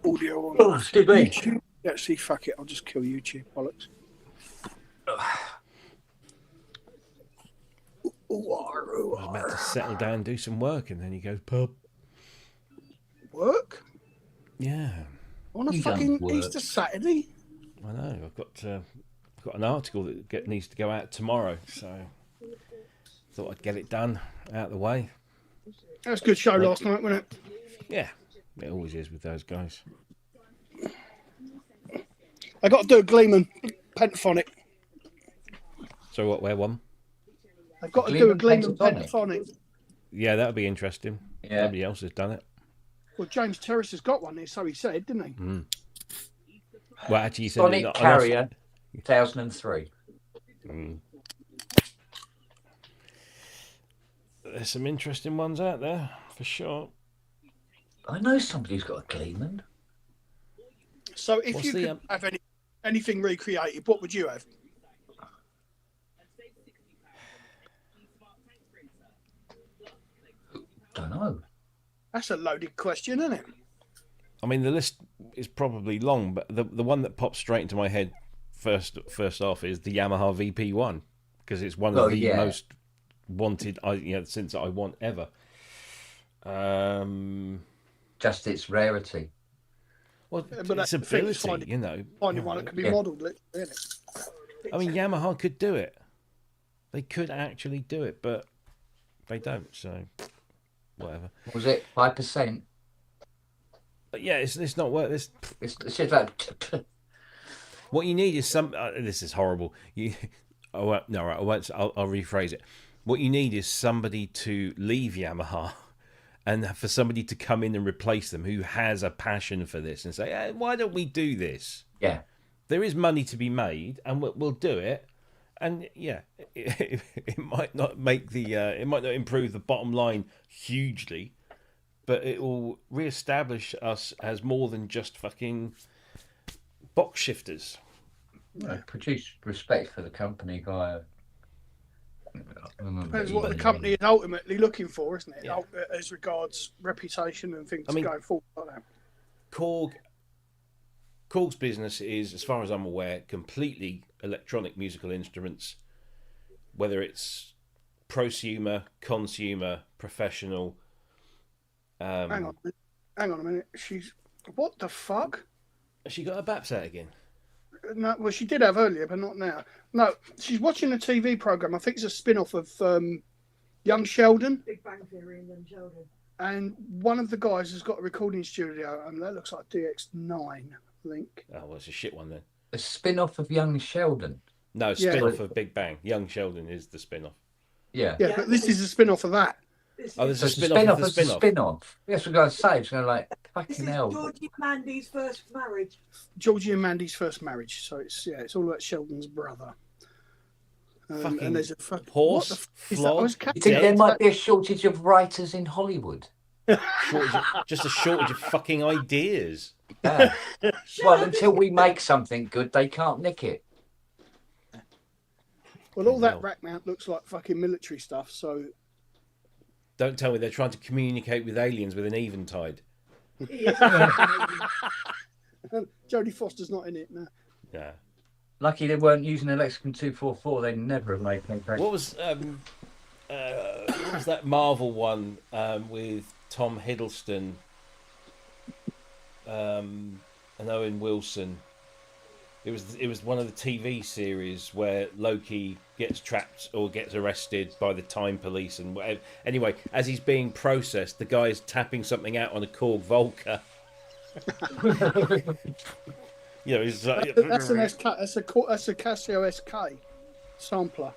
audio on Oh, excuse me. YouTube. Actually, fuck it. I'll just kill YouTube. Bollocks. I was about to settle down and do some work, and then he goes, pub. Work? Yeah, On a You fucking don't work. Easter Saturday? I know. I've got an article that needs to go out tomorrow, so thought I'd get it done out of the way. That was a good show last night, wasn't it? Yeah, it always is with those guys. I got to do a Gleeman pentaphonic. So what? Where one? I've got to do a Gleeman Gleeman pentaphonic. Yeah, that'll be interesting. Yeah. Nobody else has done it. Well, James Terrace has got one there, so he said, didn't he? Mm. Well, actually, he said Sonic Carrier, 2003. Mm. There's some interesting ones out there, for sure. I know somebody who's got a Gleeman. So if What's you the, could have anything recreated, what would you have? Don't know. That's a loaded question, isn't it? I mean, the list is probably long, but the one that pops straight into my head first off is the Yamaha VP1, because it's one of the most wanted since I want ever. Just its rarity. Well, but its ability, Finding one that can be modelled, isn't it? I mean, Yamaha could do it. They could actually do it, but they don't. So, whatever. Was it 5%? But yeah, it's not worth this. It's just like. What you need is some. This is horrible. I won't. I'll rephrase it. What you need is somebody to leave Yamaha, and for somebody to come in and replace them who has a passion for this and say, hey, "Why don't we do this?" Yeah. There is money to be made, and we'll do it. And yeah, it might not make it might not improve the bottom line hugely, but it will re-establish us as more than just fucking box shifters. Produce respect for the company guy. Depends what the company is ultimately looking for, isn't it? Yeah. As regards reputation and things going forward like that. Korg's business is, as far as I'm aware, completely electronic musical instruments, whether it's prosumer, consumer, professional. Hang on a minute. What the fuck? Has she got a BAP set again? No, well, she did have earlier, but not now. No, she's watching a TV program. I think it's a spin-off of Young Sheldon. Big Bang Theory and Young Sheldon. And one of the guys has got a recording studio, and that looks like DX9, I think. Oh, well, it's a shit one then. A spin-off of Young Sheldon. No, spin-off of Big Bang. Young Sheldon is the spin-off. Yeah. Yeah, but this is a spin-off of that. Oh, there's a spin-off spin-off of the spin-off. spin-off. Yes, we're going to say. It's going to like, This fucking is hell. Georgie and Mandy's first marriage. Georgie and Mandy's first marriage. So it's all about Sheldon's brother. And there's a horse, flog. You think there might be a shortage of writers in Hollywood? Just a shortage of fucking ideas. Yeah. Well, until we make something good, they can't nick it. Well, all that rack mount looks like fucking military stuff, so... Don't tell me they're trying to communicate with aliens with an eventide. Jodie Foster's not in it, no. Yeah. Lucky they weren't using a Lexicon 244, they'd never have made anything. What was that Marvel one with Tom Hiddleston and Owen Wilson? It was one of the TV series where Loki gets trapped or gets arrested by the Time Police and whatever. Anyway, as he's being processed, the guy's tapping something out on a Korg Volca. He's like, that's an SK. That's a Casio SK sampler.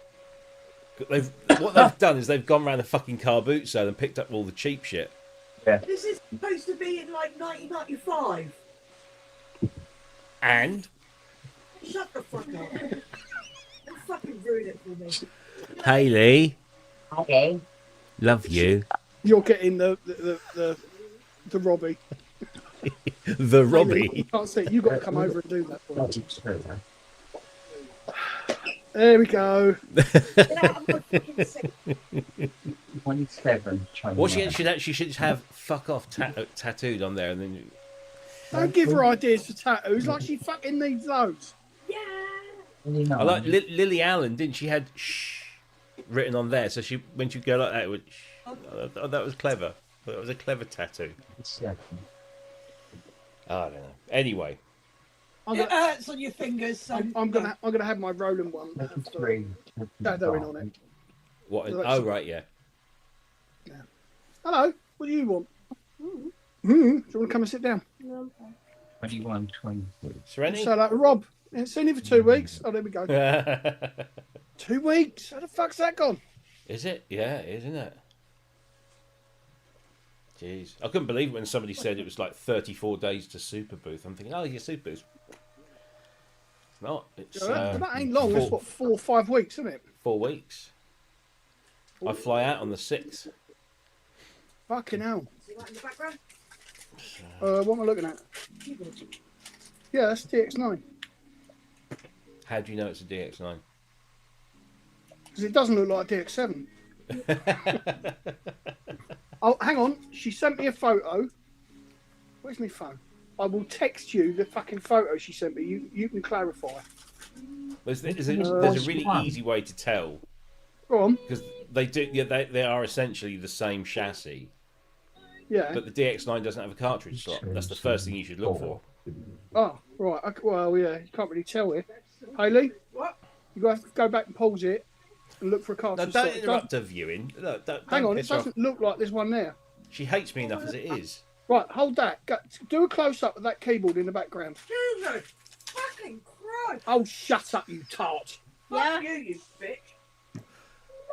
What they've done is they've gone around the fucking car boot sale and picked up all the cheap shit. Yeah. This is supposed to be in like 1995. And Shut the fuck up. Don't fucking ruin it for me. Hayley, Okay. love you. You're getting the Robbie. The Robbie. You can't see it. You've got to come over and do that for me. There we go. Get out of my fucking seat. 27. What she should have fuck off tattooed on there, and then Don't give her ideas for tattoos like she fucking needs those. Yeah. I like Lily Allen, didn't she? Had shh written on there, so she when she go like that, it would shh. Oh, that was clever. That was a clever tattoo. I don't know. Anyway, It hurts on your fingers. So I'm gonna have my Roland one shadowing on it. what? Oh right, yeah. Hello. What do you want? Do you want to come and sit down? 21, 20. Serenity. So like Rob, ain't seen you for 2 weeks. Oh, there we go. 2 weeks. How the fuck's that gone? Is it? Yeah, it is, isn't it? Jeez, I couldn't believe it when somebody said it was like 34 days to Super Booth. I'm thinking, oh, yeah, Super Booth. It's not. It's that ain't long. It's what 4 or 5 weeks, isn't it? 4 weeks. I fly out on the 6th. Fucking hell. See that in the background? What am I looking at? Yeah, that's DX9. How do you know it's a DX9? Because it doesn't look like DX7. Oh, hang on. She sent me a photo. Where's my phone? I will text you the fucking photo she sent me. You can clarify. There's a really easy way to tell. Go on. Because they do, yeah, they are essentially the same chassis. Yeah. But the DX9 doesn't have a cartridge slot. That's the first thing you should look for. Oh, right. Okay, well, yeah, you can't really tell here. Hayley? What? You have to go back and pause it and look for a No, cartridge don't slot. interrupt her viewing. Look, Hang on, it piss off. doesn't look like there's one there. She hates me enough as it is. Right, hold that. Do a close-up of that keyboard in the background. Jesus fucking Christ. Oh, shut up, you tart. Fuck you bitch.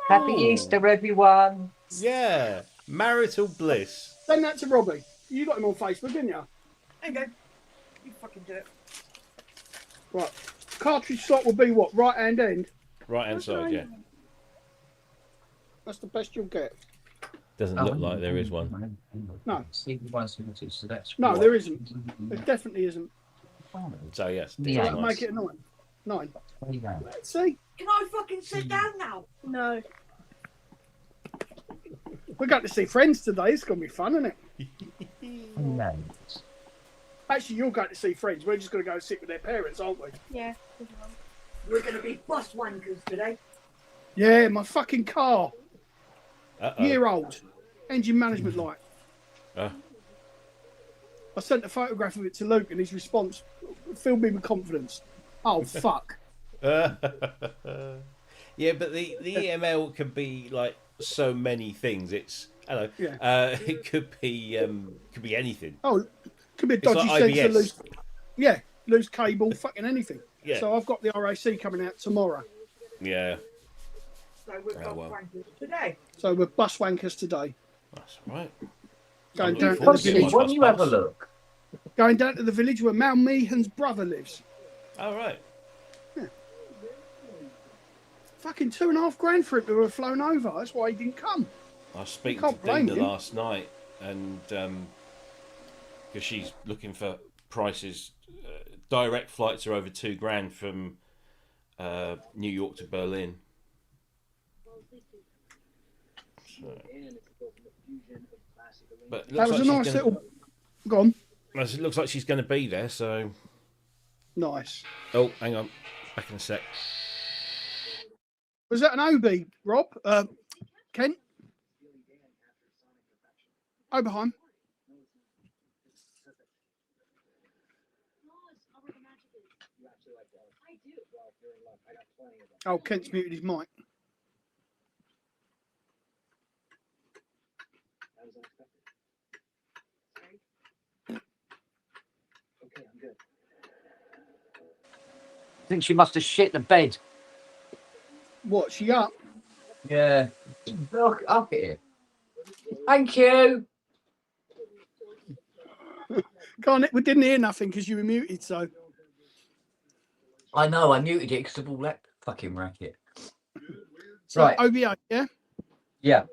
Happy Easter, everyone. Yeah, marital bliss. Send that to Robbie. You got him on Facebook, didn't you? There you go. You fucking do it. Right. Cartridge slot will be what? Right-hand end? Right hand side, yeah. That's the best you'll get. Doesn't look like there is one. No. So that's No, there isn't. There definitely isn't. So yes, So Yeah. that'll make it a 9. 9. Let's see. Can I fucking sit down now? No. We're going to see friends today. It's going to be fun, isn't it? No. Actually, you're going to see friends. We're just going to go sit with their parents, aren't we? Yeah. We're going to be bus wankers today. Yeah, my fucking car. Uh-oh. Year old. Engine management light. Uh. I sent a photograph of it to Luke and his response filled me with confidence. Oh, fuck. Yeah, but the EML can be like so many things. It's hello. Yeah. It could be anything. Oh, could be a It's dodgy like sensor, IBS. loose. Yeah, loose cable, fucking anything. Yeah. So I've got the RAC coming out tomorrow. Yeah, So we're bus well. wankers today. So we're bus wankers today. that's right. Going I'm down looking to the forward to village. it. Why don't you have a look? Going down to the village where Mal Meehan's brother lives. All right. Fucking $2.5 for it to have flown over. That's why he didn't come. I was speaking can't to blame Dina him. last night, and because she's looking for prices, direct flights are over $2,000 from New York to Berlin. So, but it That looks was a like nice she's gonna, little. Go on. It looks like she's going to be there. So, Nice. oh, hang on, back in a sec. Was that an OB, Rob? Kent? Oberheim? Oh, Kent's muted his mic. I think she must have shit the bed. What, she up? Yeah. Look up here. Thank you. We didn't hear nothing because you were muted, so. I know, I muted it because of all that fucking racket. So Right. OBA, yeah? Yeah.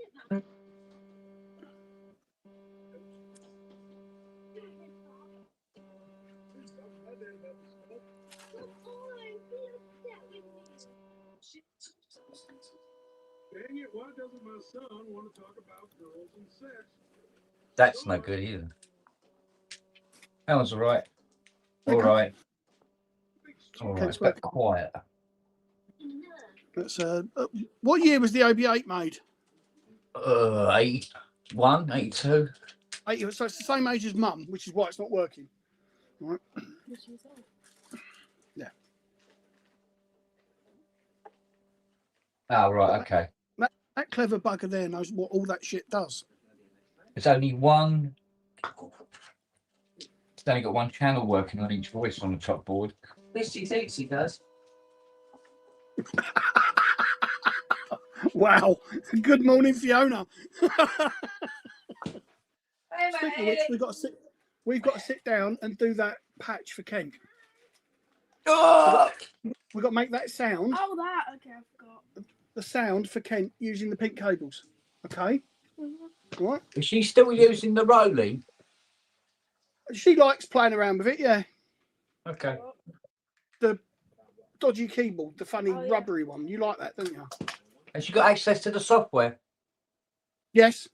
Dang it, why doesn't my son want to talk about girls and sex? That's no good either. That was all right. All Okay. right. All right. Okay, It's a bit quiet. That's, what year was the OB8 made? 81, 82. 80, so it's the same age as Mum, which is why it's not working. Right. Yeah. Oh, right. Okay. That clever bugger there knows what all that shit does. It's only one. It's only got one channel working on each voice on the top board. At least he thinks he does. Wow. Good morning, Fiona. Hey, Speaking of which, we've got to sit down and do that patch for Kent. Oh! We've got to make that sound. Oh, that. Okay, I forgot. The sound for Kent using the pink cables. Okay? Right? Is she still using the Rolling? She likes playing around with it, yeah. Okay. The dodgy keyboard, the funny Oh, yeah. rubbery one. You like that, don't you? Has she got access to the software? Yes.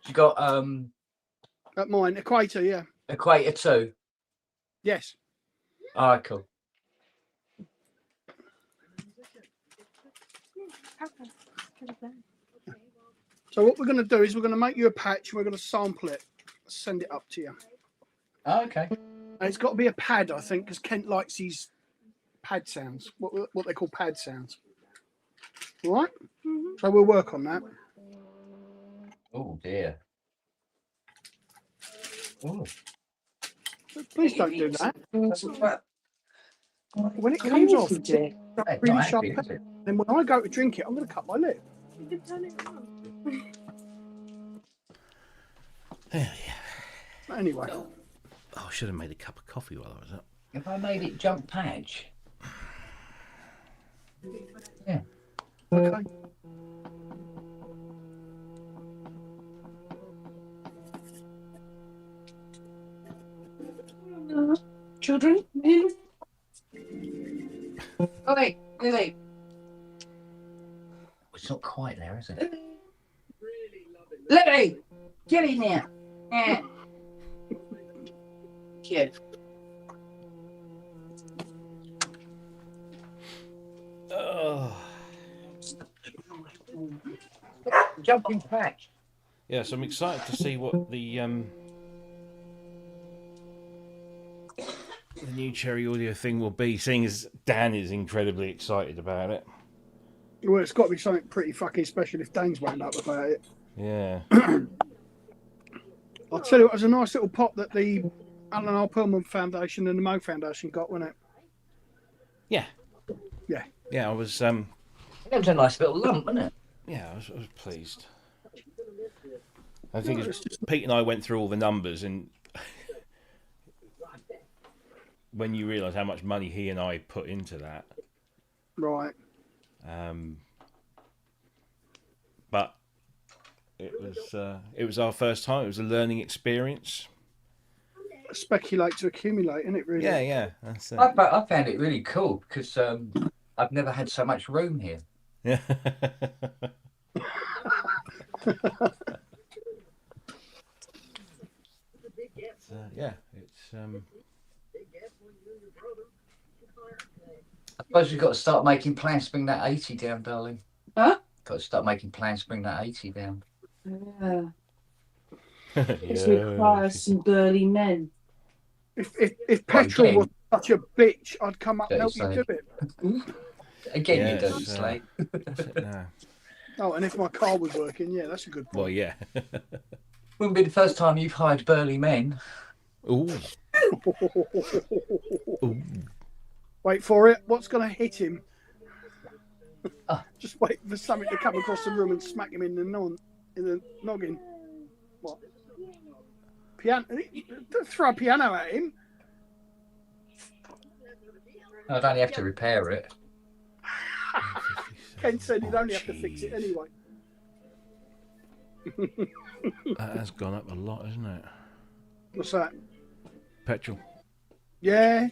She got At mine. Equator, yeah. Equator 2. Yes. All right, cool. So what we're going to do is we're going to make you a patch and we're going to sample it. Send it up to you. Oh, okay. And it's got to be a pad, I think, because Kent likes these pad sounds. What they call pad sounds. All right? So we'll work on that. Oh, dear. Oh. Please don't do that. That's a trap. When it comes off, It's really not sharp. happy, is it? Then when I go to drink it, I'm going to cut my lip. You can turn it on. Yeah. Anyway, Oh, I should have made a cup of coffee while I was up. If I made it jump patch. Yeah. okay. Children, in. Oh, wait, Lily. It's not quite there, is it? Lily, get in there. Yeah. Kid. Oh. Jumping patch. Yes, I'm excited to see what the new Cherry Audio thing will be, seeing as Dan is incredibly excited about it. Well, it's got to be something pretty fucking special if Dane's wound up about it. Yeah. I'll tell you, it was a nice little pop that the Alan R. Perlman Foundation and the Mo Foundation got, wasn't it? Yeah. Yeah. Yeah, I was That was a nice little lump, wasn't it? yeah, I was pleased. I think it's Pete and I went through all the numbers, and when you realise how much money he and I put into that, Right. but it was our first time. It was a learning experience. Speculate to accumulate, isn't it, really? Yeah, that's it. I found it really cool because I've never had so much room here. Yeah. Yeah, it's I suppose we've got to start making plans to bring that 80 down, darling. Huh? Got to start making plans to bring that 80 down. Yeah. This requires some burly men. If petrol was such a bitch, I'd come up and help Don't you say. do it. Again, Yes, you don't slate. that's it now. Oh, and if my car was working, yeah, that's a good point. Well, yeah. Wouldn't be the first time you've hired burly men. Ooh. Ooh. Wait for it. What's going to hit him? Ah. Just wait for something to come across the room and smack him in the noggin. What? Piano? Don't throw a piano at him. I'd only have to repair it. Ken said he'd only have to fix it anyway. That has gone up a lot, isn't it? What's that? Petrol. Yeah,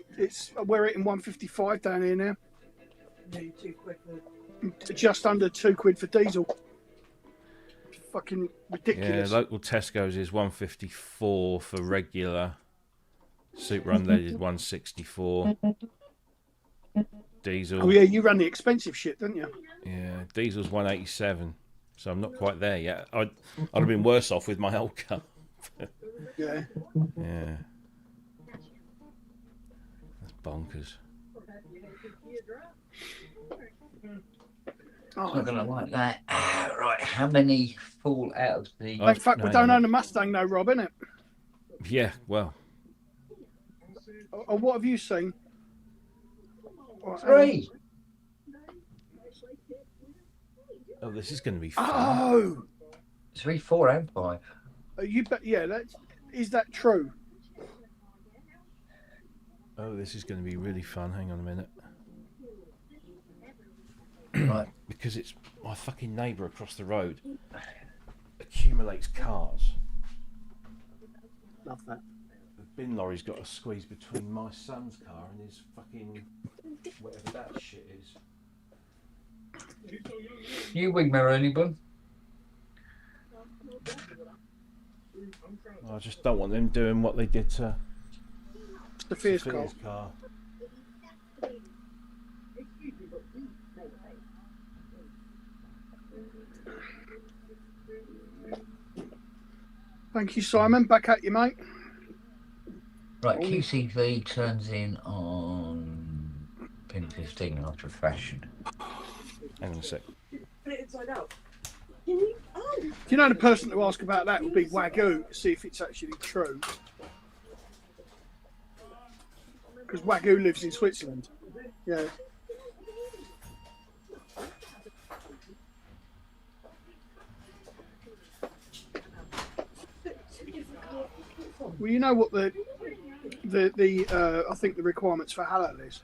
we're hitting 155 down here now. Just under £2 for diesel. Fucking Yeah, ridiculous. local Tesco's is 154 for regular Super unleaded 164. Diesel. Oh yeah, you ran the expensive shit, didn't you? Yeah, diesel's 187. So I'm not quite there yet. I'd have been worse off with my old car. Yeah. Yeah. That's bonkers. I'm Oh, not gonna like that. Right, how many fall out of the? in fact, we no, don't no. own a Mustang, though, Rob, innit? Yeah, well, Or what have you seen? What, 3. oh, this is going to be fun. Oh, 3, 4, and 5. you bet. Yeah, is that true? Oh, this is going to be really fun. Hang on a minute. Right. Because it's my fucking neighbour across the road accumulates cars. Love that. The bin lorry's got a squeeze between my son's car and his fucking whatever that shit is. You wing mirror anyone? I just don't want them doing what they did to Sophia's car. Sophia's car. Thank you, Simon. Back at you, mate. Right, QCV turns in on pin 15 after a fashion. Hang on a sec. Put it inside out. Oh, You know, the person to ask about that would be Wagyu, to see if it's actually true. Because Wagyu lives in Switzerland. Yeah. Well, you know what the I think the requirements for halal is.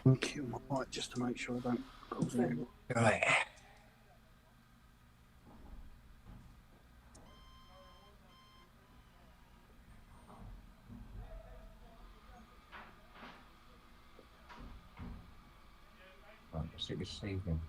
I'll kill my mic just to make sure I don't cause any. Right. Right, what's it receiving?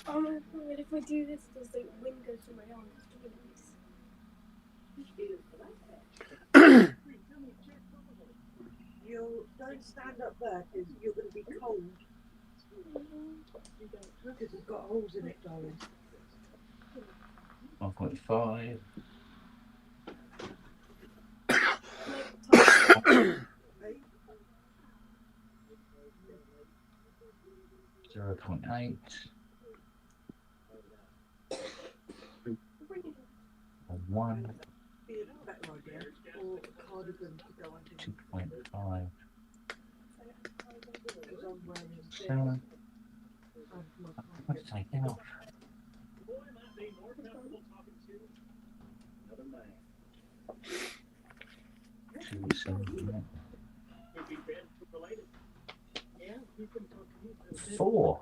oh my god, if I do this, does the wind go through my arms? You don't stand up there because you're going to be cold. Because it's got holes in it, darling. 1.5. Zero 0.8. 1. Be a better idea. Or a cardigan to go under. 2.5. Because I'm wearing this. 7. What's taking off? Two, 7, 4.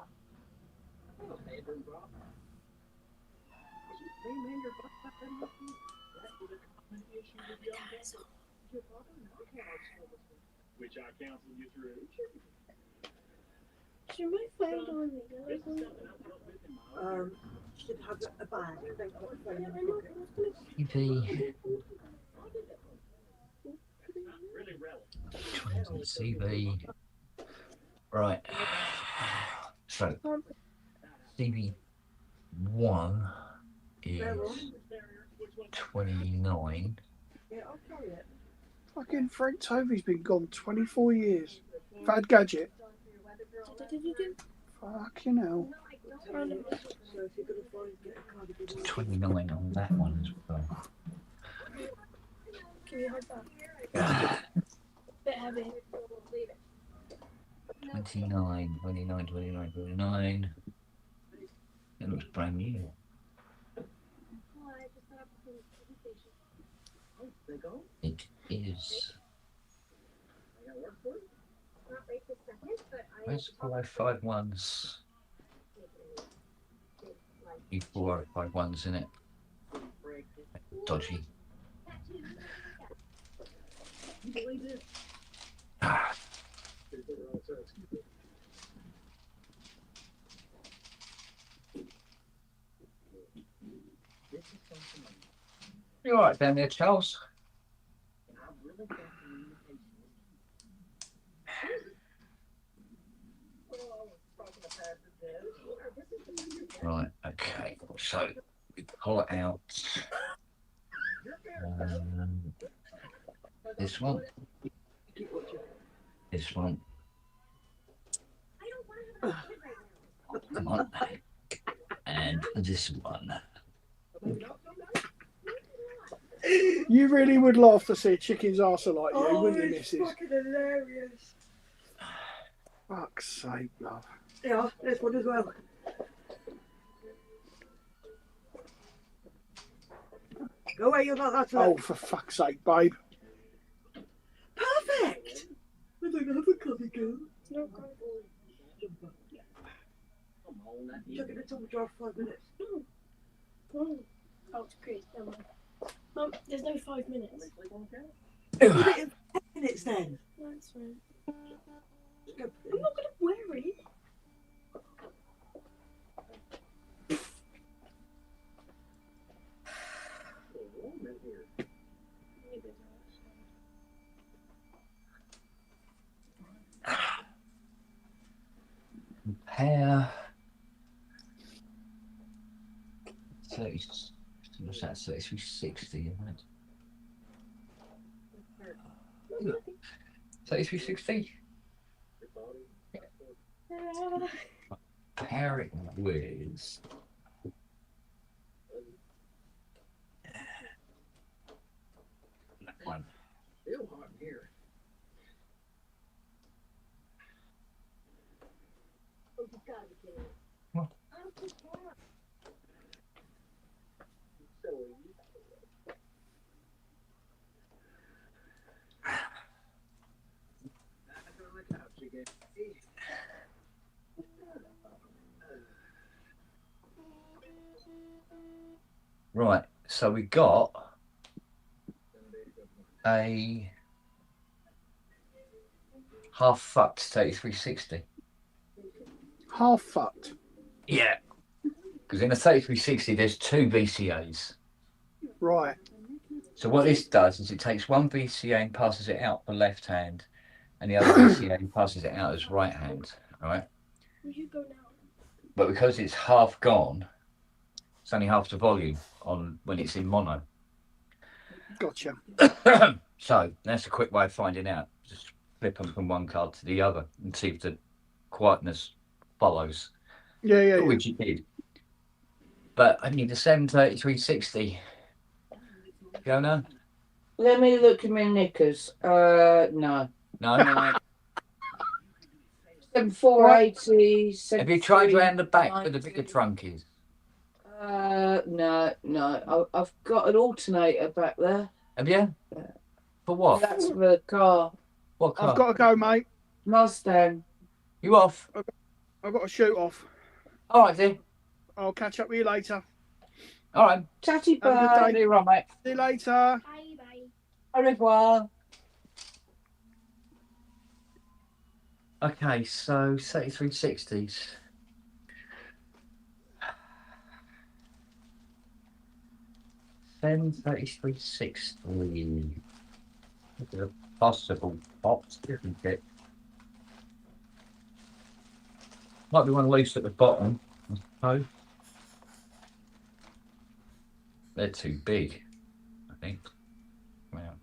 Which I counseled you through. Should my phone go in the other one? Should have a bag. Don't put a phone in the pocket. TV. CV. Right. So, CV1 is 29. Yeah, I'll carry it. Fucking Frank Tovey's been gone 24 years. Bad gadget. Fucking hell. So if you're going to find, get a cardigan. 29 on that one as well. Can you hold that? Bit heavy. 29, 29, 29, 29. It looks brand new. It is. Not right this second, but I Where's 4051s? You 4051s in it. Dodgy. Ah. You alright down there, Charles? Right, okay, so we pull it out. This one. This one. Come on. And this one. You really would laugh to see a chicken's arsehole like you, Oh, wouldn't you, it's missus? fucking hilarious. Fuck's sake, love. Yeah, this one as well. Go away, you're not that to Oh, for fuck's sake, babe. Perfect! I don't have a cubby girl. No, go. Chuck it in the tumble dryer for 5 minutes. Oh, it's great. Never mind. Mum, there's no 5 minutes. Put it in 10 minutes then. That's fine. Just go put it I'm not going to wear it. Compare 30, what's that, 3360, isn't it? 3360? Compare it with that one. Still hot in here. What? Right, so we got a half fucked 3360. Half fucked. Yeah. Because in a 3360 there's two VCAs. Right. So what this does is it takes one VCA and passes it out for left hand, and the other VCA and passes it out as right hand. Right. We should go now. But because it's half gone, it's only half the volume on when it's in mono. Gotcha. So that's a quick way of finding out. Just flip them from one card to the other and see if the quietness follows. Yeah. Which it did. But I need a 73360. Fiona? Let me look at my knickers. No. No. 7480. Have you tried round the back where the bigger trunk is? No. I've got an alternator back there. Have you? For what? That's for the car. What car? I've got to go, mate. Mustang. You off? I've got to shoot off. All right, then. I'll catch up with you later. All right. Tatty Have a good bye. day. See you, right, mate. See you later. Bye, bye. Au revoir. Okay, so 3360s. Then 3360. It's a possible box, isn't it? Might be one loose at the bottom, I suppose. They're too big, I think. Wow.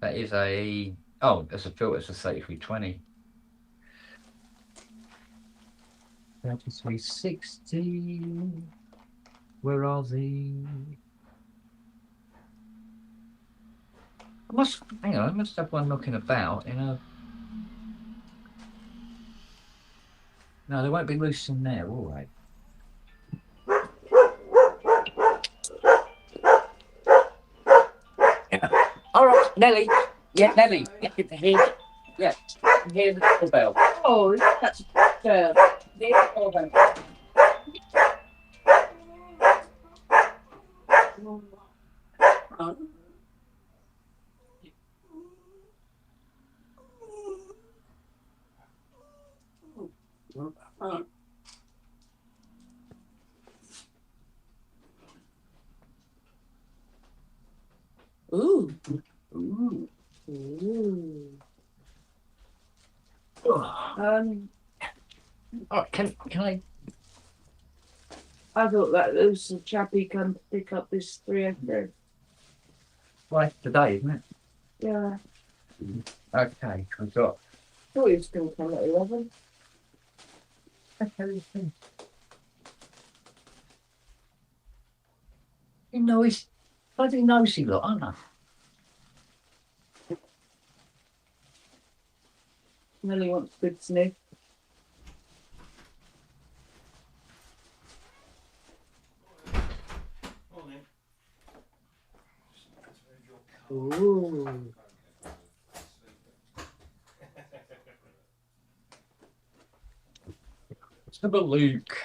That is a... Oh, that's a filter, it's a 3320. 3360. Where are they? Hang on, I must have one knocking about in a... No, they won't be loose in there, all right. Yeah. All right. Nelly. Yeah, Nelly. Here. Yeah. Hear the doorbell. Oh, that's a bell. Hear the doorbell. Right. Right. Ooh. Ooh. Ooh. Oh, can I? I thought that was the chappie come to pick up this 300. Well, it's today, isn't it? Yeah. Okay, we've got. Thought he was going to come at 11. You know, he's bloody nosy lot, aren't I? Nelly wants a good sniff. Ooh. Let's have a look.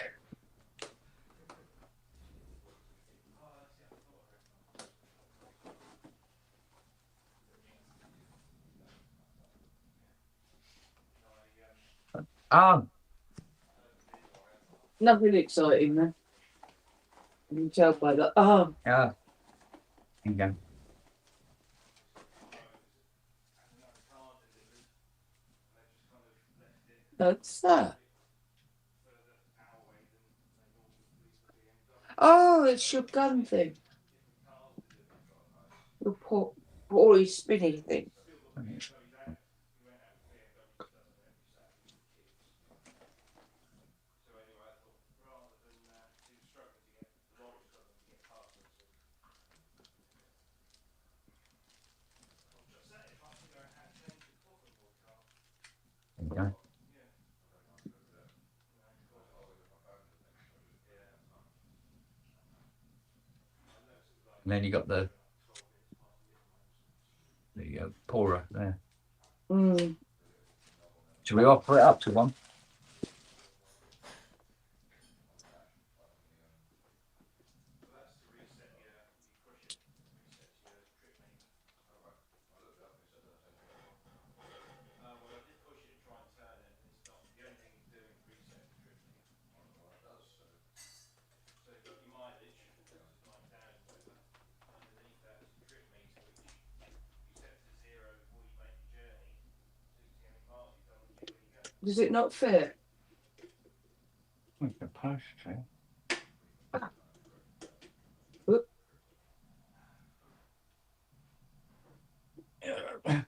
Nothing exciting then. You can tell by that. Oh, Here you go. that's that. Oh, it's your gun thing. Your poorly spinny thing. There you go. And then you got the. There you go, pourer there. Mm. Should we offer it up to one? Does it not fit? It's supposed to. Oop. I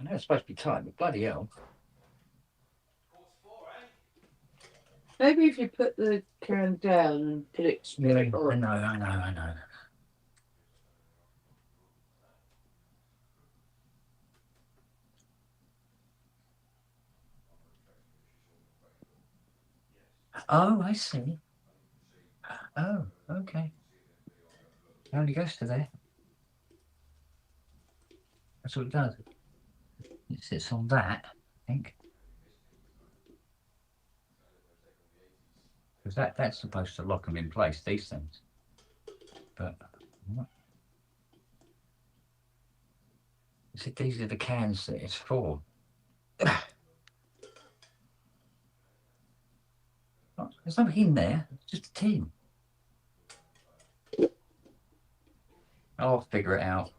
know it's supposed to be tight, but bloody hell. Maybe if you put the can down and put it Really? straight I on. know. Oh, I see. Oh, okay. It only goes to there. That's what it does. It sits on that, I think. Because that's supposed to lock them in place, these things. But what? Is it, these are the cans that it's for. There's nothing in there, it's just a tin. I'll figure it out.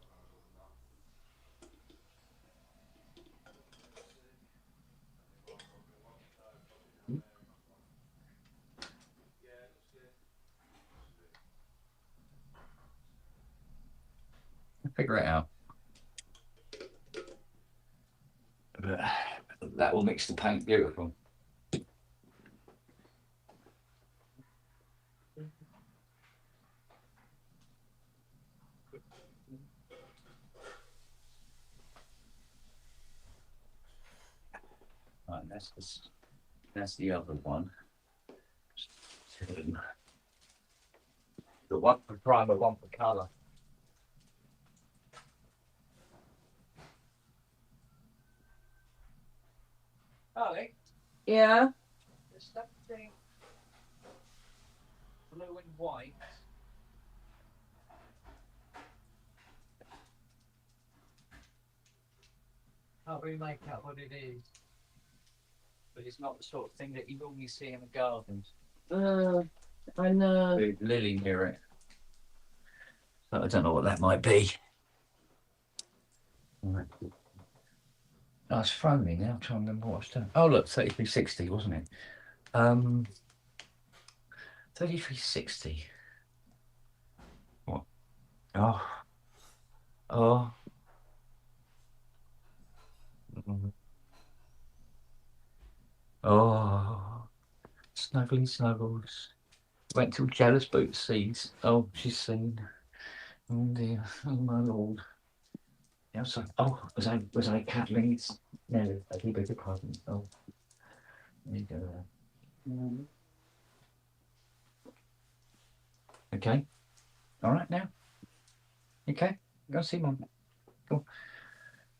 I'll figure it out. But that will mix the paint beautiful. Right, that's the other one. Two. The one for primer, one for colour. Darling, Yeah. there's something blue and white. Can't really make out what it is. But it's not the sort of thing that you normally see in the gardens. I know. With lily near it. So I don't know what that might be. Right. Oh, it's phoning now. I'm trying to remember what I was doing. Oh, look, 3360, wasn't it? 3360. What? Oh. Oh. Mm. Oh. Snuggly snuggles. Went till jealous boots sees. Oh, she's seen. Oh dear. Oh my lord. Yeah, so, oh, was I cat leads? No, I do beg your pardon. Oh. There you go. Okay. All right now. Okay. Go see mum. Cool.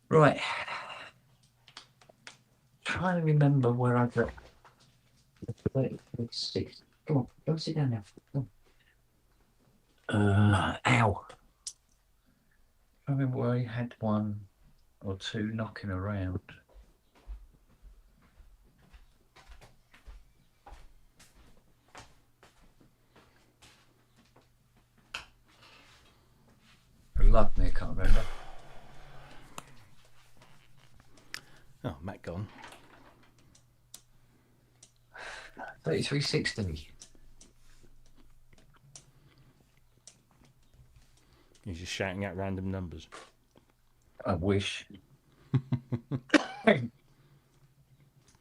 Right. Trying to remember where I got the 36. Come on, go sit down now. Come on. Ow. I remember where I had one or two knocking around. Love me, I can't remember. Oh, Matt gone. 3360. He's just shouting out random numbers. I wish.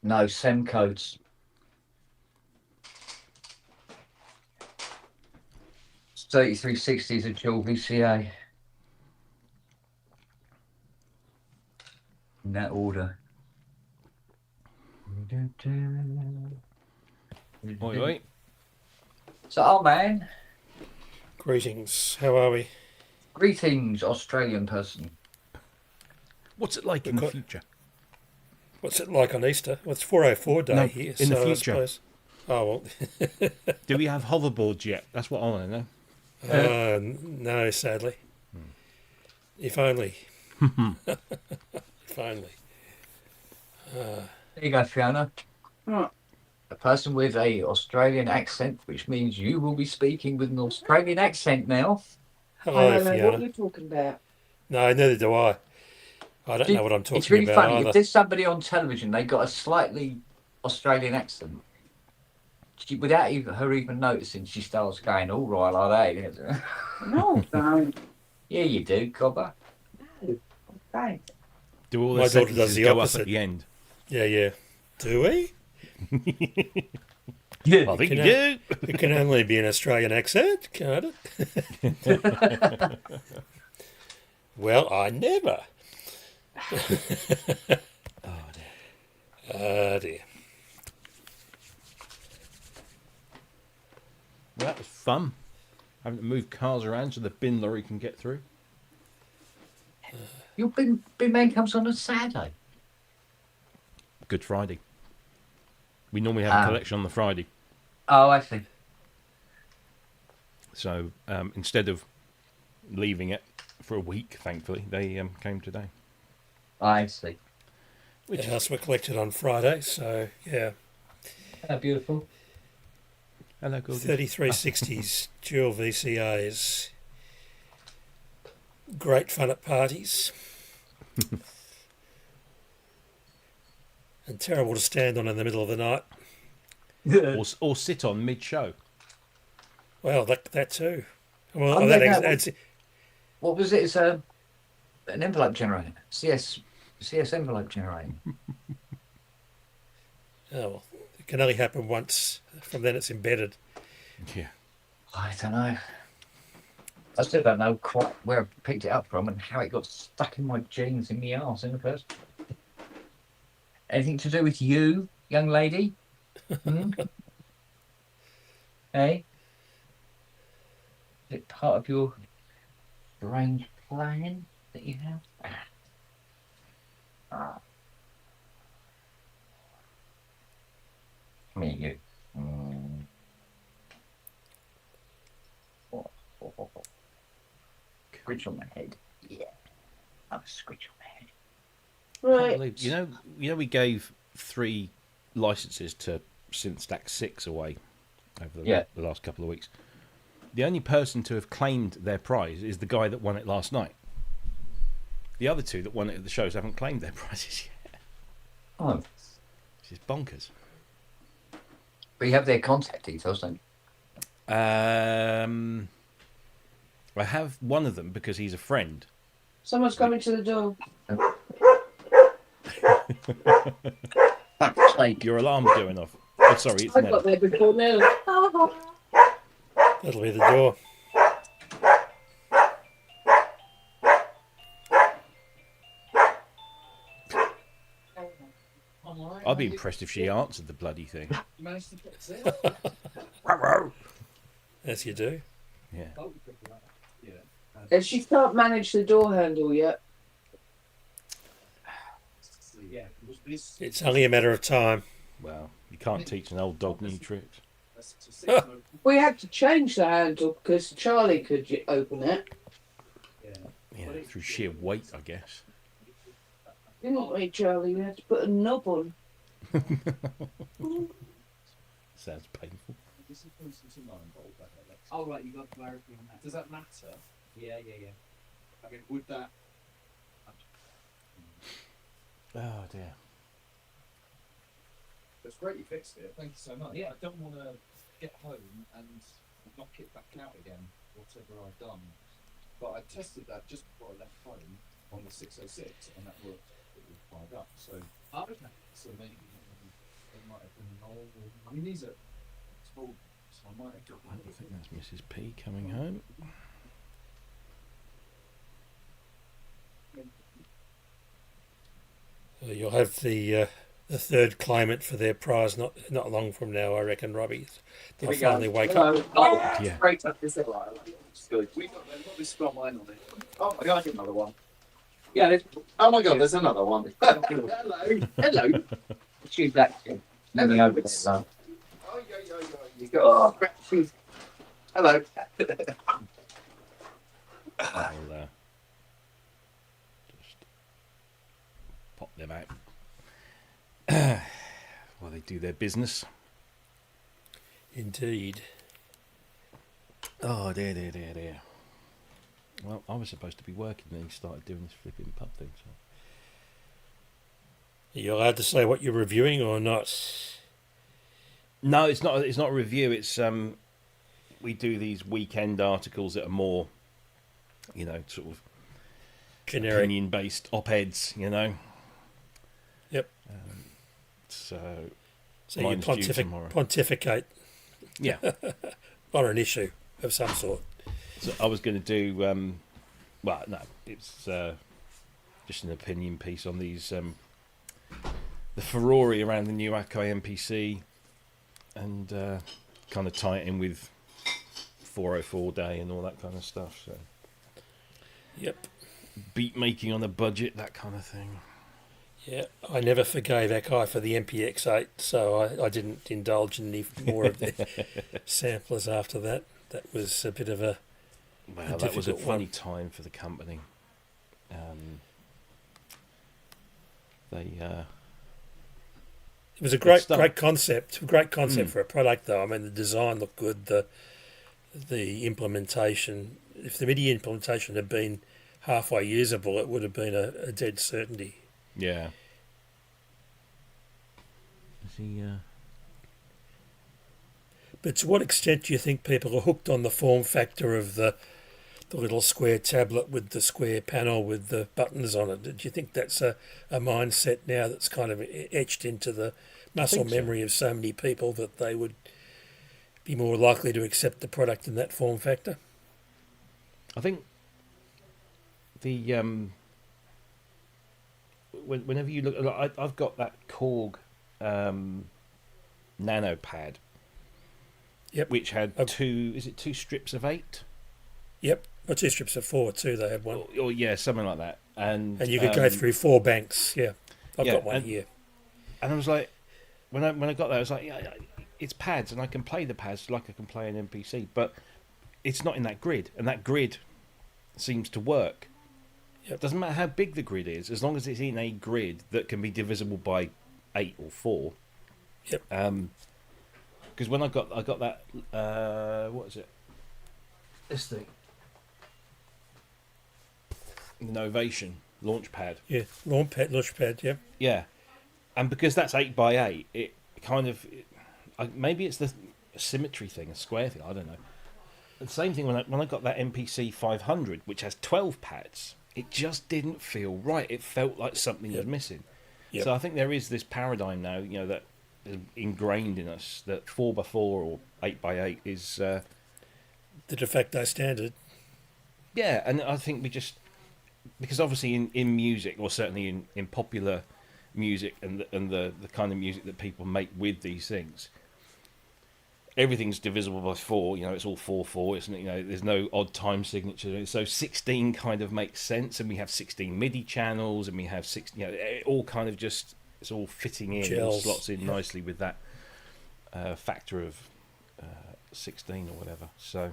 No, SEM codes. 3360 is a dual VCA. In that order. Oi, oi. So, oh man, Greetings. How are we? greetings, Australian person. What's it like in the future? What's it like on Easter? Well, it's 404 day No, here. in the so I future. suppose. Oh well. Do we have hoverboards yet? That's what I want to know. No, sadly. If only. If only. There you go, Fiona. Right. A person with a Australian accent, which means you will be speaking with an Australian accent now. Hello, I don't know what Fiona. you're talking about. No, neither do I. I don't know what I'm talking It's really about funny. either. If there's somebody on television, they got a slightly Australian accent. Without her even noticing, she starts going, all right, like that. No, don't. Yeah, you do, cobber. No, don't. Do all the My daughter sentences does the go up opposite. at the end? Yeah. Do we? Yeah. I think you Can do. It can only be an Australian accent, can't it? Well, I never. Oh dear. Well, that was fun. Having to move cars around so the bin lorry can get through. Your bin man comes on a Saturday. Good Friday. We normally have a collection on the Friday. Oh, I see. So instead of leaving it for a week, thankfully, they came today. I see. Which us were collected on Friday, so yeah. How beautiful. Hello, gorgeous. 3360s, dual VCAs. Great fun at parties. And terrible to stand on in the middle of the night. Or sit on mid-show. Well, that too. Well, Oh, that no, adds, What was it? It's an envelope generator. CS envelope generator. well, it can only happen once. From then it's embedded. Yeah. I don't know. I still don't know quite where I picked it up from and how it got stuck in my jeans in my arse in the first. Anything to do with you, young lady? Hmm? Hey? Is it part of your strange plan that you have? me at you. Scritch on my head. Yeah. I'll scritch on my head. Can't Right. believe- you know, we gave 3 licenses to Synth Stack 6 away over the last couple of weeks. The only person to have claimed their prize is the guy that won it last night. The other 2 that won it at the shows haven't claimed their prizes yet. Oh. Which is bonkers. But you have their contact details, don't you? I have one of them because he's a friend. Someone's coming to the door. Fuck's sake. Your alarm's going off. Oh, sorry, it's I Ned. got there before now. That'll be the door. I'd be impressed if she answered the bloody thing. As you do. Yeah. And she can't manage the door handle yet. It's only a matter of time. Well, you can't teach an old dog new tricks. We had to change the handle because Charlie could open it. Yeah, through sheer weight, I guess. Didn't we, Charlie? We had to put a knob on. Sounds painful. Oh, right, you got clarity on that. Does that matter? Yeah. I mean, would that... Oh, dear. That's great you fixed it. Thank you so much. Yeah. I don't want to get home and knock it back out again, whatever I've done. But I tested that just before I left home on the 606, and that worked. It was fired up. So, so maybe it might have been an old... I mean, these are small, so I might have got... I think that's Mrs. P coming home. You'll have the third claimant for their prize not long from now, I reckon, Robbie. They'll finally wake up. Yeah. Great up this right. It's good. We got this got mine on it. Oh my god, I get another one. Yeah. Oh my god, there's another one. Hello. Choose that kid. Let me over there, love. Oh, you got. Oh, crap. Hello. I'll just pop them out while they do their business. Indeed. Oh, dear. Well, I was supposed to be working, then he started doing this flipping pub thing. So. Are you allowed to say what you're reviewing or not? No, it's not. It's not a review. It's we do these weekend articles that are more, sort of Generic. opinion-based op-eds. Yep. So you mine's due tomorrow. pontificate Yeah. on an issue of some sort. So I was going to do. Well, no, it's just an opinion piece on these. The furore around the new Akai MPC, and kind of tie it in with 404 day and all that kind of stuff. So, Yep. beat making on a budget, that kind of thing. Yeah, I never forgave Akai for the MPX8, so I didn't indulge in any more of the samplers after that. That was a bit of a Well, that was a difficult funny one. time for the company. They It was a Good stuff. great concept for a product, though. I mean, the design looked good. The implementation, if the MIDI implementation had been halfway usable, it would have been a dead certainty. yeah. Is he? But to what extent do you think people are hooked on the form factor of the little square tablet with the square panel with the buttons on it? Do you think that's a mindset now that's kind of etched into the muscle think so. memory of so many people that they would be more likely to accept the product in that form factor? I think the whenever you look, I've got that Korg Nano Pad. Yep. Which had Oh. two strips of 8? Yep, or 2 strips of 4 too. They had one, Or yeah, something like that. And and you could go through 4 banks. Yeah, I've yeah, got one and- here. And I was like, when I got there, I was like, yeah, it's pads, and I can play the pads like I can play an MPC, but it's not in that grid, and that grid seems to work. Yep. It doesn't matter how big the grid is, as long as it's in a grid that can be divisible by 8 or 4. Yep. Because when I got that, what is it? This thing, the Novation Launchpad. Yeah, launchpad, yeah. Yeah, and because that's 8 by 8, it kind of maybe it's the symmetry thing, a square thing. I don't know. The same thing when I got that MPC 500, which has 12 pads, it just didn't feel right. It felt like something was missing. Yep. So I think there is this paradigm now, that is ingrained in us, that 4x4 or 8x8 is the de facto standard. Yeah, and I think we just, because obviously in music, or certainly in popular music and the kind of music that people make with these things, everything's divisible by 4. It's all 4/4, isn't it? There's no odd time signature. So 16 kind of makes sense, and we have 16 MIDI channels, and we have 6. It all kind of just, it's all fitting in, it all Gels. slots in nicely with that factor of 16 or whatever. So,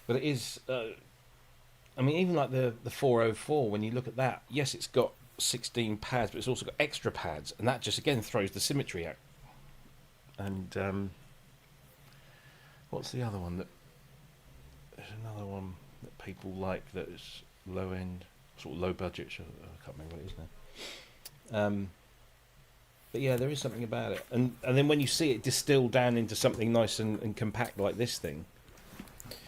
but it is. I mean, even like the 404, when you look at that, yes, it's got 16 pads, but it's also got extra pads, and that just again throws the symmetry out. And what's the other one there's another one that people like that is low end, sort of low budget. I can't remember what it is now. But yeah, there is something about it, and then when you see it distilled down into something nice and compact like this thing,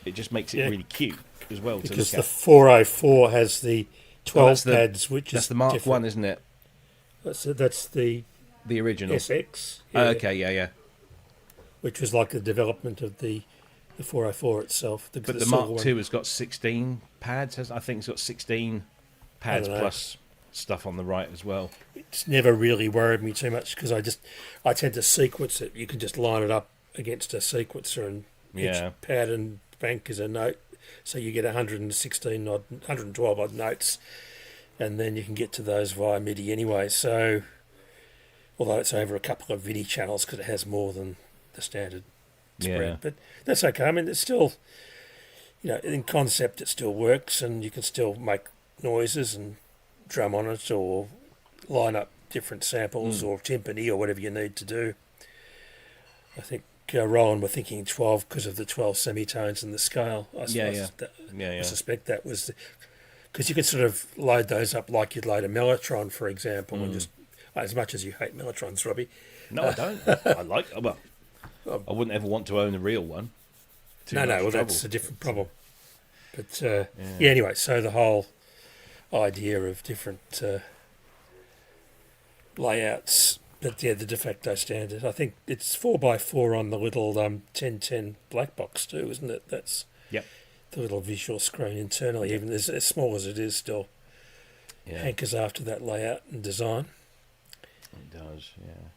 it just makes it really cute as well. Because to the look 404 has the 12 pads, which that's is the Mark different. 1, isn't it? That's the original SX. Oh, okay, yeah. Which was like the development of the 404 itself. But the Mark II has got 16 pads. I think it's got 16 pads plus stuff on the right as well. It's never really worried me too much because I tend to sequence it. You can just line it up against a sequencer, and each pad and bank is a note, so you get 112 odd notes, and then you can get to those via MIDI anyway. So, although it's over a couple of MIDI channels because it has more than the standard spread, but that's okay. I mean, it's still, in concept it still works, and you can still make noises and drum on it, or line up different samples or timpani or whatever you need to do. I think Roland were thinking 12 because of the 12 semitones and the scale. I suspect that was because you could sort of load those up like you'd load a mellotron, for example, and just, as much as you hate mellotrons, Robbie. No, I don't. I like. Well, I wouldn't ever want to own a real one. No, well, that's a different problem. But anyway, so the whole idea of different layouts, but the de facto standard. I think it's 4x4 on the little 1010 black box too, isn't it? That's the little visual screen internally, even as small as it is, still hankers after that layout and design. It does, yeah.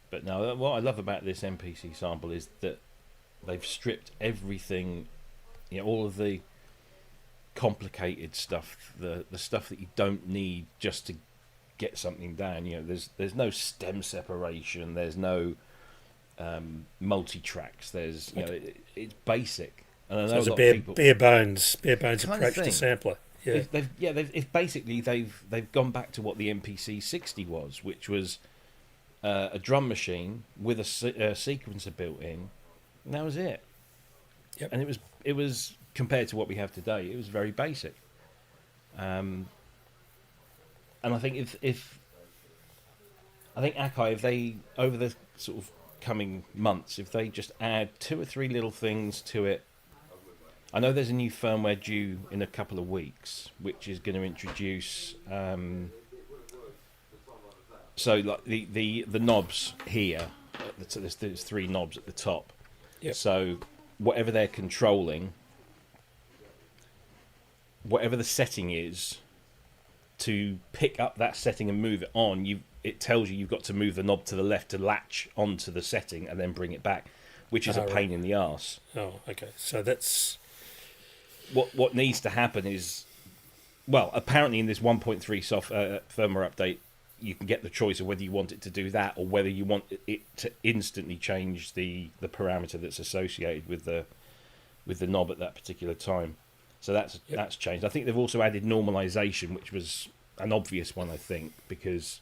But no, what I love about this MPC sample is that they've stripped everything, all of the complicated stuff, the stuff that you don't need just to get something down. There's no stem separation, there's no multi-tracks, there's it's basic. And I know so it's a bare bones approach to sampler. Yeah, they've gone back to what the MPC 60 was, which was a drum machine with a sequencer built in, and that was it. Yep. And it was compared to what we have today, it was very basic. And I think if Akai, if they, over the sort of coming months, if they just add 2 or 3 little things to it. I know there's a new firmware due in a couple of weeks, which is going to introduce so like the knobs here. There's 3 knobs at the top. Yep. So whatever they're controlling, whatever the setting is, to pick up that setting and move it on, it tells you you've got to move the knob to the left to latch onto the setting and then bring it back, which is a pain in the arse. Oh, okay. So that's what needs to happen is, well, apparently in this 1.3 firmware update, you can get the choice of whether you want it to do that or whether you want it to instantly change the parameter that's associated with the knob at that particular time. So that's changed. I think they've also added normalization, which was an obvious one, I think, because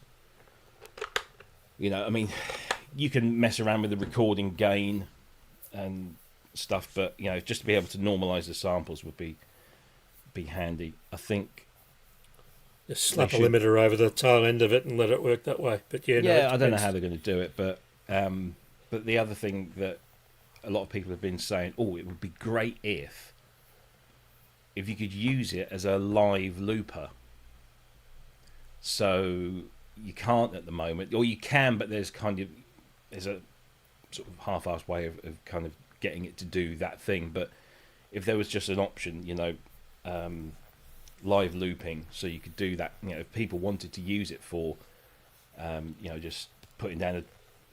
I mean, you can mess around with the recording gain and stuff, but just to be able to normalize the samples would be handy. I think just slap a limiter over the tail end of it and let it work that way. But I don't know how they're going to do it, but the other thing that a lot of people have been saying, it would be great if you could use it as a live looper. So you can't at the moment, or you can, but there's a sort of half-assed way of kind of getting it to do that thing. But if there was just an option, live looping, so you could do that. If people wanted to use it for, just putting down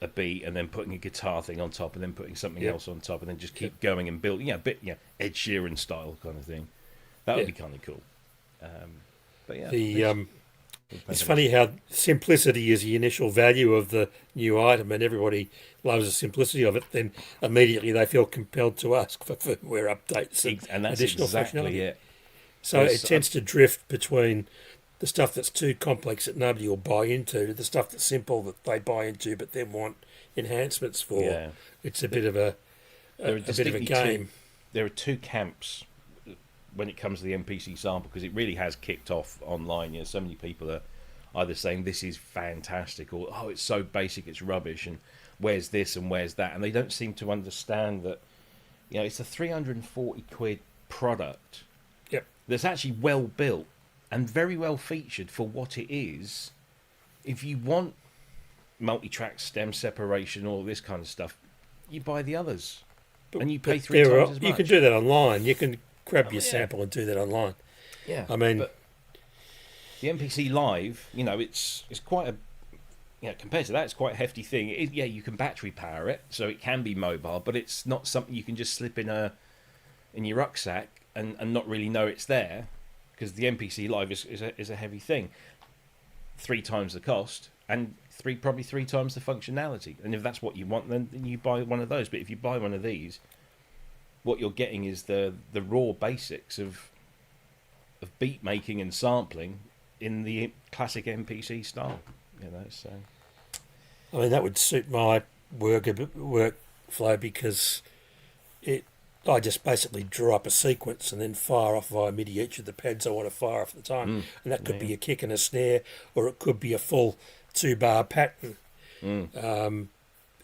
a beat and then putting a guitar thing on top and then putting something else on top and then just keep going and building, a bit, Ed Sheeran style kind of thing. That would be kind of cool. But it's funny how simplicity is the initial value of the new item, and everybody loves the simplicity of it. Then immediately they feel compelled to ask for firmware updates and that's additional exactly functionality. It. So it tends to drift between the stuff that's too complex that nobody will buy into to the stuff that's simple that they buy into but then want enhancements for. Yeah. It's a bit of a game. There are two camps when it comes to the MPC sample, because it really has kicked off online. So many people are either saying this is fantastic or it's so basic it's rubbish, and where's this and where's that, and they don't seem to understand that it's a 340 quid product that's actually well built and very well featured for what it is. If you want multi-track stem separation, all this kind of stuff, you buy the others and you pay 3 times as much. You can do that online. You can grab your sample and do that online. Yeah, I mean, but the MPC Live, it's quite a compared to that, it's quite a hefty thing. You can battery power it, so it can be mobile, but it's not something you can just slip in your rucksack and not really know it's there, because the MPC Live is a heavy thing. 3 times the cost and probably 3 times the functionality. And if that's what you want, then you buy one of those. But if you buy one of these, what you're getting is the raw basics of beat making and sampling in the classic MPC style. So I mean, that would suit my workflow, because I just basically draw up a sequence and then fire off via MIDI each of the pads I want to fire off at the time. And that could be a kick and a snare, or it could be a full 2-bar pattern. And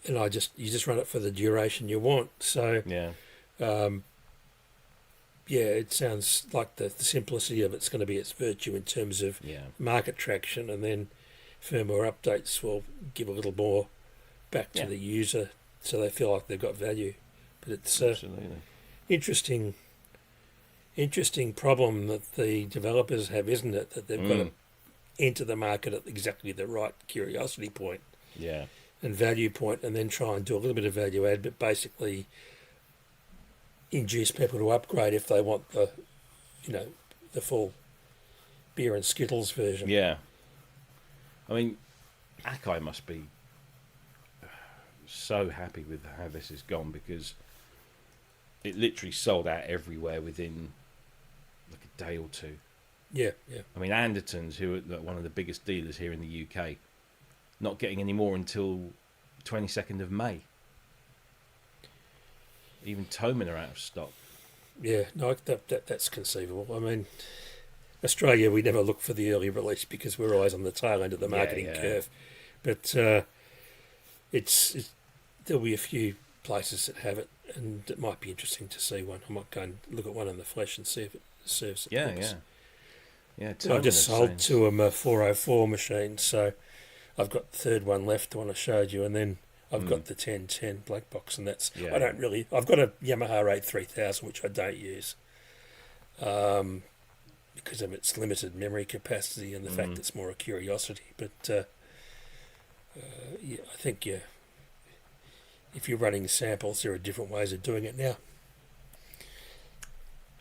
you just run it for the duration you want. So it sounds like the simplicity of it's going to be its virtue in terms of market traction, and then firmware updates will give a little more back to the user so they feel like they've got value. But it's interesting problem that the developers have, isn't it? That they've got to enter the market at exactly the right curiosity point and value point, and then try and do a little bit of value add, but basically induce people to upgrade if they want the full beer and Skittles version. Yeah. I mean, Akai must be so happy with how this has gone, because it literally sold out everywhere within like a day or two. Yeah. I mean, Anderton's, who are one of the biggest dealers here in the UK, not getting any more until 22nd of May. Even Thomann are out of stock. Yeah, no, that's conceivable. I mean, Australia, we never look for the early release because we're always on the tail end of the marketing curve. But there'll be a few places that have it, and it might be interesting to see one. I might go and look at one in the flesh and see if it serves its purpose. Yeah. I just sold to them a 404 machine, so I've got the third one left, the one I showed you, and then I've got the 1010 black box, and that's I've got a Yamaha 83000 which I don't use because of its limited memory capacity and the fact it's more a curiosity. But I think if you're running samples, there are different ways of doing it now.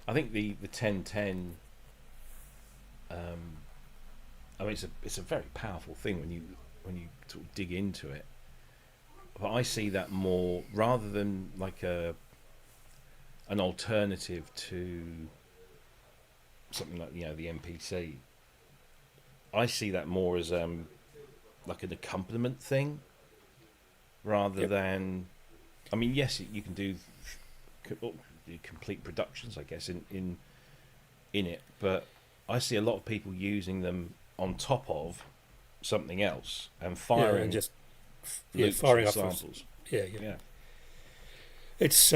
I think the 1010 I mean, it's a very powerful thing when you sort of dig into it. But I see that more rather than like an alternative to something like the MPC. I see that more as like an accompaniment thing rather than. I mean, yes, you can do complete productions, I guess, in it, but I see a lot of people using them on top of something else and firing and just loops firing and off samples. Yeah. It's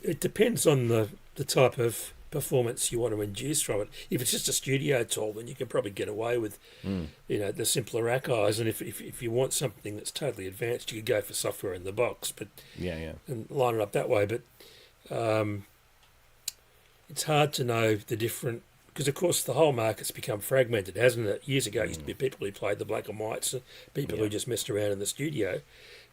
it depends on the type of performance you want to induce from it. If it's just a studio tool, then you can probably get away with the simpler Akais, and if you want something that's totally advanced, you could go for software in the box, but and line it up that way. But it's hard to know the different, because of course the whole market's become fragmented, hasn't it? Years ago, it used to be people who played the black and whites, and people who just messed around in the studio.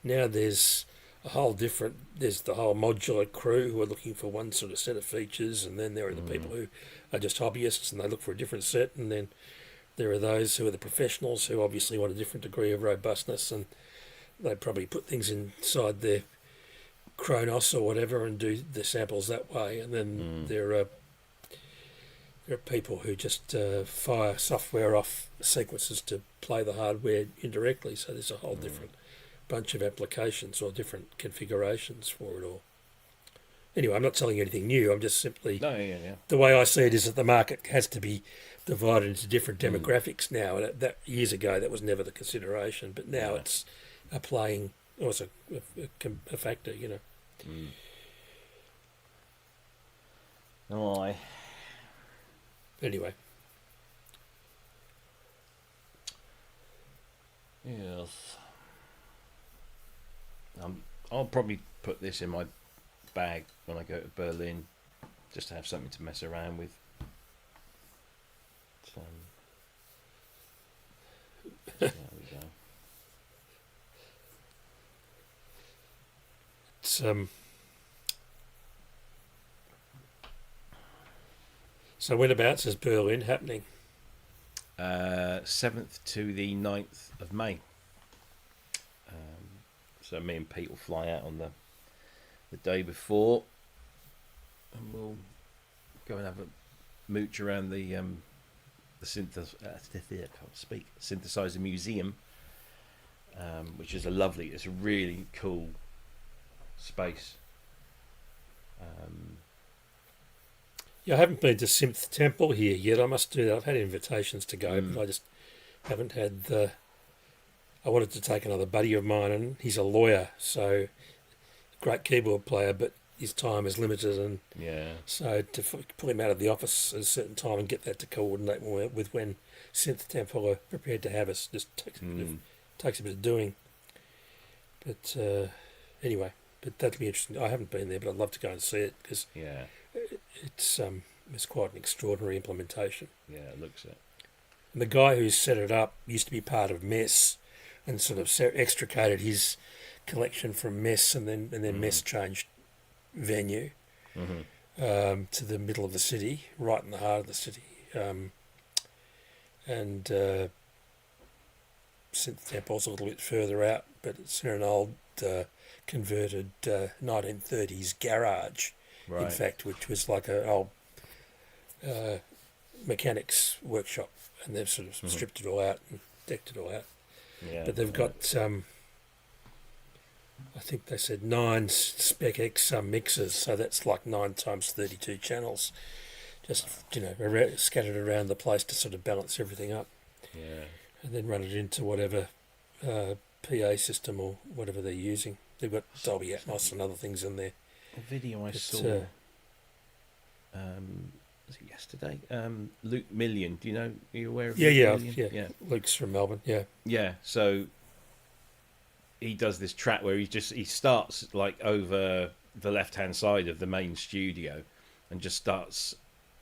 Now there's a whole different. There's the whole modular crew who are looking for one sort of set of features, and then there are the people who are just hobbyists and they look for a different set, and then there are those who are the professionals who obviously want a different degree of robustness, and they probably put things inside their Kronos or whatever and do the samples that way. And then there are people who just fire software off sequences to play the hardware indirectly. So there's a whole different bunch of applications or different configurations for it all. Anyway, I'm not telling you anything new. I'm just simply the way I see it is that the market has to be divided into different demographics now. And that years ago that was never the consideration, but now it's playing also a factor, you know. Oh, Anyway. Yes. I'll probably put this in my bag when I go to Berlin, just to have something to mess around with. There we go. It's so whenabouts is Berlin happening? 7th to the 9th of May. So me and Pete will fly out on the day before, and we'll go and have a mooch around the Synthesizer Museum, which is it's a really cool space. Yeah, I haven't been to Synth Temple here yet. I must do that. I've had invitations to go, but I just haven't had the. I wanted to take another buddy of mine, and he's a lawyer, so great keyboard player, but his time is limited, and so to pull him out of the office at a certain time and get that to coordinate with when Synth Temple are prepared to have us just takes a bit of doing. But anyway, but that'll be interesting. I haven't been there, but I'd love to go and see it because it's quite an extraordinary implementation. Yeah, it looks it. And the guy who set it up used to be part of Mess, and sort of extricated his collection from Mess, and then Mess changed venue to the middle of the city, right in the heart of the city, and Synth Temple's a little bit further out, but it's in an old converted 1930s garage, in fact, which was like an old mechanics workshop, and they've sort of stripped it all out and decked it all out. Yeah, but they've got, I think they said 9 Spec X mixers, so that's like 9 times 32 channels, just scattered around the place to sort of balance everything up. Yeah, and then run it into whatever PA system or whatever they're using. They've got Dolby Atmos and other things in there. A video I saw. Was it yesterday? Luke Million. Do you know? Are you aware of? Yeah. Luke's from Melbourne. Yeah. Yeah. So he does this track where he starts like over the left hand side of the main studio, and just starts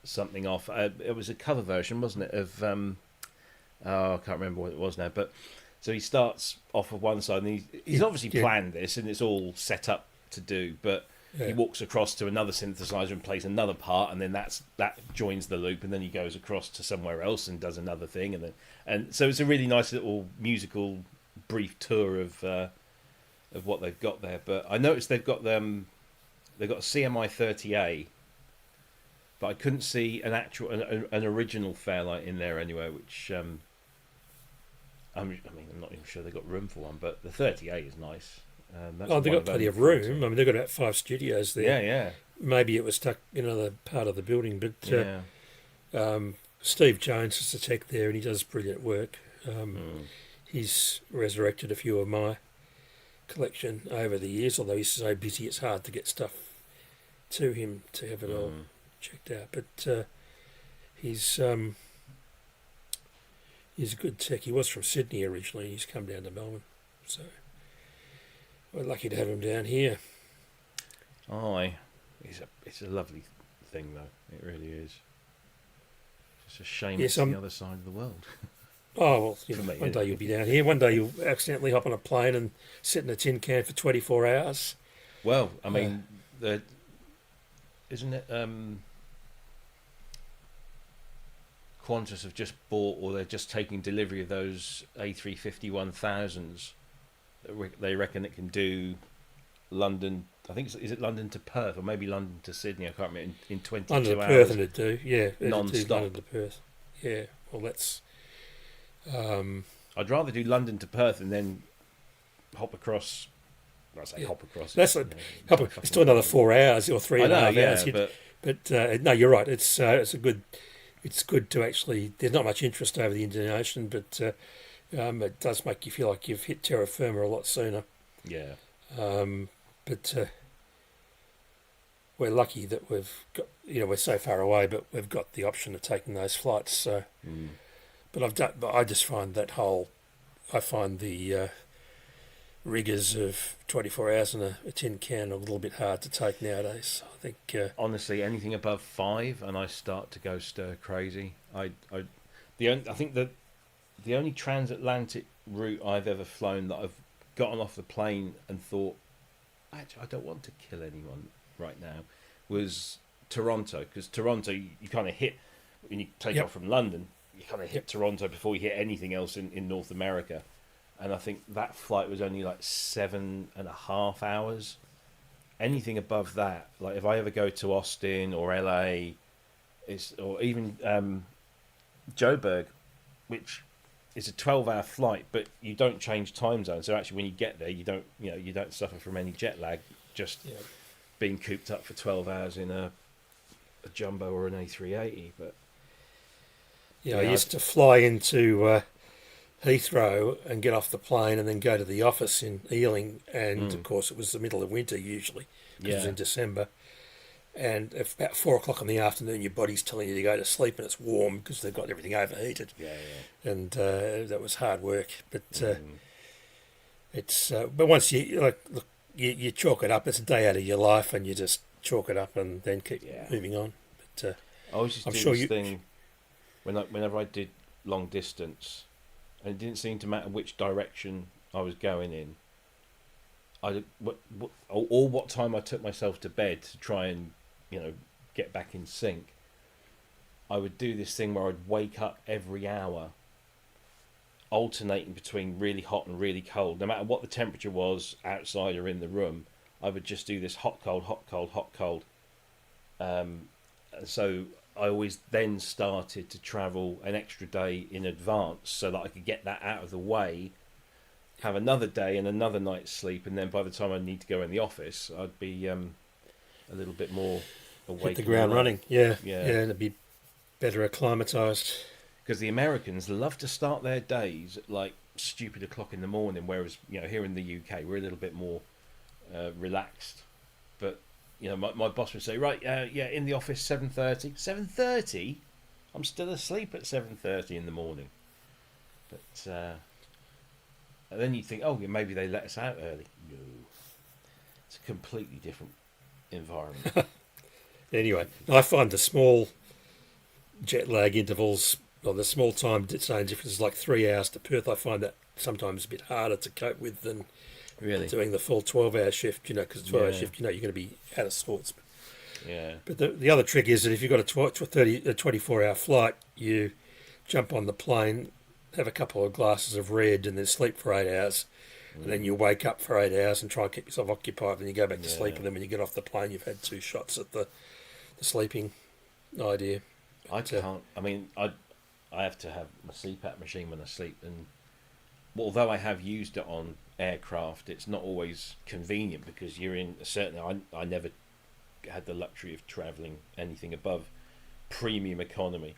something off. It was a cover version, wasn't it? Of I can't remember what it was now. But so he starts off of one side, and he's obviously planned this, and it's all set up to do. But He Yeah. walks across to another synthesizer and plays another part, and then that joins the loop, and then he goes across to somewhere else and does another thing, and so it's a really nice little musical brief tour of what they've got there. But I noticed they've got a CMI 30A, but I couldn't see an original Fairlight in there anywhere, which I mean, I'm not even sure they've got room for one, but the 30A is nice. That's Oh, they've one got plenty only of room. 40. I mean, they've got about 5 studios there. Yeah, Maybe it was stuck in another part of the building, but yeah. Steve Jones is the tech there, and he does brilliant work. He's resurrected a few of my collection over the years, although he's so busy it's hard to get stuff to him to have it all checked out. But he's a good tech. He was from Sydney originally. He's come down to Melbourne, so we're lucky to have him down here. Aye, it's a lovely thing though. It really is. It's a shame it's the other side of the world. Oh, well, For me, one day you'll be down here. One day you'll accidentally hop on a plane and sit in a tin can for 24 hours. Well, I mean, isn't it? Qantas have just bought, or they're just taking delivery of those A350-1000s. They reckon it can do London. I think is it London to Perth, or maybe London to Sydney. I can't remember. In 22 London to hours. Perth, and it'd do, yeah, non-stop. London to Perth. Yeah, well, that's. I'd rather do London to Perth and then hop across. I say hop across. That's it's still another 4 hours or 3.5 hours. But no, you're right. It's a good. It's good to actually. There's not much interest over the Indian Ocean, but it does make you feel like you've hit terra firma a lot sooner. Yeah. But we're lucky that we've got. We're so far away, but we've got the option of taking those flights. So. But I just find I find the rigours of 24 hours in a tin can a little bit hard to take nowadays. I think honestly, anything above 5, and I start to go stir crazy. I think that the only transatlantic route I've ever flown that I've gotten off the plane and thought, actually, I don't want to kill anyone right now, was Toronto, because Toronto you kind of hit when you take off from London. You kind of hit Toronto before you hit anything else in North America. And I think that flight was only like 7.5 hours. Anything above that, like if I ever go to Austin or LA, or even Joburg, which is a 12-hour flight, but you don't change time zone. So actually when you get there, you don't suffer from any jet lag, just being cooped up for 12 hours in a jumbo or an A380. But I used to fly into Heathrow and get off the plane and then go to the office in Ealing, and of course it was the middle of winter usually, because it was in December, and if about 4 o'clock in the afternoon your body's telling you to go to sleep and it's warm because they've got everything overheated, and that was hard work, but it's but once you you chalk it up, it's a day out of your life and you just chalk it up and then keep moving on. But I always just do this thing whenever I did long distance, and it didn't seem to matter which direction I was going in. What time I took myself to bed to try and get back in sync. I would do this thing where I'd wake up every hour, alternating between really hot and really cold. No matter what the temperature was outside or in the room, I would just do this hot cold, hot cold, hot cold. So I always then started to travel an extra day in advance so that I could get that out of the way, have another day and another night's sleep, and then by the time I need to go in the office, I'd be a little bit more awake. Hit the ground running, and it'd be better acclimatised. Because the Americans love to start their days at like stupid o'clock in the morning, whereas here in the UK we're a little bit more relaxed. But my boss would say, right, in the office 7:30. 7:30? I'm still asleep at 7:30 in the morning. But and then you think, maybe they let us out early. No, it's a completely different environment. Anyway, I find the small jet lag intervals, or the small time zone differences, like 3 hours to Perth, I find that sometimes a bit harder to cope with than Really? doing the full 12-hour shift, because 12-hour Yeah. shift, you're going to be out of sorts. Yeah. But the other trick is that if you've got a 24-hour flight, you jump on the plane, have a couple of glasses of red, and then sleep for 8 hours. And then you wake up for 8 hours and try and keep yourself occupied, and you go back to sleep, and then when you get off the plane, you've had 2 shots at the sleeping idea. I can't. I mean, I have to have my CPAP machine when I sleep, and although I have used it on aircraft, it's not always convenient because you're in a certain. I never had the luxury of travelling anything above premium economy.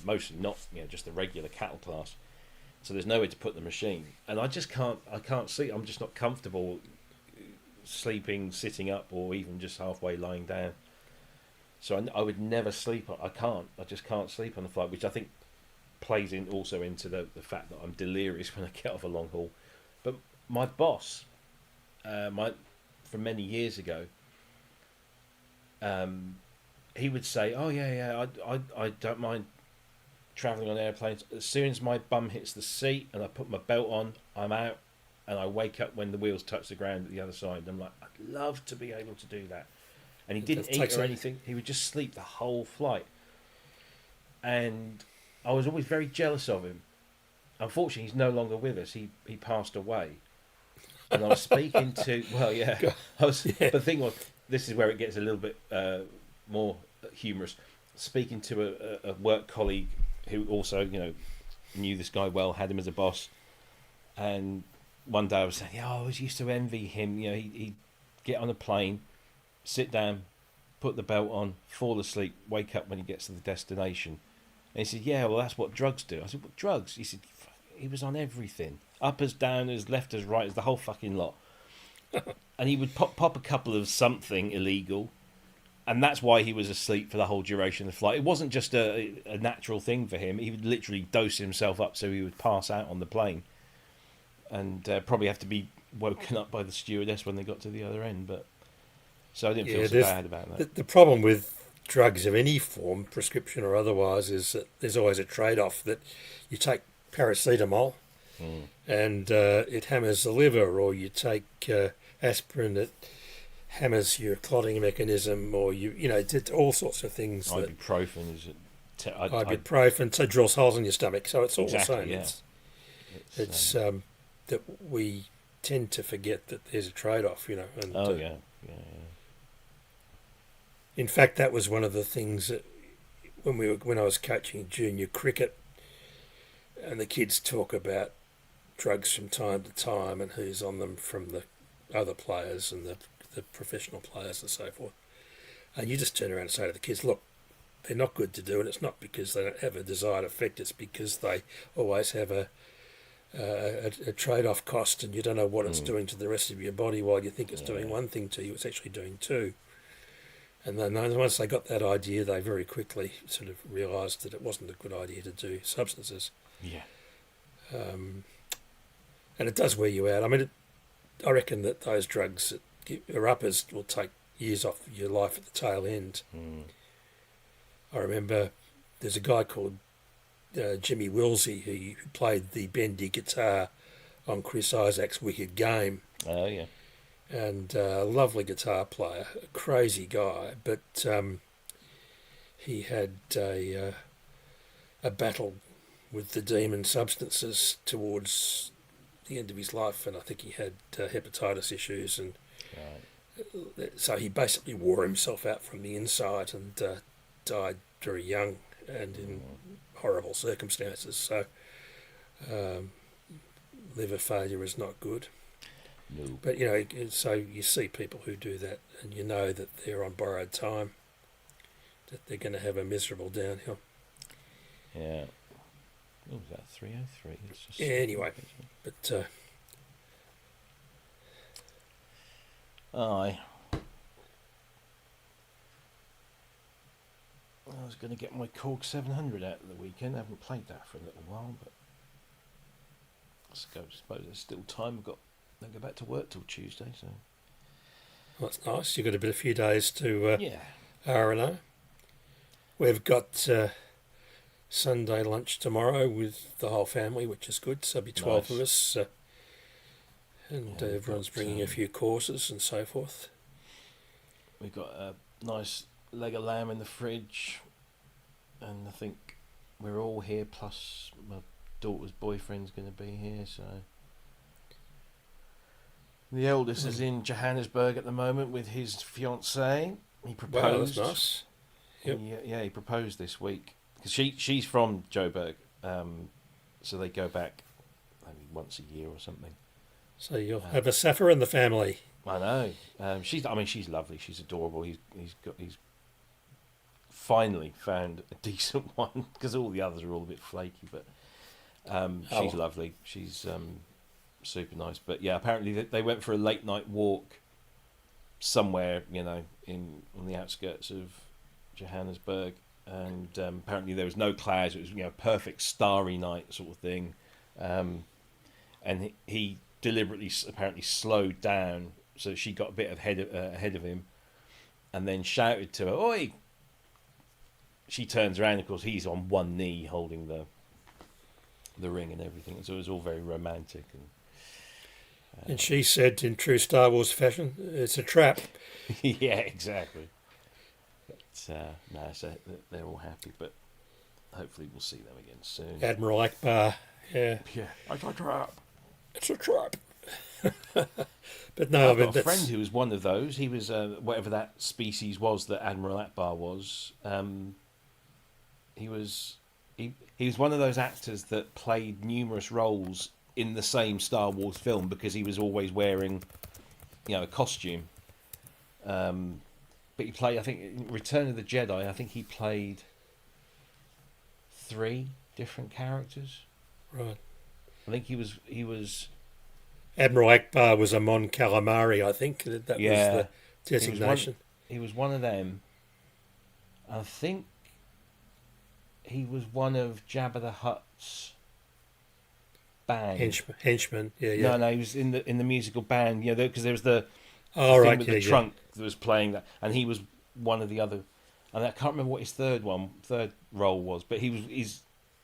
Mostly not, just the regular cattle class. So there's nowhere to put the machine, and I just can't. I can't sleep. I'm just not comfortable sleeping, sitting up, or even just halfway lying down. So I would never sleep. I can't. I just can't sleep on the flight, which I think plays in also into the fact that I'm delirious when I get off a long haul. But my boss, from many years ago, he would say, "Oh yeah, I don't mind travelling on airplanes. As soon as my bum hits the seat and I put my belt on, I'm out, and I wake up when the wheels touch the ground at the other side." I'm like, I'd love to be able to do that. And he didn't eat or anything. He would just sleep the whole flight. And I was always very jealous of him. Unfortunately, he's no longer with us. He passed away. And I was speaking to... Well, yeah. But the thing was, this is where it gets a little bit more humorous. Speaking to a work colleague who also, knew this guy well, had him as a boss. And one day I was saying, I always used to envy him. He'd get on a plane, sit down, put the belt on, fall asleep, wake up when he gets to the destination. And he said, yeah, well, that's what drugs do. I said, what drugs? He said, he was on everything. Uppers, downers, lefters, righters, the whole fucking lot. And he would pop a couple of something illegal, and that's why he was asleep for the whole duration of the flight. It wasn't just a natural thing for him. He would literally dose himself up so he would pass out on the plane. And probably have to be woken up by the stewardess when they got to the other end. But so I didn't feel so bad about that. The problem with drugs of any form, prescription or otherwise, is that there's always a trade-off that you take paracetamol and it hammers the liver, or you take aspirin that hammers your clotting mechanism, or did all sorts of things. Ibuprofen is ibuprofen so drills holes in your stomach. So it's all the same. Yeah. It's that we tend to forget that there's a trade-off, And, yeah. In fact, that was one of the things that when I was coaching junior cricket, and the kids talk about drugs from time to time and who's on them from the other players and the professional players and so forth. And you just turn around and say to the kids, look, they're not good to do, and it's not because they don't have a desired effect, it's because they always have a trade-off cost, and you don't know what it's doing to the rest of your body. While you think it's doing one thing to you, it's actually doing two. And then once they got that idea, they very quickly sort of realised that it wasn't a good idea to do substances. Yeah. And it does wear you out. I mean, I reckon that those drugs that are uppers will take years off your life at the tail end. I remember there's a guy called Jimmy Wilsey who played the bendy guitar on Chris Isaac's Wicked Game. Oh, yeah. And a lovely guitar player, a crazy guy, but he had a battle with the demon substances towards the end of his life, and I think he had hepatitis issues, and so he basically wore himself out from the inside and died very young and in horrible circumstances. So liver failure is not good. No. But, so you see people who do that, and you know that they're on borrowed time, that they're going to have a miserable downhill. Yeah. What was that, 303? It's just anyway, but... I was going to get my Korg 700 out of the weekend. I haven't played that for a little while, but I suppose there's still time. Don't go back to work till Tuesday, so well, that's nice. You've got a few days to yeah. R&O. We've got Sunday lunch tomorrow with the whole family, which is good. So there'll be 12 of us And Yeah, we've everyone's got, bringing a few courses and so forth. We've got a nice leg of lamb in the fridge, and I think we're all here. Plus, my daughter's boyfriend's going to be here, so the eldest is in Johannesburg at the moment with his fiancée. He proposed. Wow, that's nice. Yep. Yeah, he proposed this week because she's from Joburg, so they go back maybe once a year or something. So you'll have a Safa in the family. I know. She's lovely. She's adorable. He's finally found a decent one because all the others are all a bit flaky, but she's lovely. She's super nice. But yeah, apparently they went for a late night walk somewhere, on the outskirts of Johannesburg, and apparently there was no clouds. It was perfect starry night sort of thing, and he deliberately apparently slowed down so she got a bit ahead of him, and then shouted to her, "Oi!" She turns around, of course he's on one knee holding the ring and everything, so it was all very romantic. And she said, in true Star Wars fashion, "It's a trap." Yeah, exactly. But so they're all happy, but hopefully we'll see them again soon. Admiral Akbar, yeah. Yeah, it's a trap. It's a trap. But no, I've got a friend who was one of those. He was whatever that species was that Admiral Akbar was. He was one of those actors that played numerous roles in the same Star Wars film because he was always wearing, a costume. But he played, I think, in Return of the Jedi, I think he played 3 different characters. Right. I think he was. Admiral Akbar was a Mon Calamari, I think. That was the designation. He was one of them. I think he was one of Jabba the Hutt's band. Henchman, yeah. No, he was in the musical band, because there was the thing with the trunk that was playing that, and he was one of the other. And I can't remember what his third role was, but he's.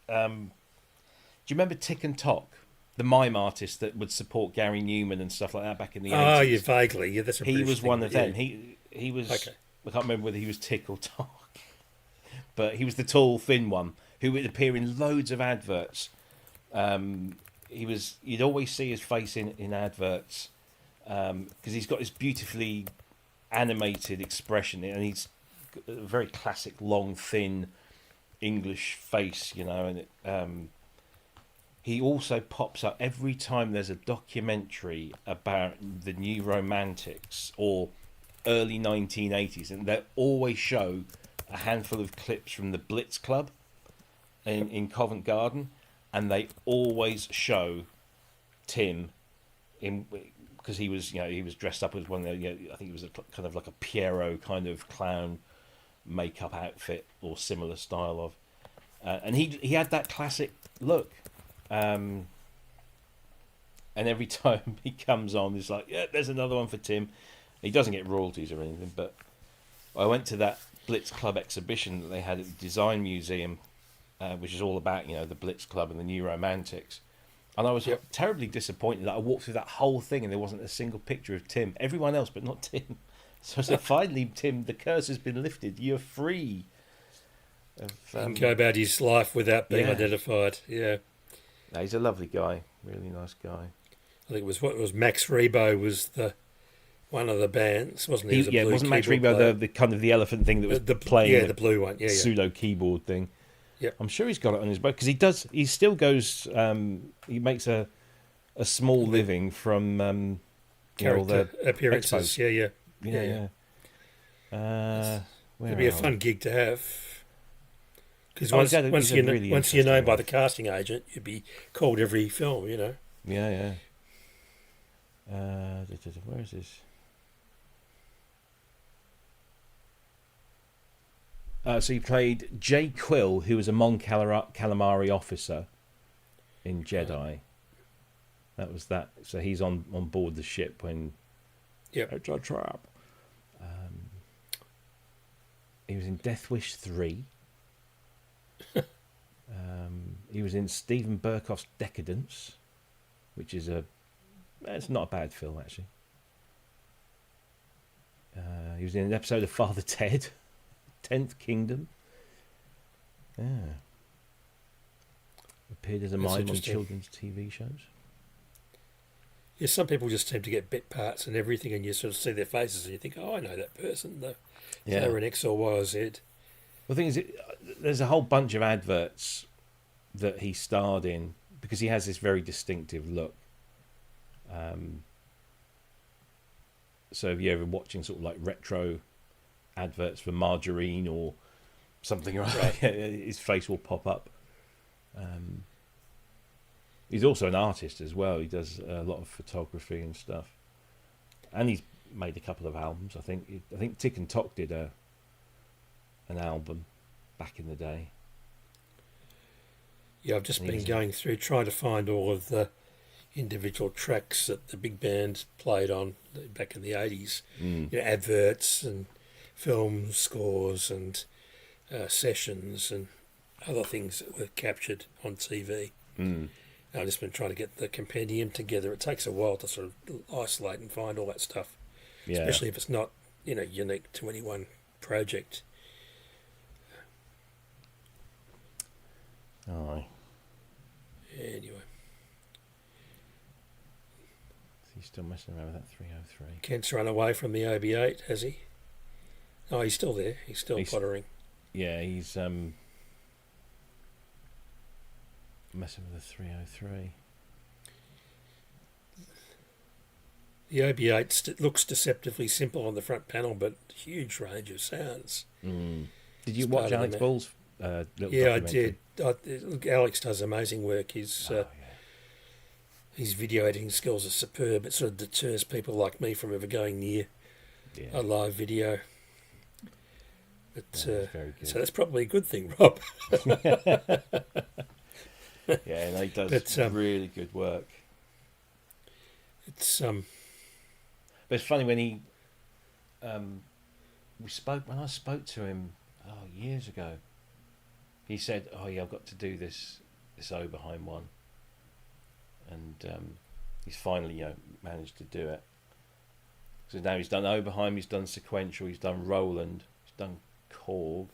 Do you remember Tick and Tock? The mime artist that would support Gary Newman and stuff like that back in the 80s. Oh, yeah, vaguely. Yeah, that's a He was one of them. Yeah. He was. Okay. I can't remember whether he was Tick or Tock, but he was the tall, thin one who would appear in loads of adverts. You'd always see his face in adverts because he's got this beautifully animated expression, and he's got a very classic, long, thin English face, and it. He also pops up every time there's a documentary about the New Romantics or early 1980s, and they always show a handful of clips from the Blitz Club in Covent Garden, and they always show Tim because he was dressed up as one of the, I think it was kind of like a Pierrot kind of clown makeup outfit or similar style of, and he had that classic look. And every time he comes on, it's like, there's another one for Tim. He doesn't get royalties or anything, but I went to that Blitz Club exhibition that they had at the Design Museum, which is all about, the Blitz Club and the New Romantics. And I was terribly disappointed that I walked through that whole thing and there wasn't a single picture of Tim. Everyone else, but not Tim. So I said, finally, Tim, the curse has been lifted. You're free. He can go about his life without being identified, yeah. No, he's a lovely guy, really nice guy. I think it was Max Rebo was one of the bands, wasn't he? It wasn't Max Rebo the kind of the elephant thing that was playing the blue one, pseudo keyboard thing. Yeah, I'm sure he's got it on his boat because he still goes. He makes a small living from character appearances. Expos. Yeah. It'd be a fun gig to have. Because once you're known by the casting agent, you'd be called every film, Yeah. Where is this? So he played Jay Quill, who was a Mon Calamari officer in Jedi. That was that. So he's on board the ship when. Yep. It's a trap. He was in Death Wish 3. He was in Stephen Burkoff's Decadence, which is a It's not a bad film, actually. He was in an episode of Father Ted, 10th Kingdom. Yeah. Appeared as a That's mime on interesting. children's TV shows. Yeah, some people just seem to get bit parts and everything, and you sort of see their faces and you think, oh, I know that person. They were an X or Y or Z. The thing is, there's a whole bunch of adverts that he starred in because he has this very distinctive look. So if you're ever watching sort of like retro adverts for margarine or something, right. His face will pop up. He's also an artist as well. He does a lot of photography and stuff, and he's made a couple of albums. I think Tick and Tock did an album back in the day. Yeah, I've just been going through trying to find all of the individual tracks that the big band played on back in the 80s. You know, adverts and film scores and sessions and other things that were captured on TV. I've just been trying to get the compendium together. It takes a while to sort of isolate and find all that stuff, especially if it's not, unique to any one project. Aye. Anyway, He's still messing around with that 303. Kent's run away from the OB8, has he? Oh, he's still there. He's still pottering. Yeah, he's messing with the 303. The OB8 looks deceptively simple on the front panel, but huge range of sounds. Did you It's watch part of Alex the Ball's little Yeah, I documentary? did. Look, Alex does amazing work. His video editing skills are superb. It sort of deters people like me from ever going near a live video. But, very good. so that's probably a good thing, Rob. Yeah, and he does really good work. It's But it's funny when he when I spoke to him years ago. He said, "Oh yeah, I've got to do this Oberheim one," and he's finally managed to do it. So now he's done Oberheim, he's done Sequential, he's done Roland, he's done Korg.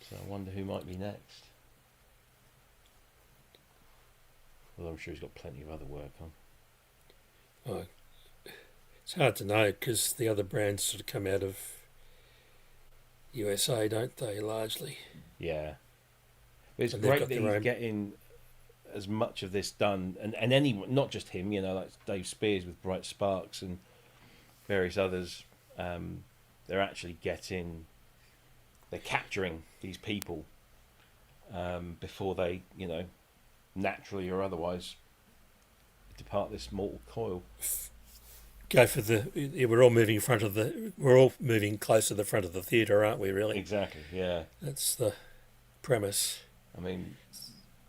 So I wonder who might be next. Well, I'm sure he's got plenty of other work on. Oh, it's hard to know because the other brands sort of come out of USA, don't they, largely? Yeah. But it's And they've great got that their he's own- getting as much of this done, and anyone, not just him, like Dave Spears with Bright Sparks and various others, they're actually they're capturing these people before they, naturally or otherwise depart this mortal coil. Go for we're all moving we're all moving close to the front of the theatre, aren't we, really? Exactly, yeah. That's the premise. I mean,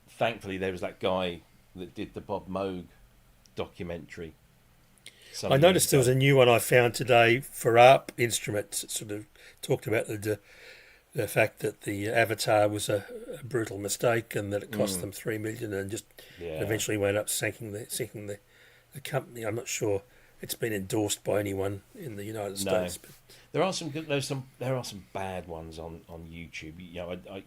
thankfully there was that guy that did the Bob Moog documentary. I noticed there was a new one I found today for ARP Instruments. It sort of talked about the fact that the Avatar was a brutal mistake and that it cost them $3 million and just eventually wound up sinking the company. I'm not sure it's been endorsed by anyone in the United States. But there are some good. There are some bad ones on YouTube.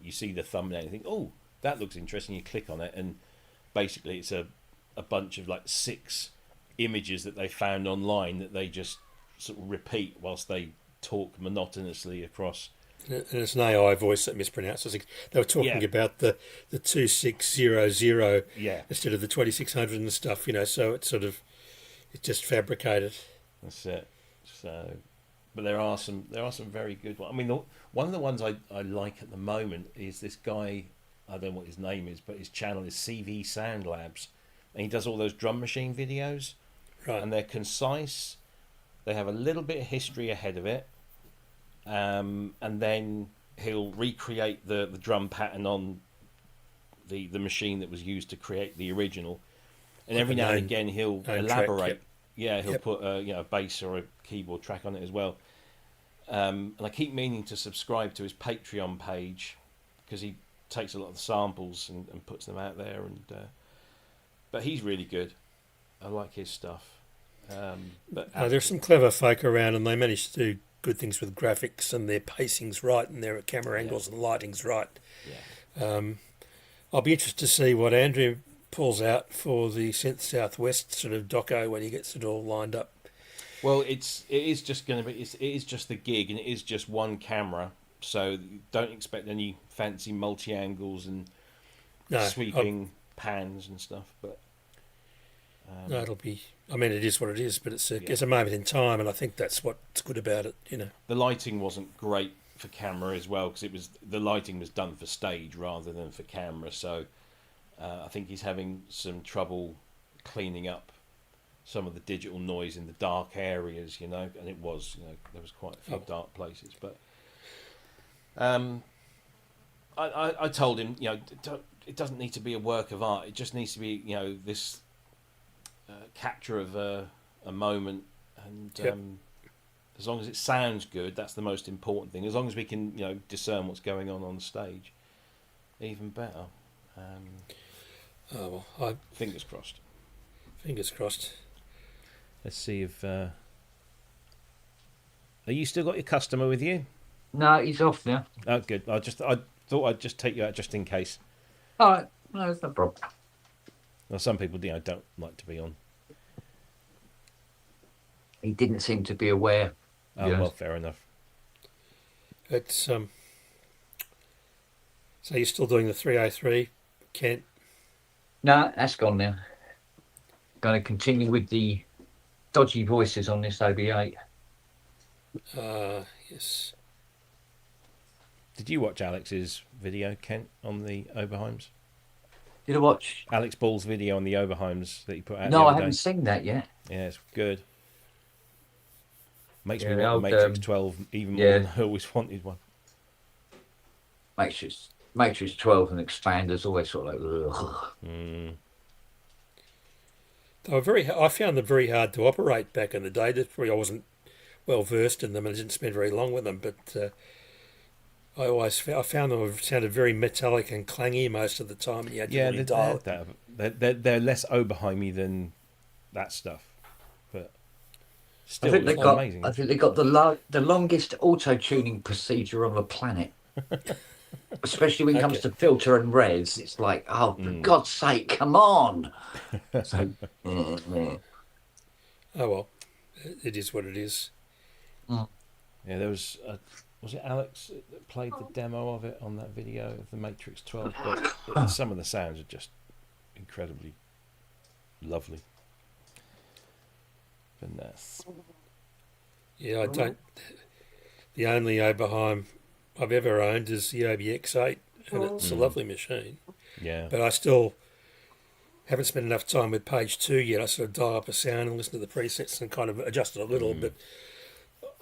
You see the thumbnail and you think, oh, that looks interesting. You click on it and basically it's a bunch of like 6 images that they found online that they just sort of repeat whilst they talk monotonously across. And it's an AI voice that mispronounced. They were talking about the 2600 instead of the 2600 and stuff, so it's just fabricated. That's it. So, but there are some very good ones. I mean, one of the ones I like at the moment is this guy. I don't know what his name is, but his channel is CV Sound Labs, and he does all those drum machine videos. Right. And they're concise. They have a little bit of history ahead of it, and then he'll recreate the drum pattern on the machine that was used to create the original. And every now and again he'll elaborate. He'll put a bass or a keyboard track on it as well. And I keep meaning to subscribe to his Patreon page because he takes a lot of the samples and puts them out there. And but he's really good. I like his stuff. But There's some clever folk around, and they manage to do good things with graphics, and their pacing's right, and their camera angles and lighting's right. yeah. I'll be interested to see what Andrew pulls out for the Synth Southwest sort of doco when he gets it all lined up. Well, it is just going to be it is just the gig, and it is just one camera, so don't expect any fancy multi angles and sweeping pans and stuff. But no, it'll be. I mean, it is what it is, but it's a moment in time, and I think that's what's good about it. You know, the lighting wasn't great for camera as well, because the lighting was done for stage rather than for camera. So I think he's having some trouble cleaning up some of the digital noise in the dark areas, and it was, there was quite a few dark places. But I told him, it doesn't need to be a work of art. It just needs to be, this capture of a moment, and as long as it sounds good, that's the most important thing. As long as we can, discern what's going on stage, even better. Fingers crossed. Fingers crossed. Let's see if. Are you still got your customer with you? No, he's off now. Oh, good. I thought I'd just take you out just in case. All right, no, it's no problem. Well, some people, don't like to be on. He didn't seem to be aware. Oh, well, fair enough. It's so you're still doing the 303, Kent? No, that's gone now. Going to continue with the dodgy voices on this OB8. Yes. Did you watch Alex's video, Kent, on the Oberheims? Did I watch Alex Ball's video on the Oberheims that he put out? No, I haven't seen that yet. Yeah, it's good. Makes me want the Matrix 12 even more than I always wanted one. Matrix 12 and Expander's always sort of like, ugh. They were I found them very hard to operate back in the day. That's probably I wasn't well versed in them and I didn't spend very long with them, but I found them sounded very metallic and clangy most of the time. And you had to really dial it. They're less Oberheimy than that stuff, but still, I think amazing. I think they got the longest auto tuning procedure on the planet. Especially when it comes to filter and res, it's like, oh, for God's sake, come on! So, oh well, it is what it is. Yeah, there was it Alex that played the demo of it on that video of the Matrix 12? But some of the sounds are just incredibly lovely. Finesse. Yeah, I don't. The only Oberheim I've ever owned is the OBX8, and it's a lovely machine. Yeah. But I still haven't spent enough time with page 2 yet. I sort of dial up a sound and listen to the presets and kind of adjust it a little, but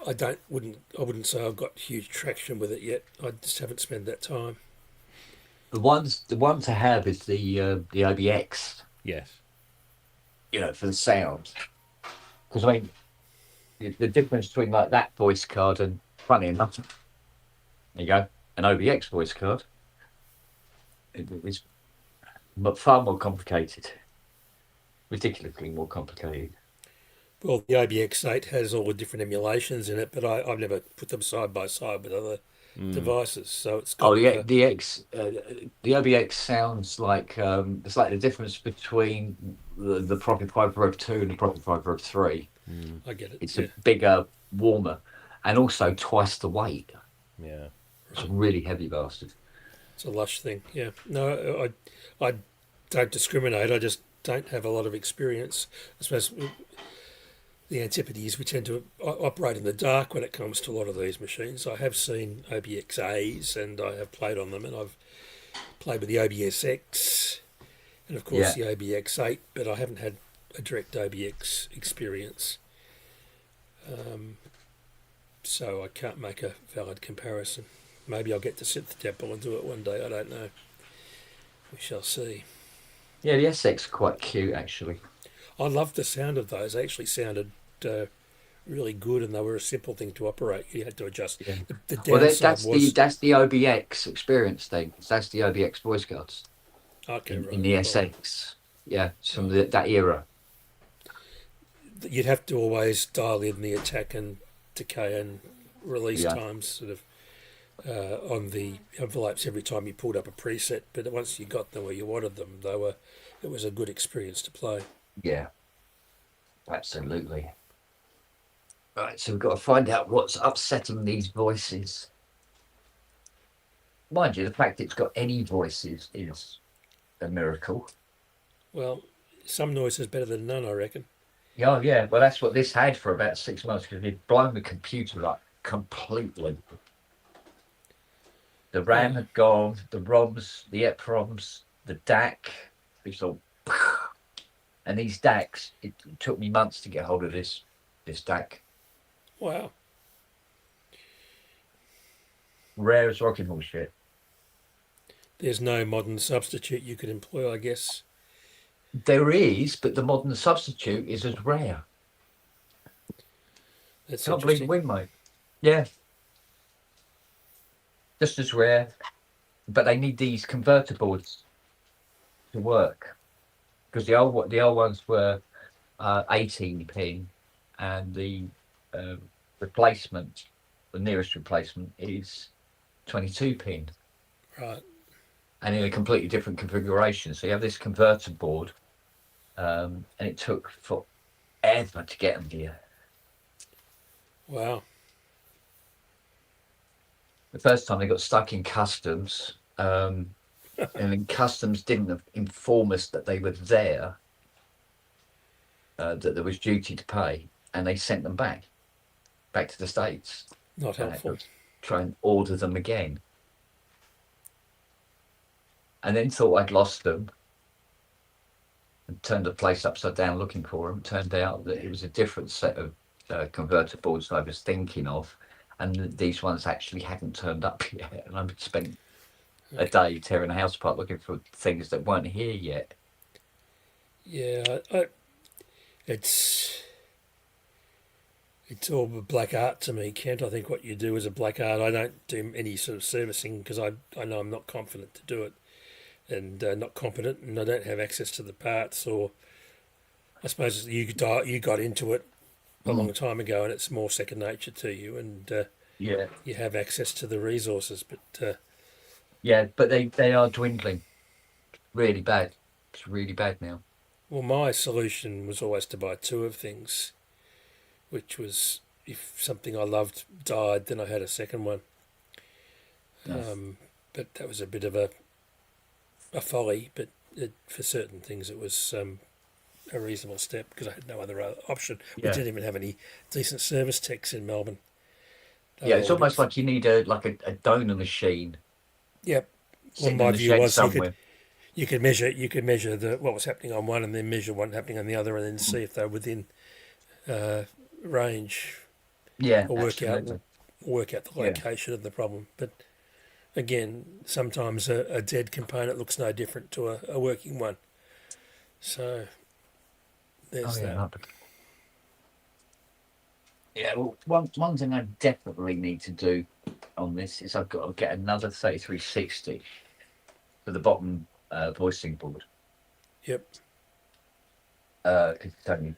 I wouldn't say I've got huge traction with it yet. I just haven't spent that time. the one to have is the OBX. Yes. For the sound. Because I mean, the difference between like that voice card and, funny enough, there you go, an OBX voice card. It's far more complicated. Ridiculously more complicated. Well, the OBX8 has all the different emulations in it, but I've never put them side by side with other devices. So it's got the OBX sounds like it's like the difference between the Prophet 5 Rev 2 and the Prophet 5 Rev 3. I get it. It's a bigger, warmer, and also twice the weight. Yeah. It's a really heavy bastard. It's a lush thing. Yeah. No, I don't discriminate. I just don't have a lot of experience. I suppose the antipodes, we tend to operate in the dark when it comes to a lot of these machines. I have seen OBX-As and I have played on them, and I've played with the OBS-X and of course the OBX-8, but I haven't had a direct OBX experience. So I can't make a valid comparison. Maybe I'll get to Synth Temple and do it one day. I don't know. We shall see. Yeah, the SX are quite cute, actually. I loved the sound of those. They actually sounded really good, and they were a simple thing to operate. You had to adjust. Yeah. The downside that's the OBX experience thing. That's the OBX voice cards. Okay, in the SX. Yeah, it's from that era. you'd have to always dial in the attack and decay and release Yeah. times sort of on the envelopes every time you pulled up a preset. But once you got them where you wanted them, it was a good experience to play. Yeah, absolutely. Right, so we've got to find out what's upsetting these voices. Mind you, the fact it's got any voices is a miracle. Well, some noise is better than none, I reckon. Oh, yeah, well, that's what this had for about 6 months because it'd blown the computer up completely. The RAM had gone, the ROMs, the EPROMs, the DAC, it's all. And these DACs, it took me months to get hold of this DAC. Wow. Rare as rocking horse shit. There's no modern substitute you could employ, I guess. There is, but the modern substitute is as rare. That's Can't believe the win, mate. Yeah. Just as rare. But they need these converter boards to work. Because the old ones were 18 pin and the replacement, the nearest replacement is 22 pin. Right. And in a completely different configuration. So you have this converter board and it took forever to get them here. Wow. The first time they got stuck in customs, and then customs didn't inform us that they were there, that there was duty to pay, and they sent them back to the States. Not helpful. Try and order them again. And then thought I'd lost them and turned the place upside down looking for them. Turned out that it was a different set of converter boards I was thinking of, and these ones actually hadn't turned up yet. And I'd spent a day tearing the house apart looking for things that weren't here yet. Yeah, it's all black art to me, Kent. I think what you do is a black art. I don't do any sort of servicing because I know I'm not confident to do it, and not competent, and I don't have access to the parts. Or I suppose you got into it a long time ago, and it's more second nature to you, and Yeah. you have access to the resources. But Yeah, but they are dwindling. Really bad. It's really bad now. well, my solution was always to buy two of things, which was if something I loved died, then I had a second one. Yes. But that was a bit of a folly, but for certain things it was a reasonable step because I had no other option. We Yeah. didn't even have any decent service techs in Melbourne. Yeah, it's almost like you need a donor machine. Yep. Well, sitting my in the view shed was somewhere. you could measure what was happening on one, and then measure what happening on the other, and then see if they're within range. Yeah, Or work absolutely. out the location of the problem. But again, sometimes a dead component looks no different to a working one. So there's that. Yeah, well, one thing I definitely need to do on this is I've got to get another 3360 for the bottom voicing board. Yep. It's only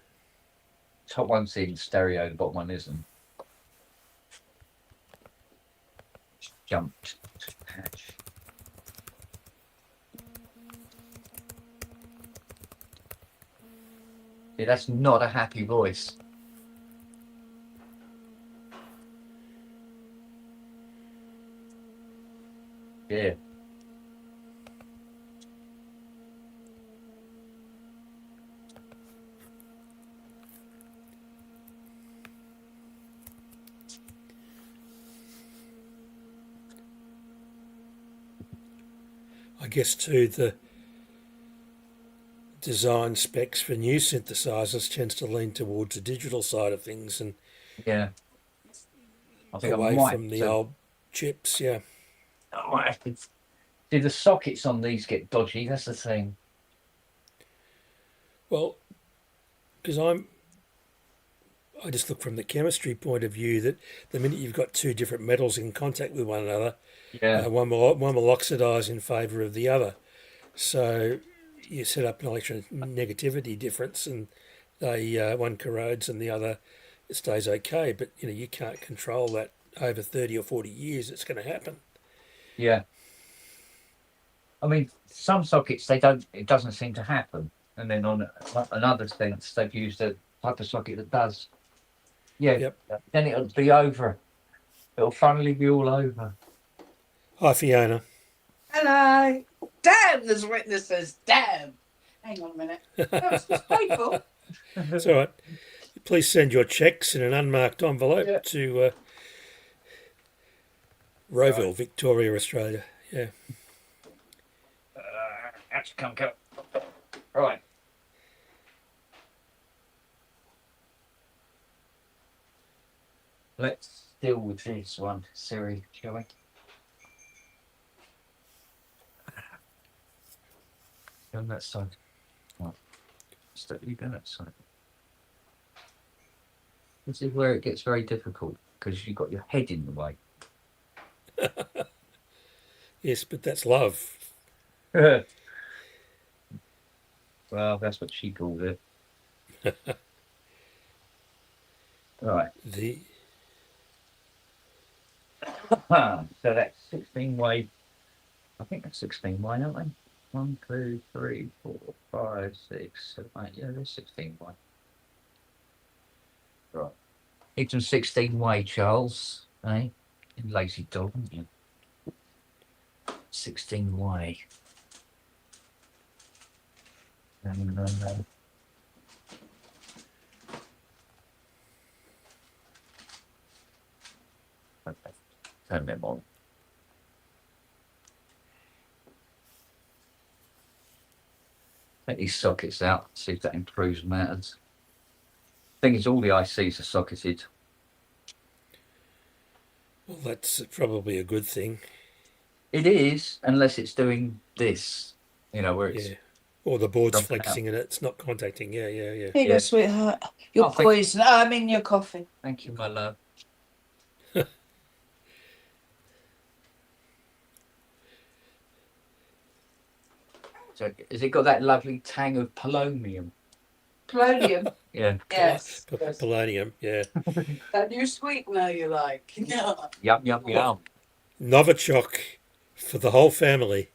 top one's in stereo, the bottom one isn't. Just jumped to patch. Yeah, that's not a happy voice. Yeah. I guess too the design specs for new synthesizers tends to lean towards the digital side of things and Yeah. I think away I might from the old chips. Yeah. I might have to. Do the sockets on these get dodgy? That's the thing. Well, because I just look from the chemistry point of view that the minute you've got two different metals in contact with one another, Yeah. one will oxidise in favour of the other. So you set up an electronegativity difference, and one corrodes and the other stays okay. But you can't control that over 30 or 40 years. It's going to happen. Yeah. I mean, some sockets it doesn't seem to happen, and then on another sense they've used a type of socket that does. Yeah. Yep. Then it'll be over. It'll finally be all over. Hi, Fiona. Hello. Damn, there's witnesses. Damn. Hang on a minute. That was just painful. It's all right. Please send your cheques in an unmarked envelope to Rowville, Victoria, Australia. Yeah. Come. Right. Let's deal with this one, Siri, shall we? Go on that side. Right. You go that side. This is where it gets very difficult because you've got your head in the way. Yes, but that's love. Well, that's what she called it. Right. So that's 16-way. I think that's 16-way, aren't they? 1, 2, 3, 4, 5, 6, 7, 8. Yeah, there's 16-way. Right. It's a 16-way, Charles. Eh? You lazy dog, aren't you? 16-way. And okay. Turn them on. Take these sockets out, see if that improves matters. Thing is, all the ICs are socketed. Well, that's probably a good thing. It is, unless it's doing this, where it's... Yeah. Or the board's Jumping flexing and it's not contacting. Yeah. Here you go, Yeah. sweetheart. Your poison. I mean, your coffee. Thank you, my love. So, has it got that lovely tang of polonium? Polonium. Yeah. Yes. Polonium, yeah. That new sweetener you like. No. Yum. Novichok for the whole family.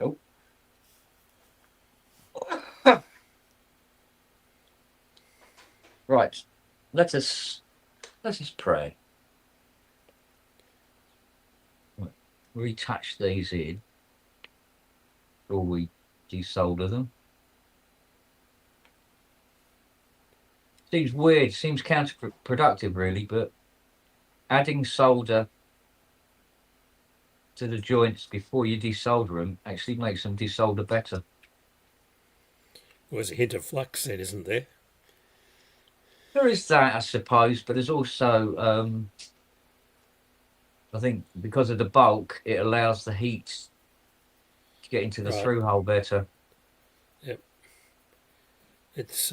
Nope. Right. Let us pray. Retouch these in, or we desolder them. Seems weird, seems counterproductive really, but adding solder to the joints before you desolder them actually makes them desolder better. Well, there's a hint of flux then, isn't there? There is that, I suppose, but there's also I think because of the bulk, it allows the heat to get into the through hole better. Yep. It's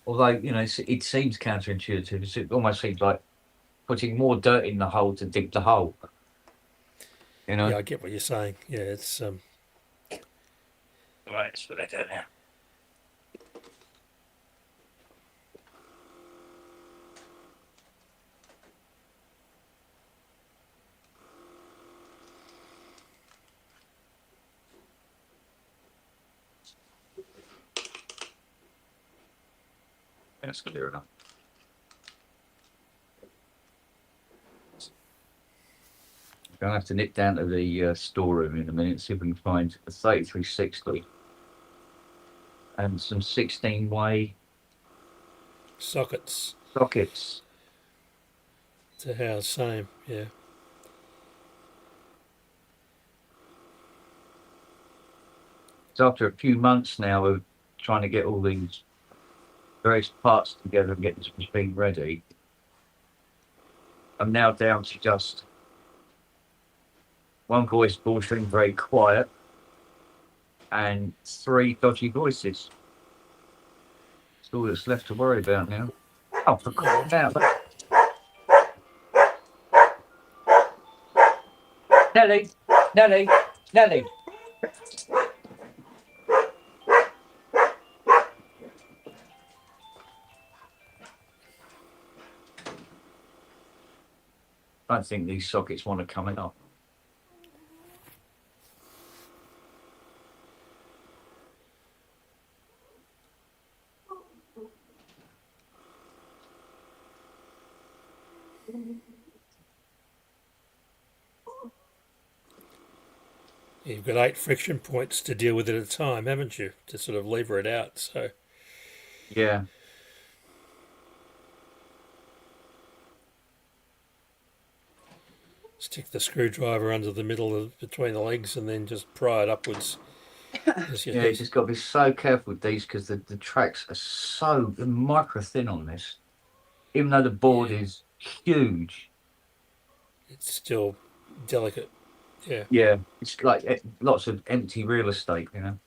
although it seems counterintuitive. It almost seems like putting more dirt in the hole to dig the hole. Yeah, I get what you're saying. Yeah, it's Right, that's what I do now. That's good enough. I'm going to have to nip down to the storeroom in a minute and see if we can find a 3360 and some 16-way sockets to house same, yeah. So after a few months now of trying to get all these various parts together and get this machine ready, I'm now down to just one voice board being very quiet and 3 dodgy voices. That's all that's left to worry about now. Oh, for crying out loud. Nelly, Nelly, Nelly. I don't think these sockets want to come up. You've got 8 friction points to deal with at a time, haven't you? To sort of lever it out. So Yeah. stick the screwdriver under the middle of between the legs and then just pry it upwards. As you Yeah, head. you just got to be so careful with these because the tracks are so micro thin on this. Even though the board is huge. It's still delicate. Yeah. Yeah, it's like lots of empty real estate, you know.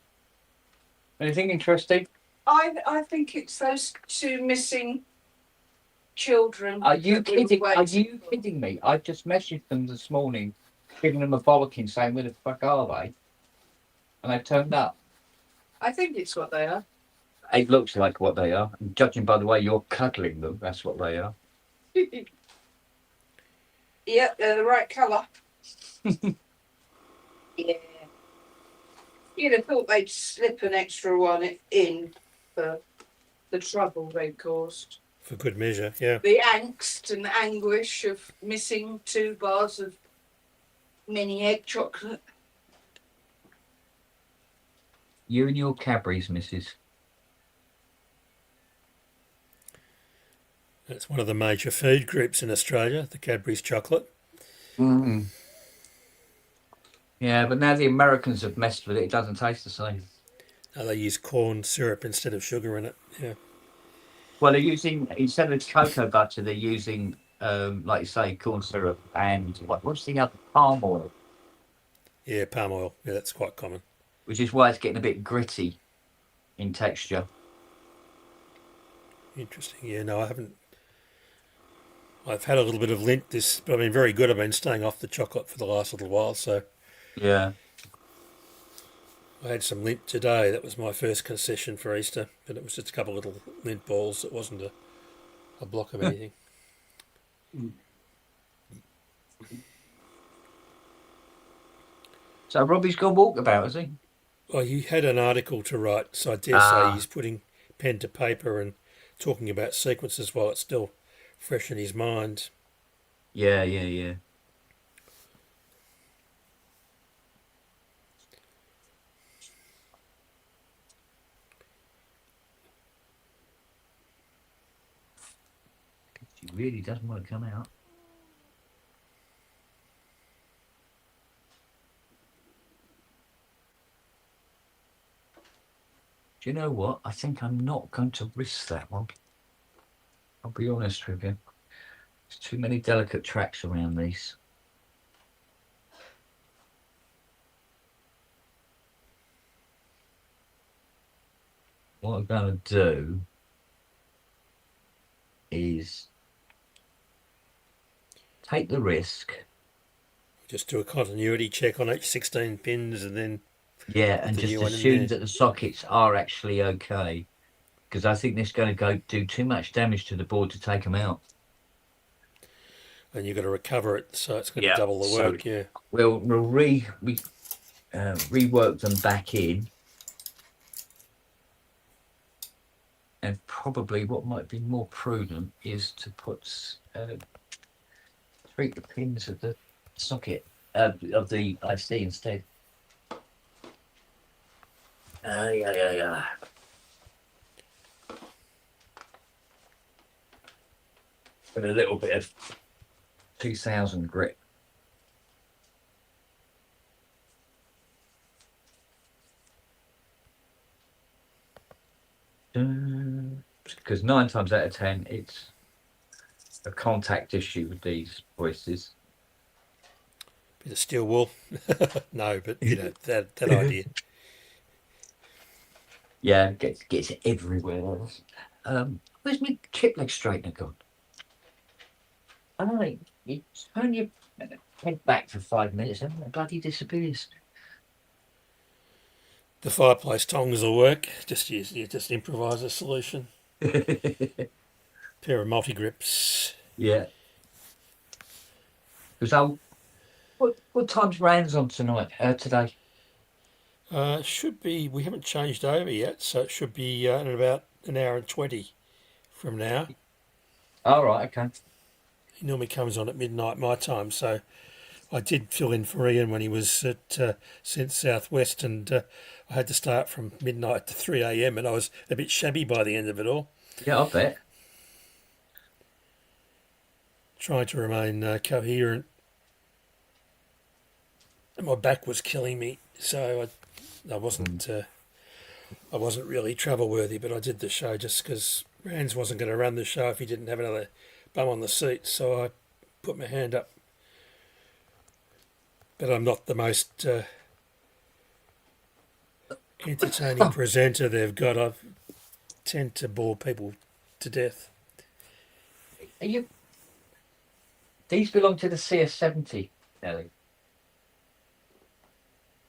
Anything interesting? I think it's those 2 missing children. Are you that we were kidding? Are waiting you for. kidding me? I just messaged them this morning, giving them a bollocking, saying, "Where the fuck are they?" And they turned up. I think it's what they are. It looks like what they are. And judging by the way you're cuddling them, that's what they are. Yep, they're the right colour. Yeah. You'd have thought they'd slip an extra one in for the trouble they've caused. For good measure, yeah. The angst and anguish of missing 2 bars of mini egg chocolate. You and your Cadbury's, missus. It's one of the major food groups in Australia, the Cadbury's chocolate. Mm. Yeah, but now the Americans have messed with it. It doesn't taste the same. Now they use corn syrup instead of sugar in it. Yeah. Well, they're using, instead of cocoa butter, they're using, like you say, corn syrup and what's the other? Palm oil. Yeah, palm oil. Yeah, that's quite common. Which is why it's getting a bit gritty in texture. Interesting. Yeah, no, I haven't. I've had a little bit of lint but I've been very good. I've been staying off the chocolate for the last little while, so Yeah. I had some lint today. That was my first concession for Easter, but it was just a couple of little lint balls. It wasn't a block of anything. So Robbie's gone walkabout, has he? Well, he had an article to write, so I dare say he's putting pen to paper and talking about sequences while it's still fresh in his mind. Yeah, yeah, yeah. She really doesn't want to come out. Do you know what? I think I'm not going to risk that one. I'll be honest with you. There's too many delicate tracks around these. What I'm going to do is take the risk. Just do a continuity check on each 16 pins and then... Yeah, and just assume that the sockets are actually okay. Because I think this is going to do too much damage to the board to take them out. And you've got to recover it, so it's going to double the work, yeah. We'll rework them back in. And probably what might be more prudent is to put treat the pins of the socket of the IC instead. Yeah. With a little bit of 2000 grit. Because 9 times out of 10, it's a contact issue with these voices. Bit of steel wool. No, but you know, that idea. Yeah, gets everywhere. Where's my chip leg straightener gone? I don't know. You turn your head back for 5 minutes and it bloody disappears. The fireplace tongs will work. You just improvise a solution. Pair of multi grips. Yeah. So, what time's Rand's on tonight? Today? Should be. We haven't changed over yet, so it should be in about an hour and 20 from now. All right. Okay. He normally comes on at midnight my time, so I did fill in for Ian when he was at Synth Southwest, and I had to start from midnight to 3 a.m. and I was a bit shabby by the end of it all. Yeah, I bet. Trying to remain coherent. And my back was killing me, so I wasn't really travel worthy, but I did the show just because Rands wasn't going to run the show if he didn't have another bum on the seat, so I put my hand up. But I'm not the most entertaining presenter they've got. I tend to bore people to death. Are you? These belong to the CS70, Nelly.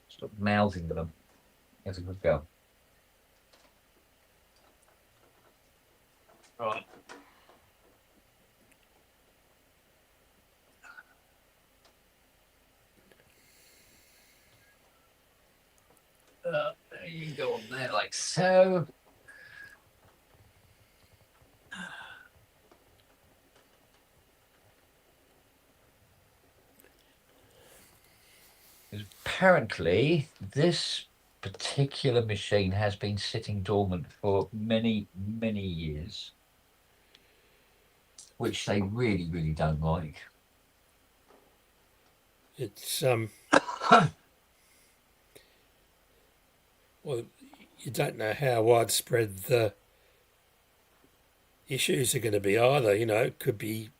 Stop mouthing them. That's a good girl. Right. You can go on there like so. Apparently, this particular machine has been sitting dormant for many, many years, which they really, really don't like. It's well, you don't know how widespread the issues are going to be either. You know, it could be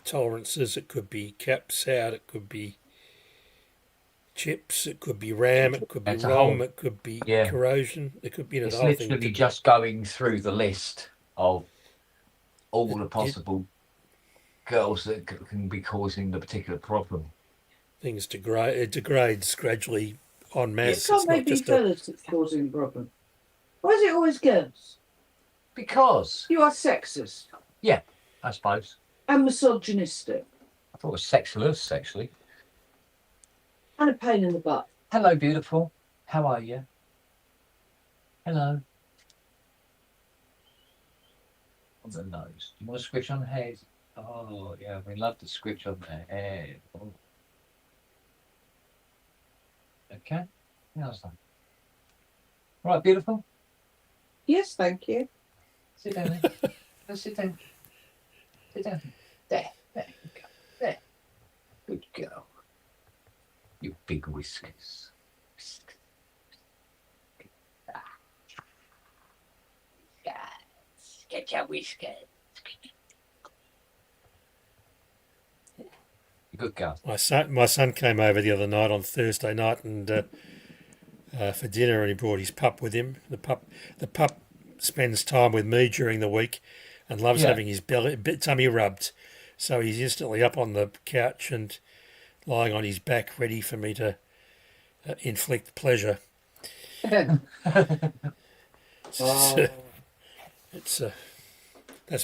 tolerances, it could be caps out, it could be chips, it could be RAM, it could be ROM, it could be corrosion, it could be It's literally just going through the list of all the possible girls that can be causing the particular problem. Things degrade. It degrades gradually en masse. It can't maybe be fellas that's causing the problem. Why is it always girls? Because you are sexist. Yeah, I suppose. And misogynistic. I thought it was sexless, actually. And a pain in the butt. Hello, beautiful. How are you? Hello. On the nose. Do you want to switch on the head? Oh, yeah, we love to switch on the head. Oh. Okay. How's that? Right, beautiful. Yes, thank you. Sit down there. Go sit down. Sit down. There. There you go. There. Good girl. You big whiskers. Get your whiskers. Good girl. My son came over the other night on Thursday night and for dinner, and he brought his pup with him. The pup spends time with me during the week and loves having his tummy rubbed. So he's instantly up on the couch and lying on his back, ready for me to inflict pleasure. That's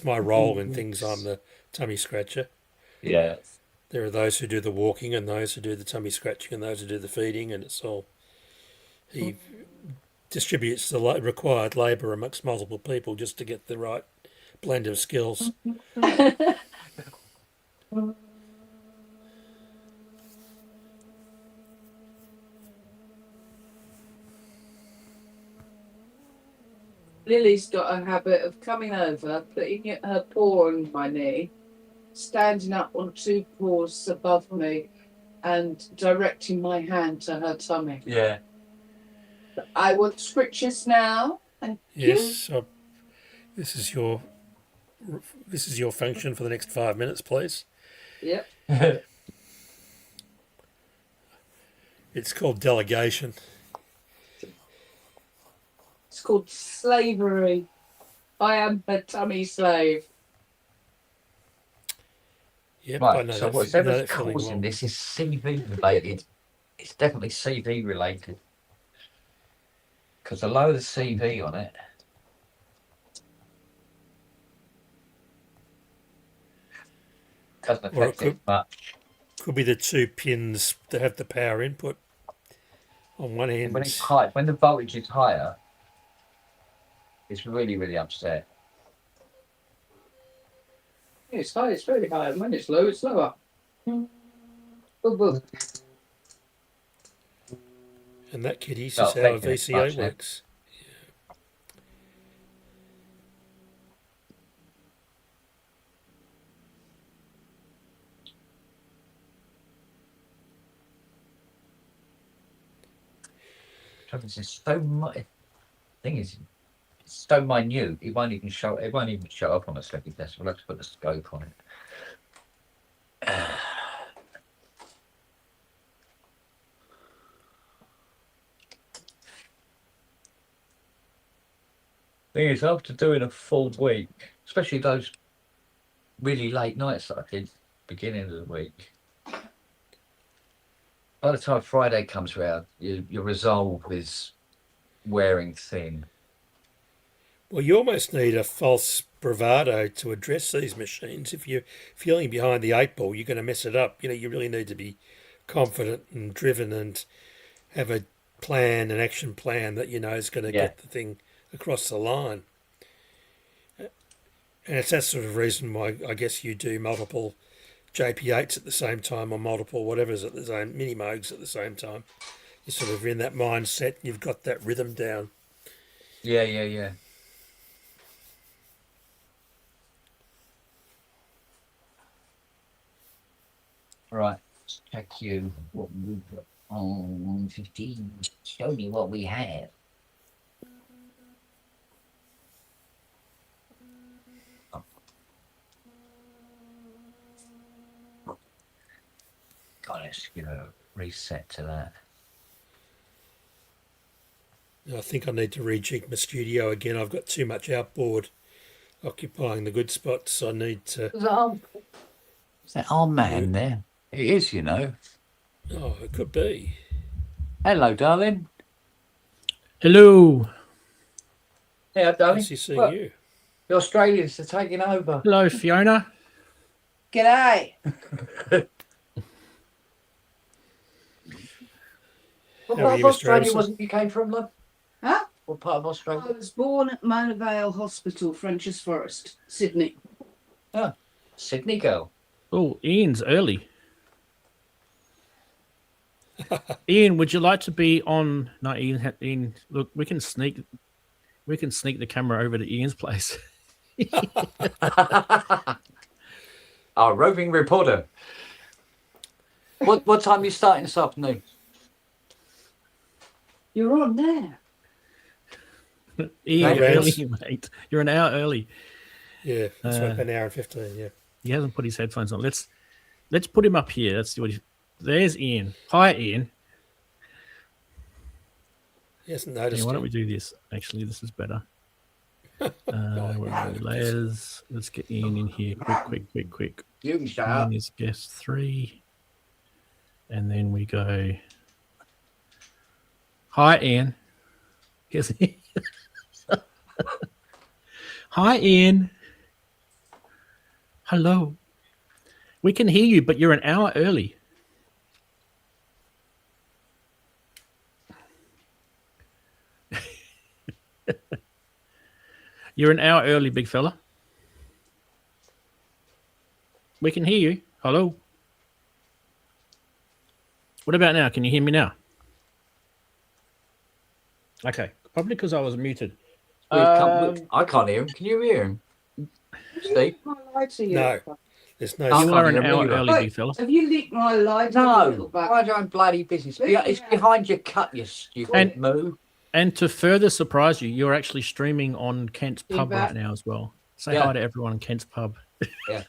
my role in things. I'm the tummy scratcher. Yeah. There are those who do the walking and those who do the tummy scratching and those who do the feeding, and it's all. He distributes the required labour amongst multiple people just to get the right blend of skills. Lily's got a habit of coming over, putting her paw on my knee, standing up on two paws above me, and directing my hand to her tummy. Yeah. I want scritches now. Thank you. Yes. This is your function for the next 5 minutes, please. Yep. It's called delegation. It's called slavery. I am a tummy slave. Yep, I Right, know so that, whatever's that feeling causing well. this is CV related. It's definitely CV related. Because the lower the CV on it, doesn't Or it affect it much. could be the 2 pins that have the power input on one end. When it's high, when the voltage is higher, it's really, really upset. It's high, it's very high, and when it's low, it's lower. Boom, boom. And that, kiddies, Not is how a affecting it VCA much, then. works. This is so much. Thing is, it's so minute. It won't even show. It won't even show up on a second test. We'll have to put the scope on it. Thing is, after doing a full week, especially those really late nights that I did beginning of the week, by the time Friday comes round, your resolve is wearing thin. Well, you almost need a false bravado to address these machines. If you're feeling behind the 8 ball, you're going to mess it up. You really need to be confident and driven and have a plan, an action plan that is going to get the thing across the line. And it's that sort of reason why I guess you do multiple JP8s at the same time or multiple whatever's at the same mini Moogs at the same time. You're sort of in that mindset. You've got that rhythm down. Yeah. Right, let's check you what we've got on 15. Show me what we have. Oh. God, let's give a reset to that. I think I need to rejig my studio again. I've got too much outboard occupying the good spots. I need to. Is that our man there? It is, Oh, it could be. Hello, darling. Hello. Yeah, darling. Nice to see Look, you. the Australians are taking over. Hello, Fiona. G'day. What How are part of you, Mr. Australia Anderson? was it you came from, love? Huh? What part of Australia? I was born at Mona Vale Hospital, Frenchs Forest, Sydney. Oh, Sydney girl. Oh, Ian's early. Ian, would you like to be on? No, Ian. Look, we can sneak the camera over to Ian's place. Our roving reporter. What time are you starting this afternoon? You're on there. Ian, Hey, early, Rance. mate. You're an hour early. Yeah, that's right, an hour and 15, yeah. He hasn't put his headphones on. Let's put him up here. Let's see what there's Ian. Hi, Ian. He hasn't noticed Why don't it. we do this? Actually, this is better. Where are we? Layers. Let's get Ian in here. Quick. You can shut Ian up. is guest 3. And then we go. Hi, Ian. Guess Hi, Ian. Hello. We can hear you, but you're an hour early. You're an hour early, big fella. We can hear you. Hello. What about now? Can you hear me now? Okay. Probably because I was muted. I can't hear him. Can you hear him? Steve? My lighter, you. No. There's no... I You can't are an hear him hour either. early, big fella. Have you licked my lighter? No. Why your own bloody business? It's behind your cut, you stupid moo. And to further surprise you, you're actually streaming on Kent's You Pub bet. right now as well. Say Yeah. hi to everyone in Kent's Pub. Yeah.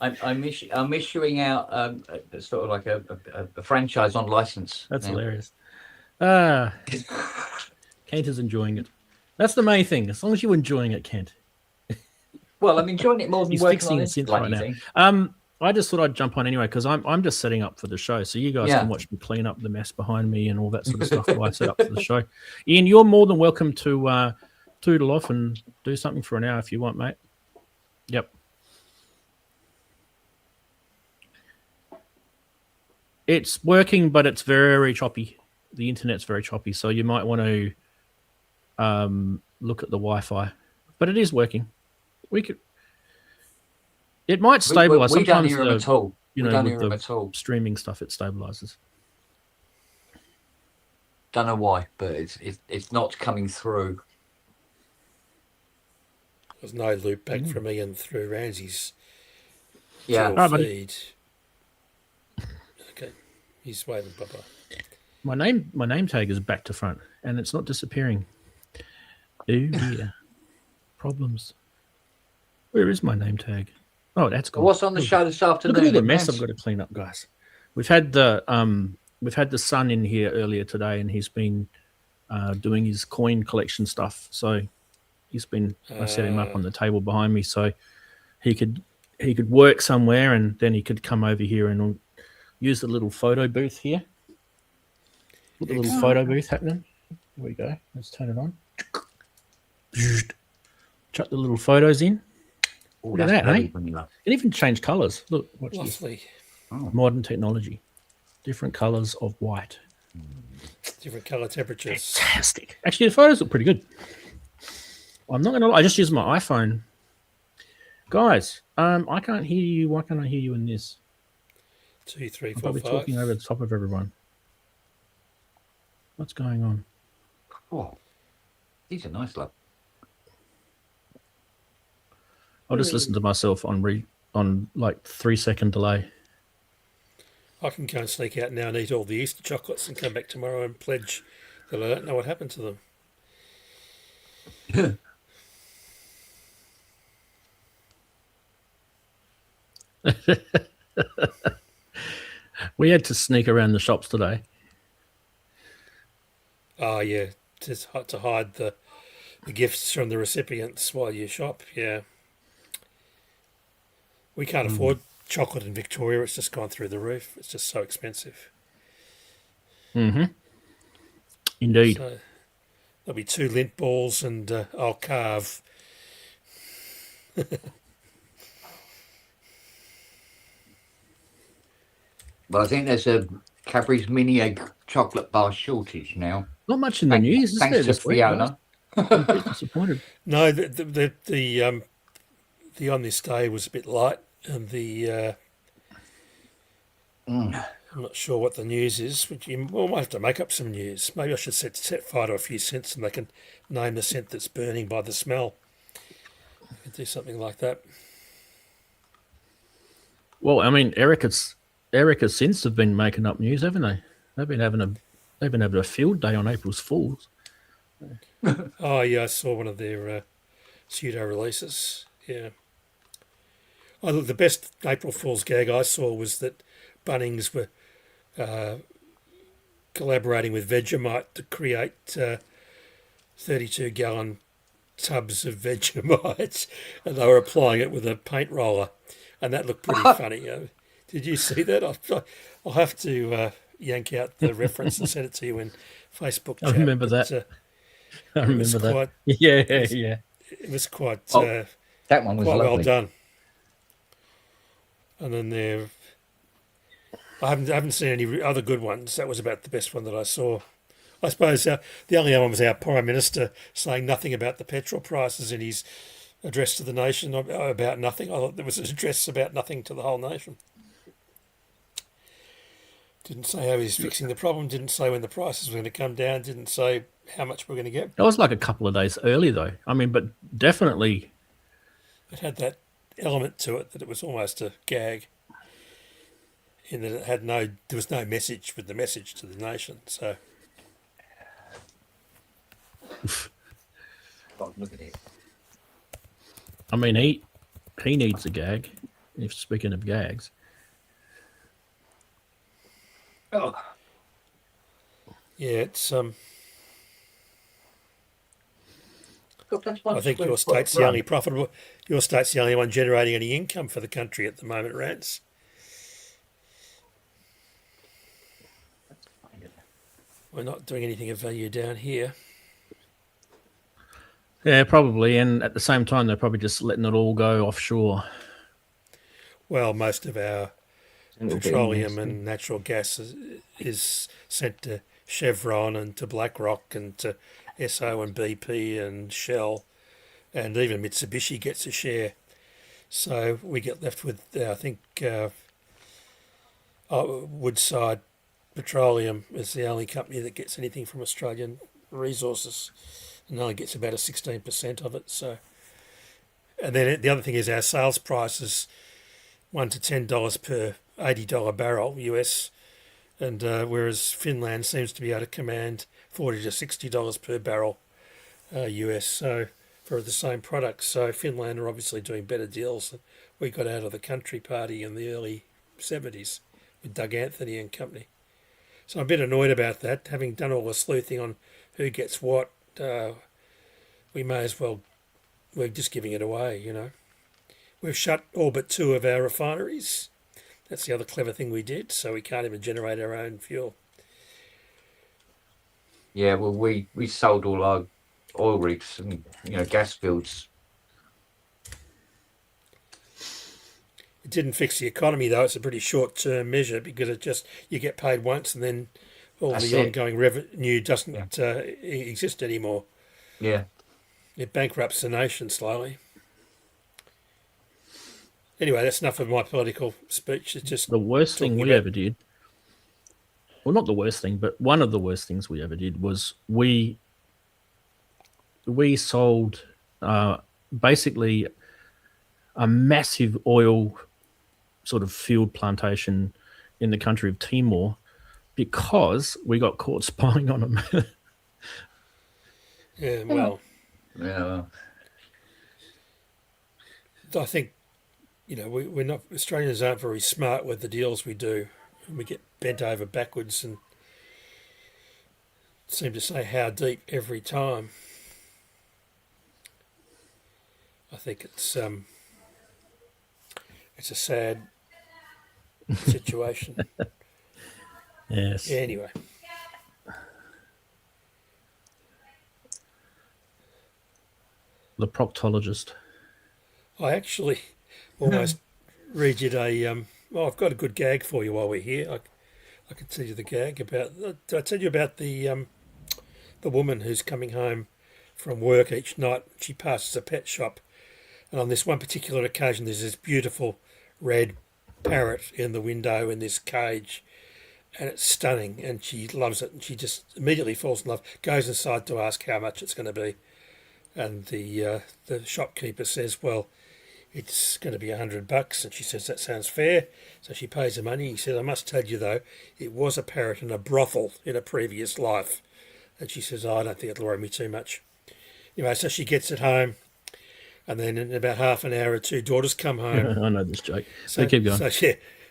I'm issuing out sort of like a franchise on license. That's now. hilarious. Kent is enjoying it. That's the main thing. As long as you're enjoying it, Kent. Well, I'm enjoying it more than He's working fixing on the this synth bloody right now. thing. I just thought I'd jump on anyway because I'm just setting up for the show, so you guys Yeah. can watch me clean up the mess behind me and all that sort of stuff while I set up for the show. Ian, you're more than welcome to tootle off and do something for an hour if you want, mate. Yep. It's working, but it's very choppy. The internet's very choppy, so you might want to look at the Wi-Fi. But it is working. We could. It might stabilize. We don't Sometimes hear him at all. you We know, don't with hear him the at all. streaming stuff, it stabilizes. Don't know why, but it's not coming through. There's no loop back from Ian through Ramsey's Yeah. dual Right, buddy. feed. Okay, he's waving bye-bye. My name tag is back to front, and it's not disappearing. Oh dear, problems. Where is my name tag? Oh, that's gone. What's on the show this afternoon? Look at all the then, mess Max? I've got to clean up, guys. We've had the son in here earlier today, and he's been doing his coin collection stuff. So he's been. I set him up on the table behind me, so he could work somewhere, and then he could come over here and use the little photo booth here. Put the little photo booth happening. Here we go. Let's turn it on. Chuck the little photos in. Oh, Look at that's that, very eh? vanilla. It even changed colours. Look, watch this. Lovely. Modern technology. Different colours of white. Different colour temperatures. Fantastic. Actually, the photos look pretty good. I'm not going to lie. I just used my iPhone. Guys, I can't hear you. Why can't I hear you in this? 2, 3, I'm 4, probably 5. talking over the top of everyone. What's going on? Oh, these are nice, love. I'll just listen to myself on like 3-second delay. I can go and sneak out now and eat all the Easter chocolates and come back tomorrow and pledge that I don't know what happened to them. We had to sneak around the shops today. Oh, yeah, to hide the gifts from the recipients while you shop, yeah. We can't afford chocolate in Victoria. It's just gone through the roof. It's just so expensive. Mm-hmm. Indeed. So there'll be 2 lint balls and I'll carve. Well, I think there's a Cadbury's mini egg chocolate bar shortage now. Not much in the news, is Thanks there? to This week, Fiona. guys? I'm a bit disappointed. No, the on this day was a bit light, and the I'm not sure what the news is. Well, I might have to make up some news. Maybe I should set fire to a few scents, and they can name the scent that's burning by the smell. I could do something like that. Well, I mean, Erica's Synths have been making up news, haven't they? They've been having a field day on April's Fools. Oh yeah, I saw one of their pseudo releases. Yeah. Oh, look, the best April Fool's gag I saw was that Bunnings were collaborating with Vegemite to create 32-gallon tubs of Vegemite, and they were applying it with a paint roller, and that looked pretty funny. Did you see that? I'll have to yank out the reference and send it to you in Facebook chat. I remember that. I remember that. Quite, yeah. It was quite that one was quite lovely. well done. And then I haven't seen any other good ones. That was about the best one that I saw. I suppose the only other one was our Prime Minister saying nothing about the petrol prices in his address to the nation, about nothing. I thought there was an address about nothing to the whole nation. Didn't say how he's fixing the problem, didn't say when the prices were going to come down, didn't say how much we're going to get. It was like a couple of days early, though. I mean, but definitely. It had that element to it that it was almost a gag, in that it had there was no message with the message to the nation. So, Look at it. I mean, he needs a gag. If speaking of gags. Oh. yeah, it's Got that I one think square your foot state's the run. only profitable. Your state's the only one generating any income for the country at the moment, Rance. We're not doing anything of value down here. Yeah, probably. And at the same time, they're probably just letting it all go offshore. Well, most of our A little bit petroleum invested. and natural gas is sent to Chevron and to BlackRock and to SO and BP and Shell, and even Mitsubishi gets a share. So we get left with, I think, Woodside Petroleum is the only company that gets anything from Australian resources, and only gets about a 16% of it. So, and then the other thing is our sales price is $1 to $10 per $80 barrel US, and whereas Finland seems to be able to command $40 to $60 per barrel US. So for the same product, so Finland are obviously doing better deals than we got out of the country party in the early 70s with Doug Anthony and company. So I'm a bit annoyed about that. Having done all the sleuthing on who gets what, we may as well, we're just giving it away, you know. We've shut all but 2 of our refineries. That's the other clever thing we did, so we can't even generate our own fuel. Yeah, well, we sold all our oil rigs and gas fields. It didn't fix the economy, though. It's a pretty short-term measure because it just, you get paid once and then all That's the it. ongoing revenue doesn't exist anymore. Yeah. It bankrupts the nation slowly. Anyway, that's enough of my political speech. It's just The worst thing talking we about- ever did, well, not the worst thing, but one of the worst things we ever did was we sold basically a massive oil sort of field plantation in the country of Timor because we got caught spying on them. Yeah, well, Yeah. I think, we're not, Australians aren't very smart with the deals we do. And we get bent over backwards and seem to say how deep every time. I think it's a sad situation. Yes. Yeah, anyway. The proctologist. I actually almost read you I've got a good gag for you while we're here. I can tell you the gag about. Did I tell you about the woman who's coming home from work each night? She passes a pet shop, and on this one particular occasion, there's this beautiful red parrot in the window in this cage, and it's stunning, and she loves it, and she just immediately falls in love. Goes inside to ask how much it's going to be, and the shopkeeper says, "Well, it's going to be $100. And she says, "That sounds fair." So she pays the money. He says, "I must tell you, though, it was a parrot in a brothel in a previous life." And she says, "Oh, I don't think it'll worry me too much." Anyway, so she gets it home. And then in about half an hour, her 2 daughters come home. I know this joke. So keep going.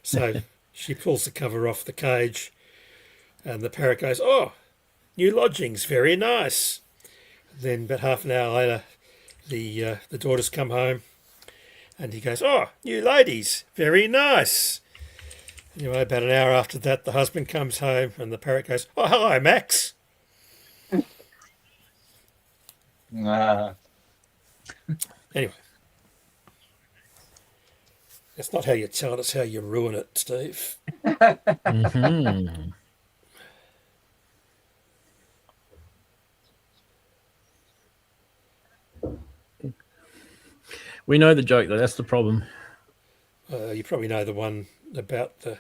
So she pulls the cover off the cage. And the parrot goes, "Oh, new lodgings, very nice." Then about half an hour later, the daughters come home. And he goes, "Oh, new ladies, very nice." Anyway, about an hour after that, the husband comes home and the parrot goes, "Oh, hello, Max." Anyway, that's not how you tell it, it's how you ruin it, Steve. Mhm. We know the joke, though. That's the problem. You probably know the one about the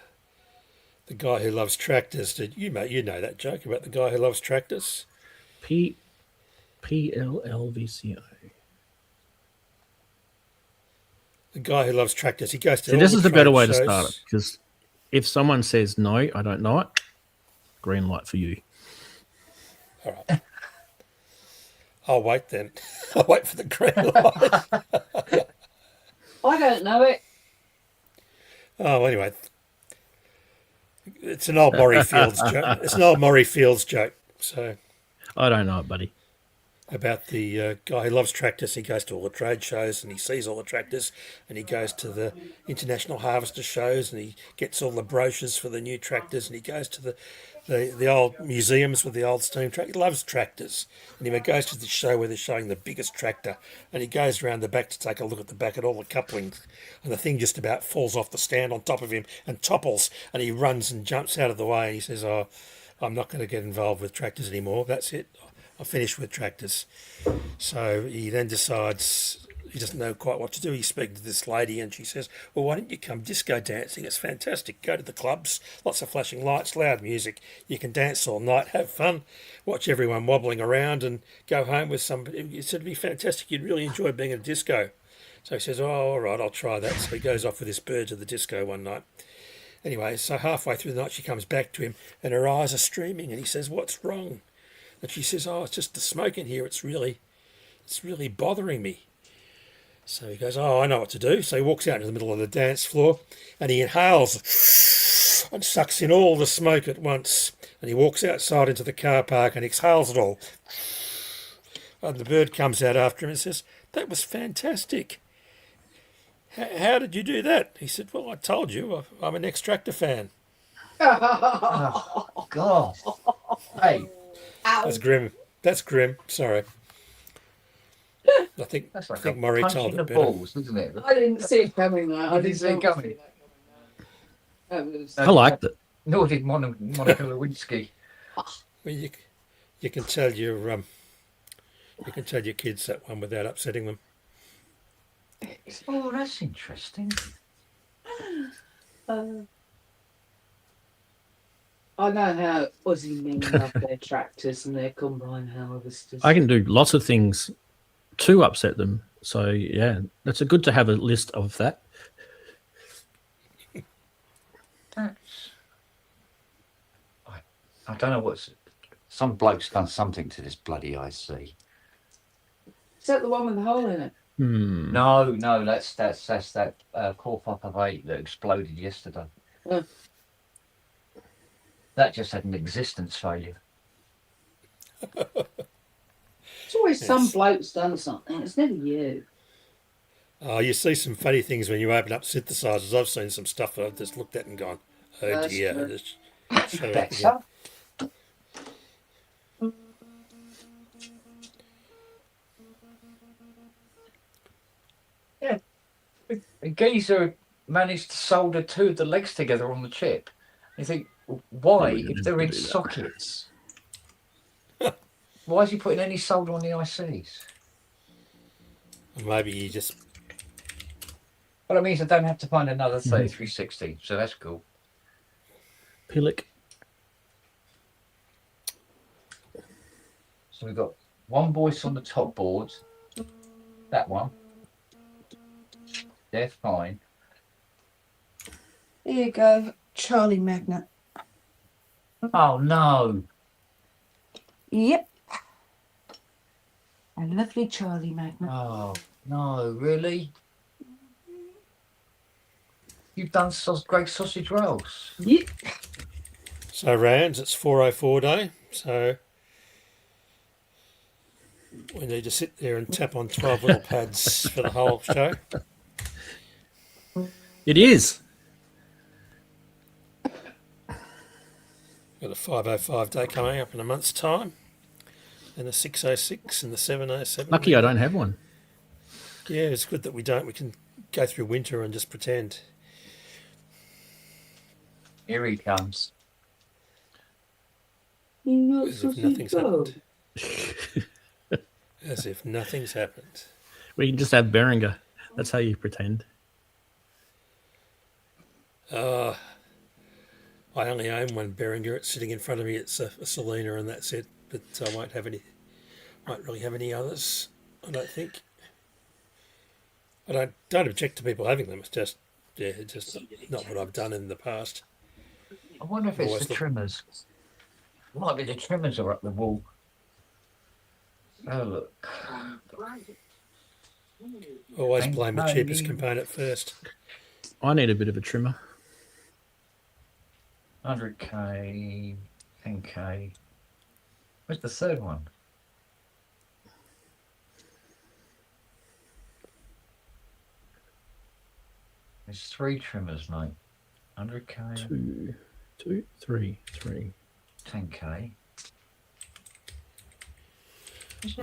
guy who loves tractors. You know that joke about the guy who loves tractors? PLLVCO. The guy who loves tractors. He goes to See, all this the is the better trade way to shows. start it, because if someone says no, I don't know it, green light for you. All right. I'll wait then. I'll wait for the green light. I don't know it. Oh, anyway. It's an old Maury Fields joke. It's an old Maury Fields joke. So I don't know it, buddy. about the guy who loves tractors. He goes to all the trade shows and he sees all the tractors, and he goes to the International Harvester shows and he gets all the brochures for the new tractors, and he goes to the old museums with the old steam tractor. He loves tractors, and he goes to the show where they're showing the biggest tractor, and he goes around the back to take a look at the back at all the couplings, and the thing just about falls off the stand on top of him and topples, and he runs and jumps out of the way, and he says, "Oh, I'm not going to get involved with tractors anymore. That's it. I finished with tractors." So he then decides he doesn't know quite what to do. He's speaking to this lady and she says, "Well, why don't you come disco dancing? It's fantastic. Go to the clubs, lots of flashing lights, loud music. You can dance all night, have fun, watch everyone wobbling around and go home with somebody. He said it'd be fantastic. You'd really enjoy being at a disco." So he says, "Oh, all right, I'll try that." So he goes off with this bird to the disco one night. Anyway, so halfway through the night she comes back to him and her eyes are streaming, and he says, "What's wrong?" And she says, "Oh, it's just the smoke in here. It's really bothering me." So he goes, "Oh, I know what to do." So he walks out into the middle of the dance floor and he inhales and sucks in all the smoke at once. And he walks outside into the car park and exhales it all. And the bird comes out after him and says, "That was fantastic. How did you do that?" He said, "Well, I told you, I'm an Extractor fan." Oh, God. Hey, That's grim. That's grim. Sorry. I think that's like I think a Murray punch told in the it better. balls, isn't it? I didn't see it coming though. I didn't see it coming. That was, I liked it. Nor did Monica Lewinsky. Well, you can tell your kids that one without upsetting them. Oh, that's interesting. I know how Aussie men love their tractors and their combine harvesters. I can do lots of things to upset them. So yeah, that's a good to have a list of that. That's. I don't know what's. Some bloke's done something to this bloody IC. Is that the one with the hole in it? No, that's that core 558 that exploded yesterday. That just had an existence failure. It's always some bloke's done something. It's never you. Oh, you see some funny things when you open up synthesizers. I've seen some stuff that I've just looked at and gone, "Oh That's dear." true. I just shut it up That's again. Yeah. A geezer managed to solder two of the legs together on the chip. You think, why, if they're in sockets? Why is he putting any solder on the ICs? Maybe you just. Well, it means I don't have to find another 3360, so that's cool. Pillock. So we've got one voice on the top board. That one. They're fine. Here you go, Charlie Magnet. Oh, no. Yep. A lovely Charlie Magnet. Oh, no, really? You've done great sausage rolls. Yep. So Rands, it's 4:04 day. So we need to sit there and tap on 12 little pads for the whole show. It is. Got a 5:05 day coming up in a month's time, and the 6:06 and the 7:07. Lucky I don't have one. Yeah, it's good that we don't. We can go through winter and just pretend. Here he comes. As if nothing's happened. As if nothing's happened. We can just have Beringer. That's how you pretend. I only own one Behringer. It's sitting in front of me. It's a Selena, and that's it. But I won't really have any others. I don't think. I don't object to people having them. It's just not what I've done in the past. I wonder if it's the trimmers. Might be the trimmers are up the wall. Oh, look. Always blame the cheapest component first. I need a bit of a trimmer. 100k, 10k. Where's the third one? There's 3 trimmers, mate. 100k, 2, 2, 3, 3. 10k.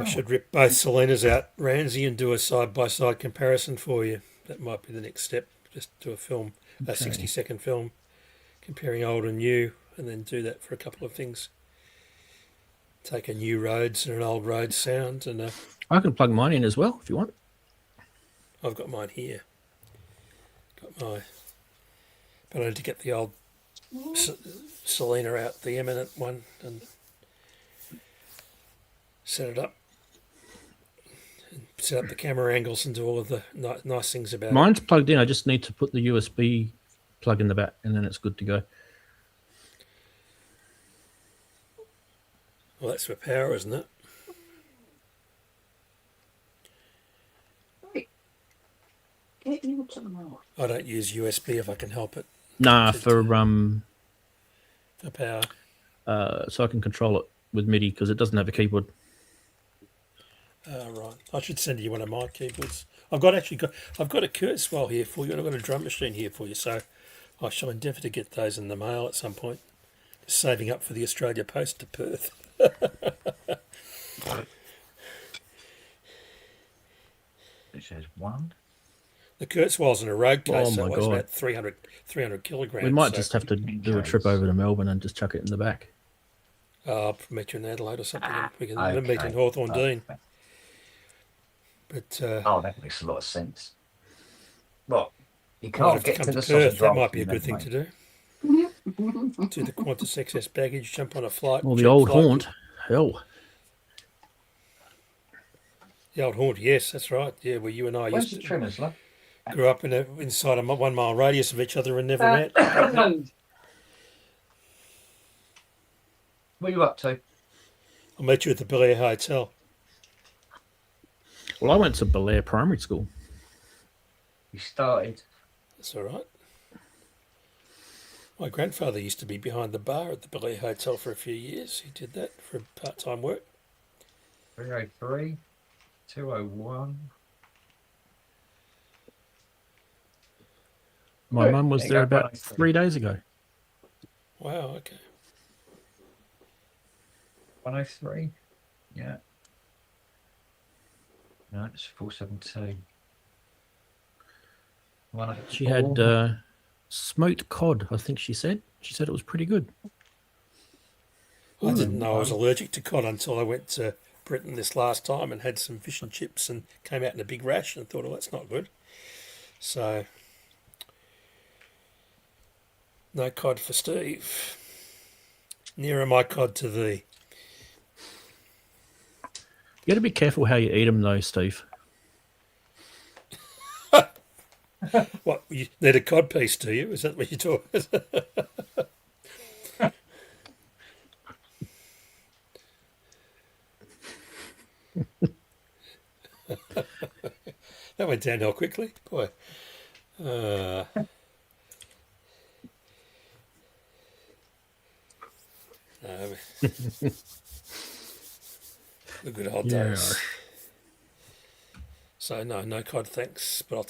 I should rip both Selenas out, Ramsey, and do a side-by-side comparison for you. That might be the next step. Just do a film, a Okay. 60-second film, comparing old and new, and then do that for a couple of things. Take a new Rhodes and an old Rhodes sound, and I can plug mine in as well if you want. I've got mine here. Got my, but I need to get the old Selena out, the Eminent one, and set it up. And set up the camera angles and do all of the nice things about it. Mine's plugged in. I just need to put the USB plug in the back, and then it's good to go. Well, that's for power, isn't it? I don't use USB if I can help it. Nah, For power. so I can control it with MIDI because it doesn't have a keyboard. Right. I should send you one of my keyboards. I've got a Kurzweil here for you, and I've got a drum machine here for you. So I shall endeavour to get those in the mail at some point. Just saving up for the Australia Post to Perth. It says 1. The Kurzweil's in a road case, Oh so my it weighs God. about 300 kilograms. We might so just have to do a trip over to Melbourne and just chuck it in the back. I'll meet you in Adelaide or something. And we can Okay. meet in Hawthorne Dean. Perfect. But Oh, that makes a lot of sense. Well, you I'll can't have to get come to to the Perth. sausage That roll might be a from good that, thing mate. to do. Do the Qantas XS baggage, jump on a flight. Well, the cheap old flight. haunt. Hell. The old haunt, yes, that's right. Yeah, where you and I Where's used the to trimmers, love? grew up inside a 1 mile radius of each other and never met. What are you up to? I'll meet you at the Bel Air Hotel. Well, I went to Belair Primary School. You started. That's all right. My grandfather used to be behind the bar at the Bel Air Hotel for a few years. He did that for part-time work. 303, 201. My Right, mum was there you there go, about 103. 3 days ago. Wow, okay. 103. Yeah. No, it's 472. 104. She had smoked cod, I think she said. She said it was pretty good. I didn't know I was allergic to cod until I went to Britain this last time and had some fish and chips and came out in a big rash and thought, oh, that's not good. So, no cod for Steve. Nearer my cod to thee. You got to be careful how you eat them, though, Steve. What, you need a cod piece, do you? Is that what you're talking That went downhill quickly. Boy. The good old Yeah. days. So no cod, thanks. But I'll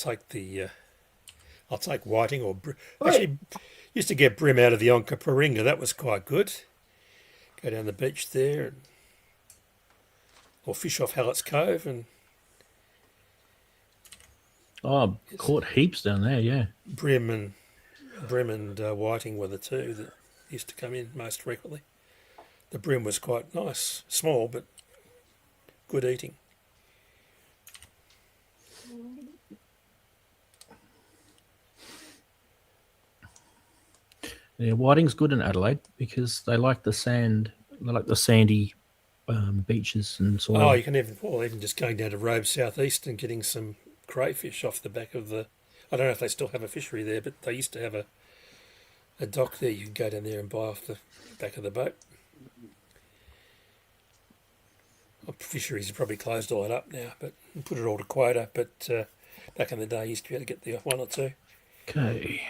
take whiting or actually used to get brim out of the Onka Paringa. That was quite good. Go down the beach there, or fish off Hallett's Cove, and Oh, caught heaps down there, yeah. brim and whiting were the two that used to come in most frequently. The brim was quite nice, small but good eating. Yeah, whiting's good in Adelaide because they like the sand. They like the sandy beaches and so on. Oh, you can even just going down to Robe Southeast and getting some crayfish off the back of the. I don't know if they still have a fishery there, but they used to have a dock there. You could go down there and buy off the back of the boat. Well, fisheries have probably closed all that up now, but and put it all to quota. But back in the day, you used to be able to get the one or two. Okay.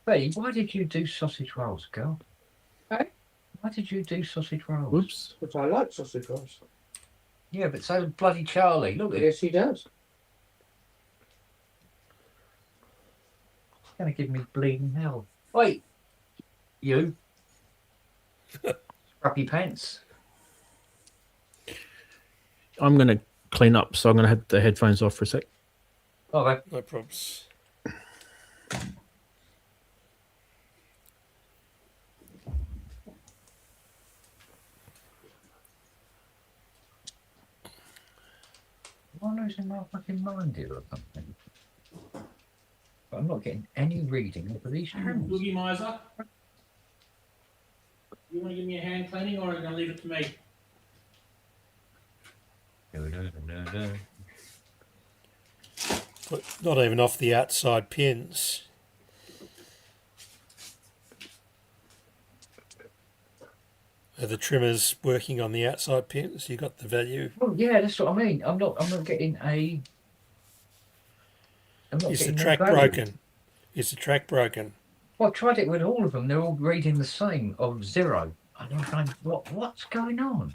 B, why did you do sausage rolls, girl? Hey? Why did you do sausage rolls? Whoops. But I like sausage rolls. Yeah, but so bloody Charlie. Look at it. Yes, he does. It's going to give me bleeding hell. Wait. You. Scruffy pants. I'm going to clean up, so I'm going to have the headphones off for a sec. Okay. No problems. Am I losing my fucking mind here or something? But I'm not getting any reading for these channels. Boogie Miser, you want to give me a hand cleaning, or are you going to leave it to me? But not even off the outside pins. Are the trimmers working on the outside pins? You got the value. Oh yeah, that's what I mean. I'm not getting a. Is the track broken? Is the track broken? Well, I tried it with all of them. They're all reading the same of 0. And I'm going, what's going on?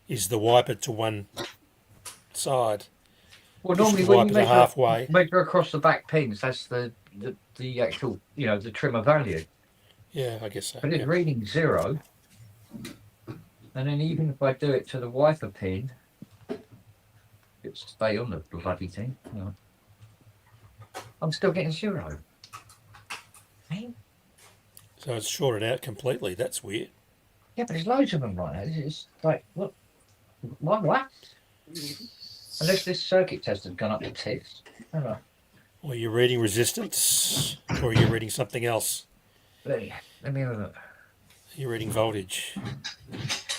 Is the wiper to one side? Well, You normally should when wipe you it halfway. measure across the back pins, that's the actual, the trimmer value. Yeah, I guess so. But it's Yeah. reading 0. And then even if I do it to the wiper pin, it'll stay on the bloody thing. I'm still getting 0. Hey? So it's shorted out completely. That's weird. Yeah, but there's loads of them like that. It's like, what? What? Unless this circuit test has gone up to 6. Or you're reading resistance, or you're reading something else. Let me have a look. You're reading voltage.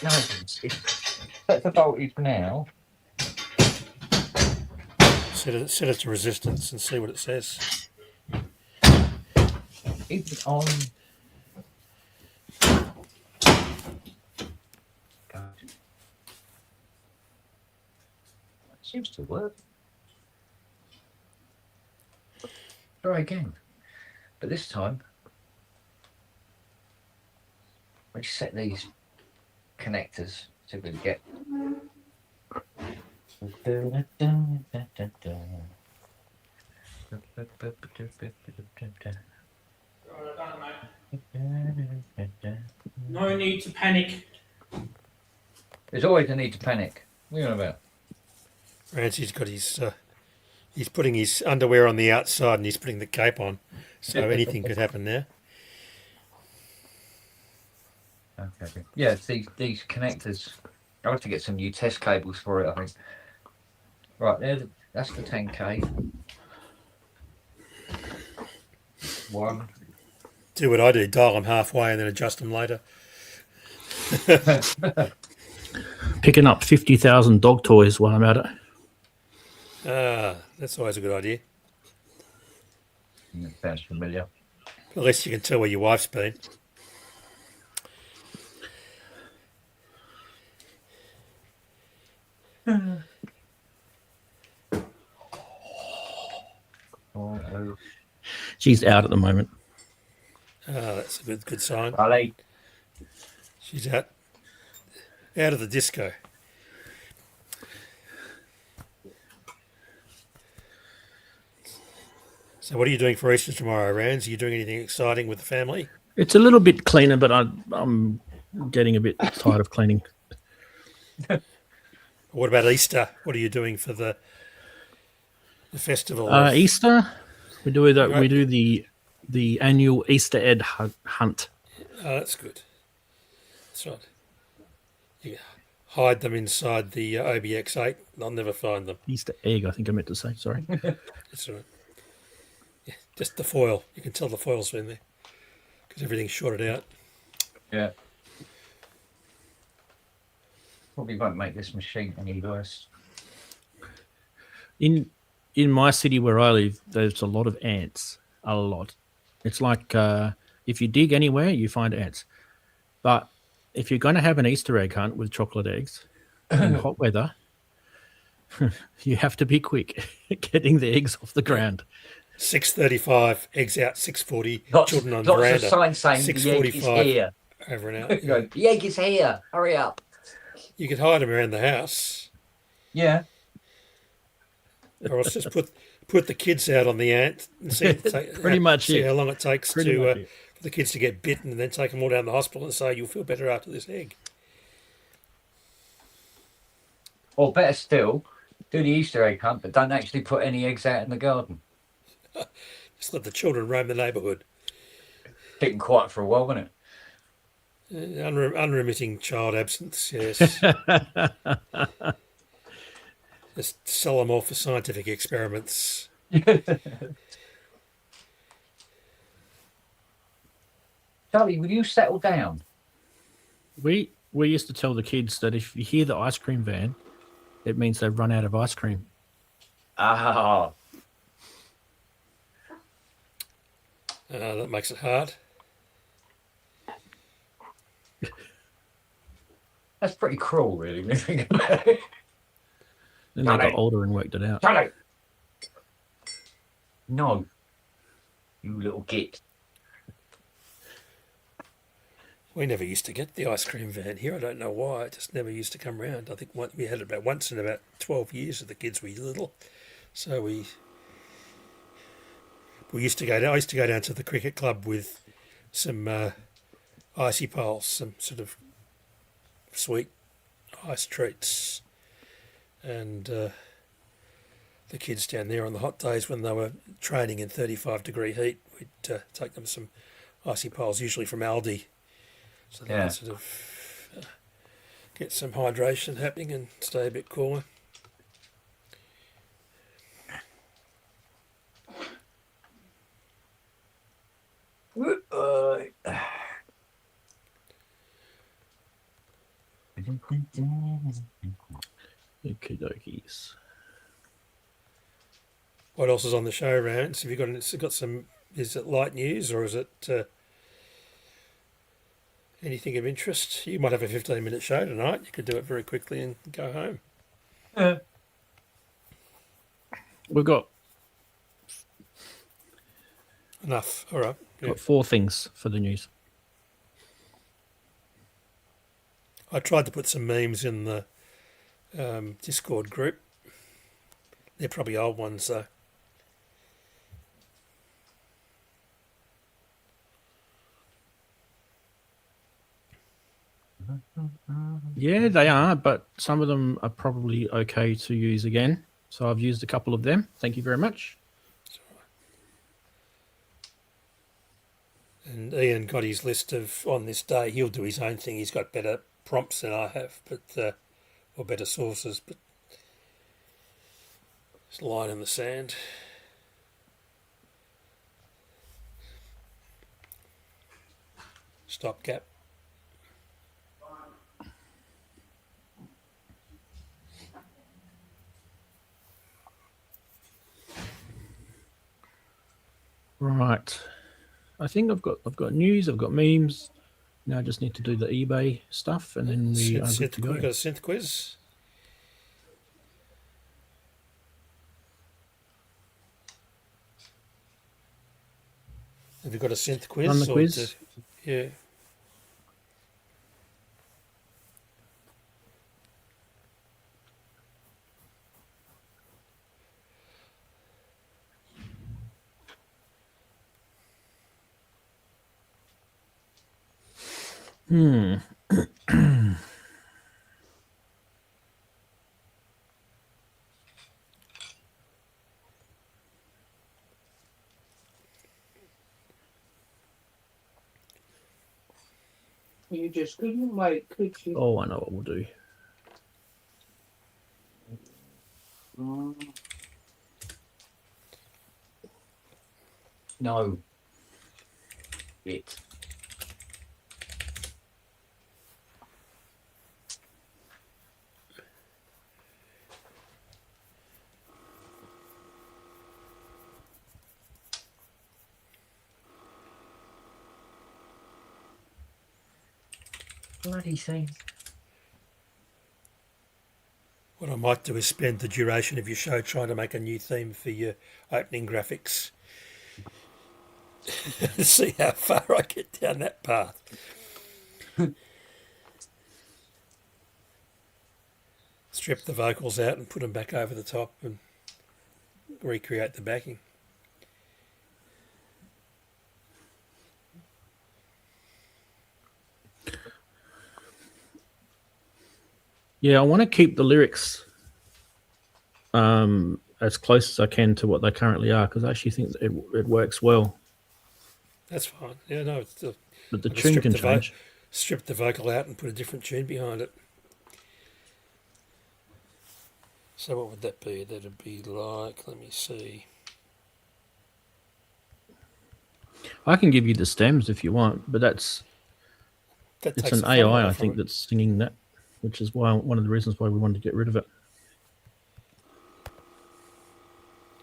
No, set the voltage now. Set it to resistance and see what it says. Even on. Seems to work. Try again. But this time, we set these connectors to really get. No need to panic. There's always a need to panic. What are you on about? Rancie's got his. He's putting his underwear on the outside and he's putting the cape on, so anything could happen there. Okay. Yeah, these connectors. I'll have to get some new test cables for it, I think. Right, that's the 10K. One. Do what I do, dial them halfway and then adjust them later. Picking up 50,000 dog toys while I'm at it. That's always a good idea. Sounds familiar. At least you can tell where your wife's been. She's out at the moment. That's a good sign. Ali. She's out of the disco. So what are you doing for Easter tomorrow, Rans? Are you doing anything exciting with the family? It's a little bit cleaner, but I'm getting a bit tired of cleaning. What about Easter? What are you doing for the festival? Easter, we do that. We do the annual Easter egg hunt. Oh, that's good. That's right. You hide them inside the OBX8. They'll never find them. Easter egg, I think I meant to say. Sorry. That's right. Yeah, just the foil. You can tell the foil's been there because everything's shorted out. Yeah. Probably won't make this machine any worse. In my city where I live, there's a lot of ants. A lot. It's like if you dig anywhere, you find ants. But if you're going to have an Easter egg hunt with chocolate eggs in hot weather, you have to be quick getting the eggs off the ground. 6:35, eggs out. 6:40, children on Lots veranda. of signs saying the egg is here. Over and out. Go, the egg is here. Hurry up. You could hide them around the house, Yeah. or else just put the kids out on the ant and Pretty much see it. how long it takes Pretty much it. for the kids to get bitten, and then take them all down to the hospital and say you'll feel better after this egg. Or better still, do the Easter egg hunt, but don't actually put any eggs out in the garden. Just let the children roam the neighbourhood. Getting quiet for a while, wasn't it? Unremitting child absence, yes. Just sell them off for scientific experiments. Charlie, will you settle down? We used to tell the kids that if you hear the ice cream van, it means they've run out of ice cream. Ah. That makes it hard. That's pretty cruel, really, when you think about it. Then they got older and worked it out. Charlie! No. You little git. We never used to get the ice cream van here. I don't know why. It just never used to come round. I think we had it about once in about 12 years of the kids were little. So we used to go down. I used to go down to the cricket club with some icy poles, some sort of sweet ice treats, and the kids down there on the hot days when they were training in 35-degree heat, we'd take them some icy poles, usually from Aldi, so they could sort of get some hydration happening and stay a bit cooler. Okie dokies. What else is on the show, Rance? Have you got some? Is it light news or is it anything of interest? You might have a 15-minute show tonight. You could do it very quickly and go home. We've got Enough. All right. Yeah. got 4 things for the news. I tried to put some memes in the Discord group. They're probably old ones, though. Yeah, they are, but some of them are probably okay to use again. So I've used a couple of them. Thank you very much. And Ian got his list of, on this day, he'll do his own thing. He's got better prompts than I have, but or better sources, but it's a line in the sand. Stopgap. Right. I think I've got news, I've got memes. Now I just need to do the eBay stuff and then we are good to go. We've got a synth quiz. Have you got a synth quiz? On the quiz? Yeah. You just couldn't wait, could you? Oh, I know what we'll do. No. It. Bloody thing. What I might do is spend the duration of your show trying to make a new theme for your opening graphics. See how far I get down that path. strip the vocals out and put them back over the top and recreate the backing. Yeah, I want to keep the lyrics as close as I can to what they currently are, because I actually think that it works well. That's fine. Yeah, no, it's But the I can tune strip can the vo- change. strip the vocal out and put a different tune behind it. So what would that be? That'd be like, let me see. I can give you the stems if you want, but it's That an takes the fun AI, away I from think, it. that's singing that, which is why one of the reasons why we wanted to get rid of it.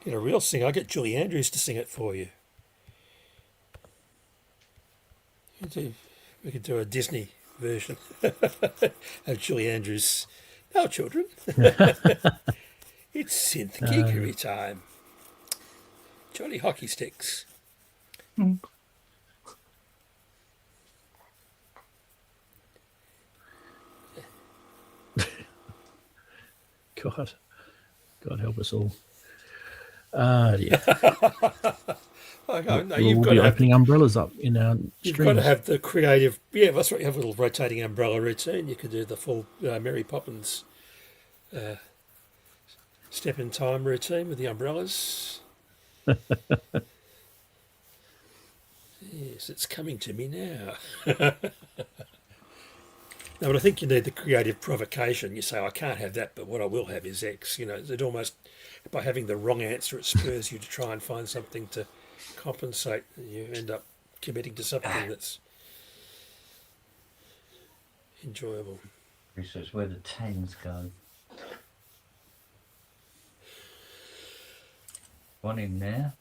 Get a real singer. I get Julie Andrews to sing it for you. We could do a Disney version of Julie Andrews. Now, children, it's synth geekery time. Johnny Hockey Sticks. God help us all. Yeah. No, We'll you've all got be to have opening umbrellas up in our You've got to streams. have the creative. Yeah, that's right. You have a little rotating umbrella routine. You could do the full Mary Poppins step in time routine with the umbrellas. Yes, it's coming to me now. No, but I think you need the creative provocation. You say, I can't have that, but what I will have is X. You know, it almost, by having the wrong answer, it spurs you to try and find something to compensate. And you end up committing to something that's enjoyable. Research where the tens go. One in there.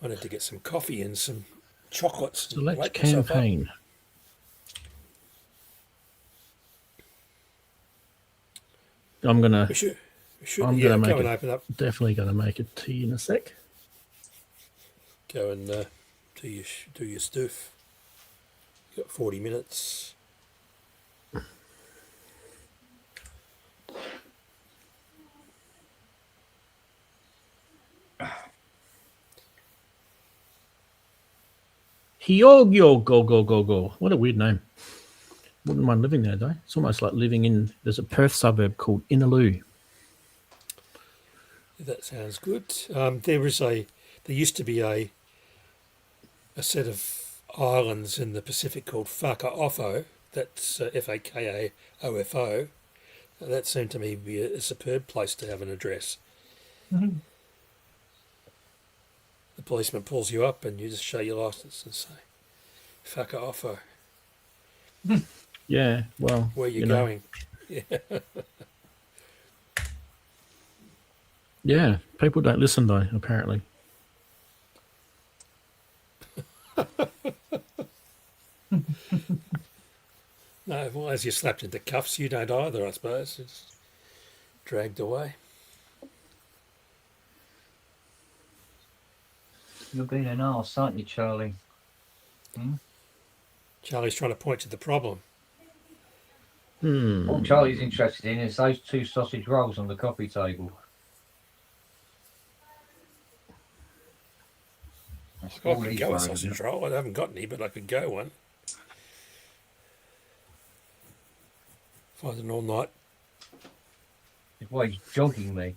I need to get some coffee and some chocolates. and Select wake myself up. campaign. I'm gonna We should I'm yeah, gonna make go and it. open up. Definitely gonna make a tea in a sec. Go and do your stuff. You got 40 minutes. Hyogyo go go go go. What a weird name. Wouldn't mind living there though. It's almost like living in. There's a Perth suburb called Inaloo. That sounds good. There used to be a set of islands in the Pacific called Whakaofo. That's Fakaofo. That seemed to me to be a superb place to have an address. Mm-hmm. The policeman pulls you up and you just show your license and say, Whakaofo, Yeah. Well, where you you know. going? Yeah. Yeah. People don't listen though. Apparently. No, well, as you're slapped into cuffs, you don't either, I suppose. It's dragged away. You're being an arse, aren't you, Charlie? Charlie's trying to point to the problem. What Charlie's interested in is those two sausage rolls on the coffee table. That's I all could he's go a worried sausage about. roll. I haven't got any, but I could go one. Find an all night. That's why he's jogging me.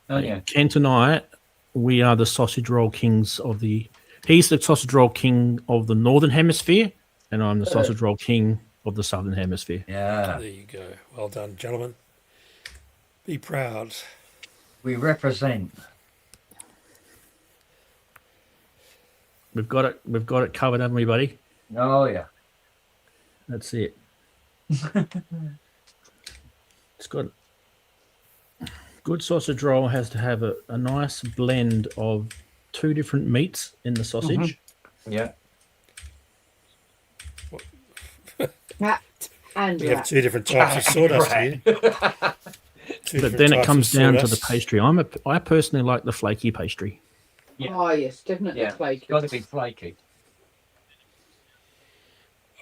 Oh yeah. Kent and I, we are the sausage roll kings of the. He's the sausage roll king of the northern hemisphere, and I'm the sausage roll king of the southern hemisphere. Yeah. There you go. Well done, gentlemen. Be proud. We represent. We've got it. We've got it covered, haven't we, buddy? Oh yeah. That's it. It's got good sausage roll has to have a nice blend of two different meats in the sausage. Yeah. Cat and We have rat. two different types of sawdust here. Two But different then it types comes of down to the sawdust. pastry. I personally like the flaky pastry. Yeah. Oh yes, definitely Yeah. flaky. It's got to be flaky.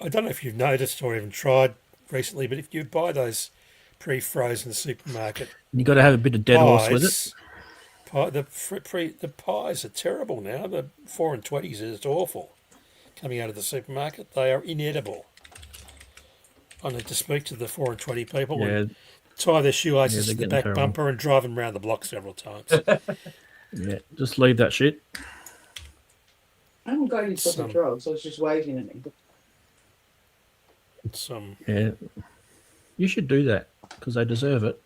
I don't know if you've noticed or even tried recently, but if you buy those pre-frozen supermarket You got to have a bit of dead horse with it. the pies are terrible now. The 4 and 20s is awful. Coming out of the supermarket, they are inedible. I need to speak to the 4 and 20 people and tie their shoelaces to the back bumper and drive them around the block several times. Yeah, just leave that shit. I haven't got any sausage rolls. I was just waving at him. Yeah, you should do that because they deserve it.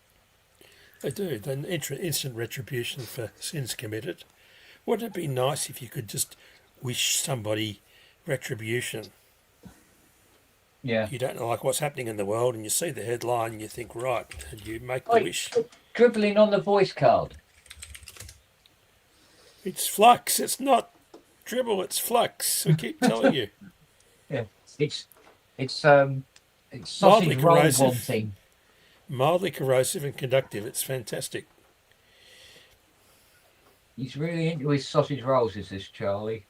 They do. Then instant retribution for sins committed. Wouldn't it be nice if you could just wish somebody retribution? Yeah. You don't like what's happening in the world, and you see the headline, and you think, right, and you make the wish. Dribbling on the voice card. It's flux. It's not dribble. It's flux. We keep telling you. Yeah, it's sausage roll wanting. Mildly corrosive and conductive. It's fantastic. He's really into his sausage rolls, is this Charlie?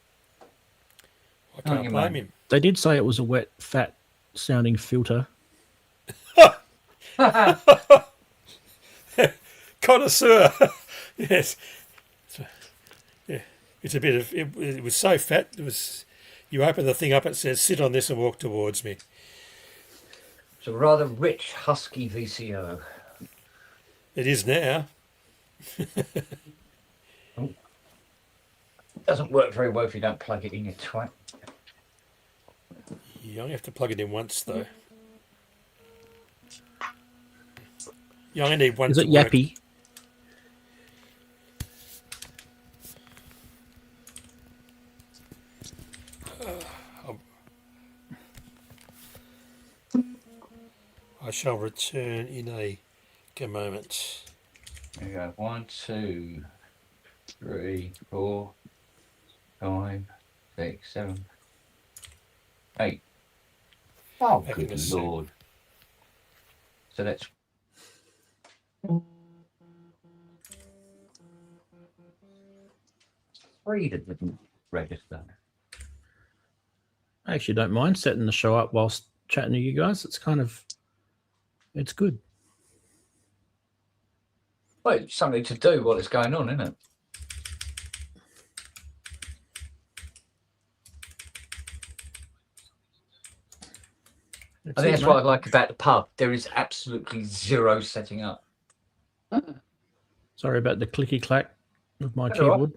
I can't blame him. They did say it was a wet, fat sounding filter. Connoisseur. Yes. Yeah. It's a bit of it was so fat. It was. You open the thing up. It says, "Sit on this and walk towards me." It's a rather rich, husky VCO. It is now. Doesn't work very well if you don't plug it in, you twat. You only have to plug it in once, though. You only need one. Is it yappy? I shall return in a moment. There you go. 1, 2, 3, 4, 5, 6, 7, 8. Oh, good Lord. So that's 3 that didn't register. I actually don't mind setting the show up whilst chatting to you guys. It's good. Well, it's something to do while it's going on, isn't it? I think that's what I like about the pub. There is absolutely zero setting up. Sorry about the clicky clack of my keyboard.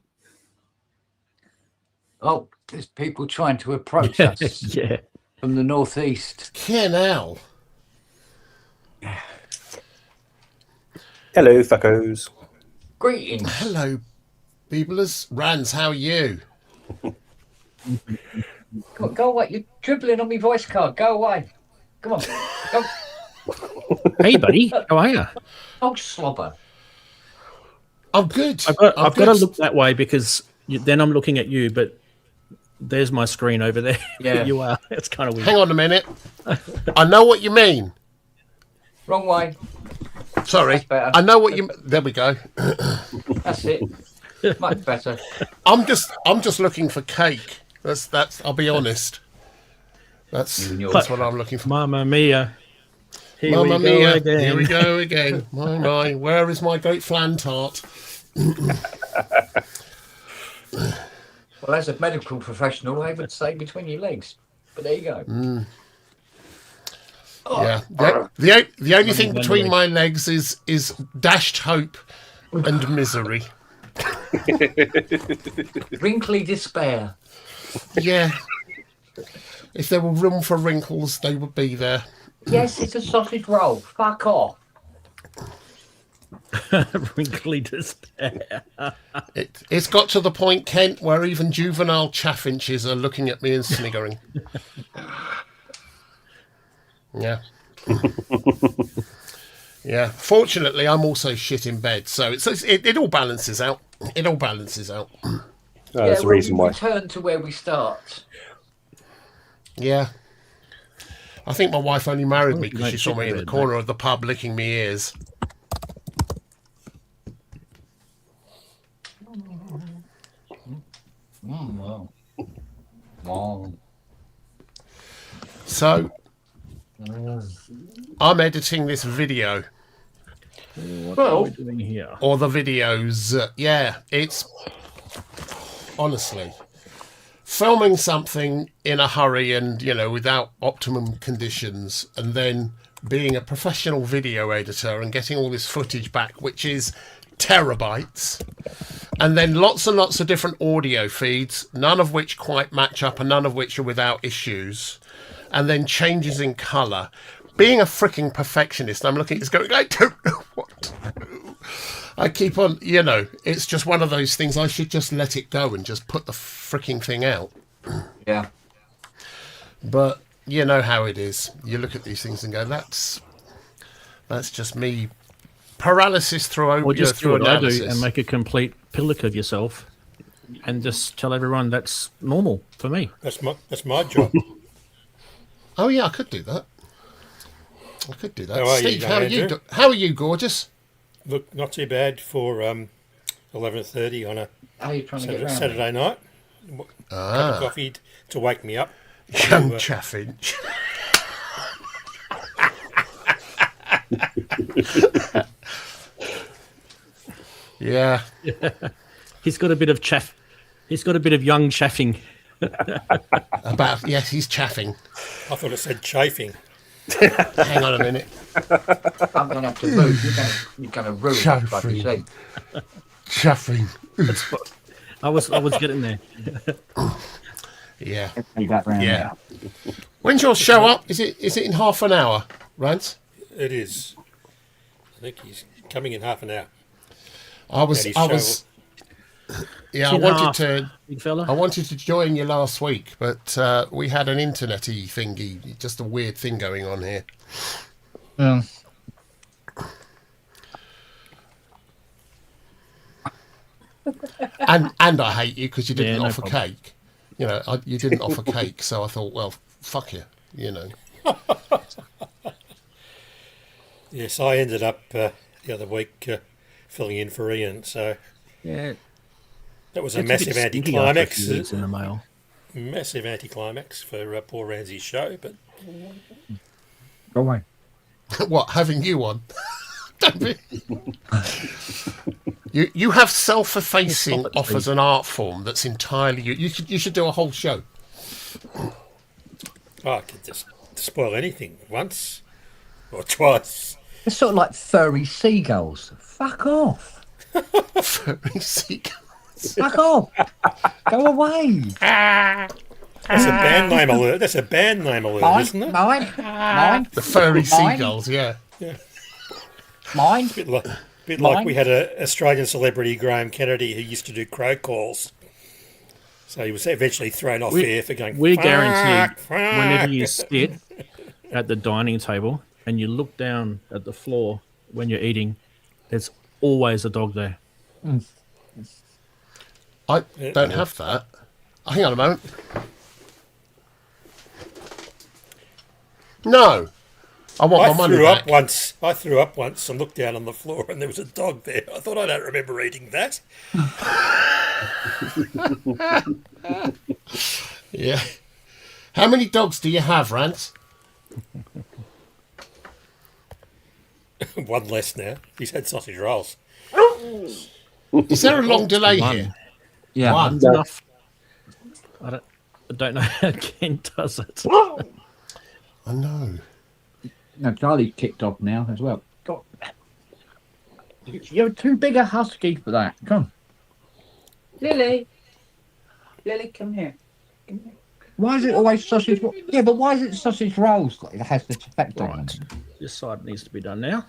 Oh, there's people trying to approach us from the northeast. Canal. Hello, fuckos. Greetings. Hello, Beeblers. Rans, how are you? Go away. You're dribbling on my voice card. Go away. Come on. Go. Hey, buddy. How are you? Oh, slobber. I'm good. I've got to look that way because then I'm looking at you, but there's my screen over there. Yeah. You are. It's kind of weird. Hang on a minute. I know what you mean. Wrong way. Sorry. I know what you. There we go. That's it. Much better. I'm just looking for cake. That's. I'll be honest. That's what I'm looking for. Mamma mia. Mamma mia. Again. Here we go again. My. Where is my great flan tart? Well, as a medical professional, I would say between your legs. But there you go. Yeah. The only thing between my legs is dashed hope and misery. Wrinkly despair. Yeah. If there were room for wrinkles, they would be there. Yes, it's a sausage roll. Fuck off. Wrinkly despair. It's got to the point, Kent, where even juvenile chaffinches are looking at me and sniggering. Yeah. Yeah. Fortunately, I'm also shit in bed, so it all balances out. It all balances out. That's the reason why. Return to where we start. Yeah. I think my wife only married me because she saw me in the corner of the pub licking me ears. Wow. Wow. So, I'm editing this video. What are we doing here? Or the videos. Yeah, it's honestly filming something in a hurry and, without optimum conditions, and then being a professional video editor and getting all this footage back, which is terabytes, and then lots and lots of different audio feeds, none of which quite match up and none of which are without issues, and then changes in colour. Being a freaking perfectionist, I'm looking at this going, I don't know what to do. I keep on, it's just one of those things. I should just let it go and just put the freaking thing out. Yeah. But you know how it is. You look at these things and go, that's just me. Paralysis through Or just do what analysis. I do and make a complete pillock of yourself and just tell everyone that's normal for me. That's my job. Oh, yeah, I could do that. How are Steve, you, how are you? Andrew? How are you, gorgeous? Look, not too bad for 11:30 on a How are you trying to get around? Saturday night. Cup of coffee to wake me up. Young Chaffinch. Yeah. He's got a bit of chaff. He's got a bit of young chaffing. Yes, he's chaffing. I thought it said chafing. Hang on a minute. I'm going to have to move. You're going to ruin that bloody thing. Chaffing. I was getting there. Yeah. Yeah. When's your show up? Is it in half an hour, Rance? It is. I think he's coming in half an hour. I wanted to join you last week, but we had an internety thingy, just a weird thing going on here. Yeah. And I hate you because you didn't no offer problem. cake. You didn't offer cake, so I thought, well, fuck you, Yes, I ended up the other week filling in for Ian, so Yeah. that was a It's massive bit stinky after a anticlimax. few weeks in the mail. Massive anticlimax for poor Ramsey's show, but Go away. What, having you on? Don't be. You have self-effacing off as an art form that's entirely you. You should do a whole show. I could just spoil anything once or twice. It's sort of like furry seagulls. Fuck off. Furry seagulls. Fuck off. Go away. That's a band name alert. That's a band name alert, isn't it? Mine. The furry seagulls, yeah. Mine. Bit like we had an Australian celebrity, Graham Kennedy, who used to do crow calls. So he was eventually thrown off air for going. We "Fuck, guarantee fuck." whenever you sit at the dining table and you look down at the floor when you're eating, there's always a dog there. I don't have that. Hang on a moment. No. I want my money back. I threw up once and looked down on the floor and there was a dog there. I thought, I don't remember eating that. Yeah. How many dogs do you have, Rance? One less now. He's had sausage rolls. Is there a long delay here? Yeah. One. That's enough. I don't know how Ken does it. I know. No, Charlie kicked off now as well. God. You're too big a husky for that. Come. Lily, come here. Why is it always sausage? Yeah, but why is it sausage rolls? It has this effect on Right. it. This side needs to be done now.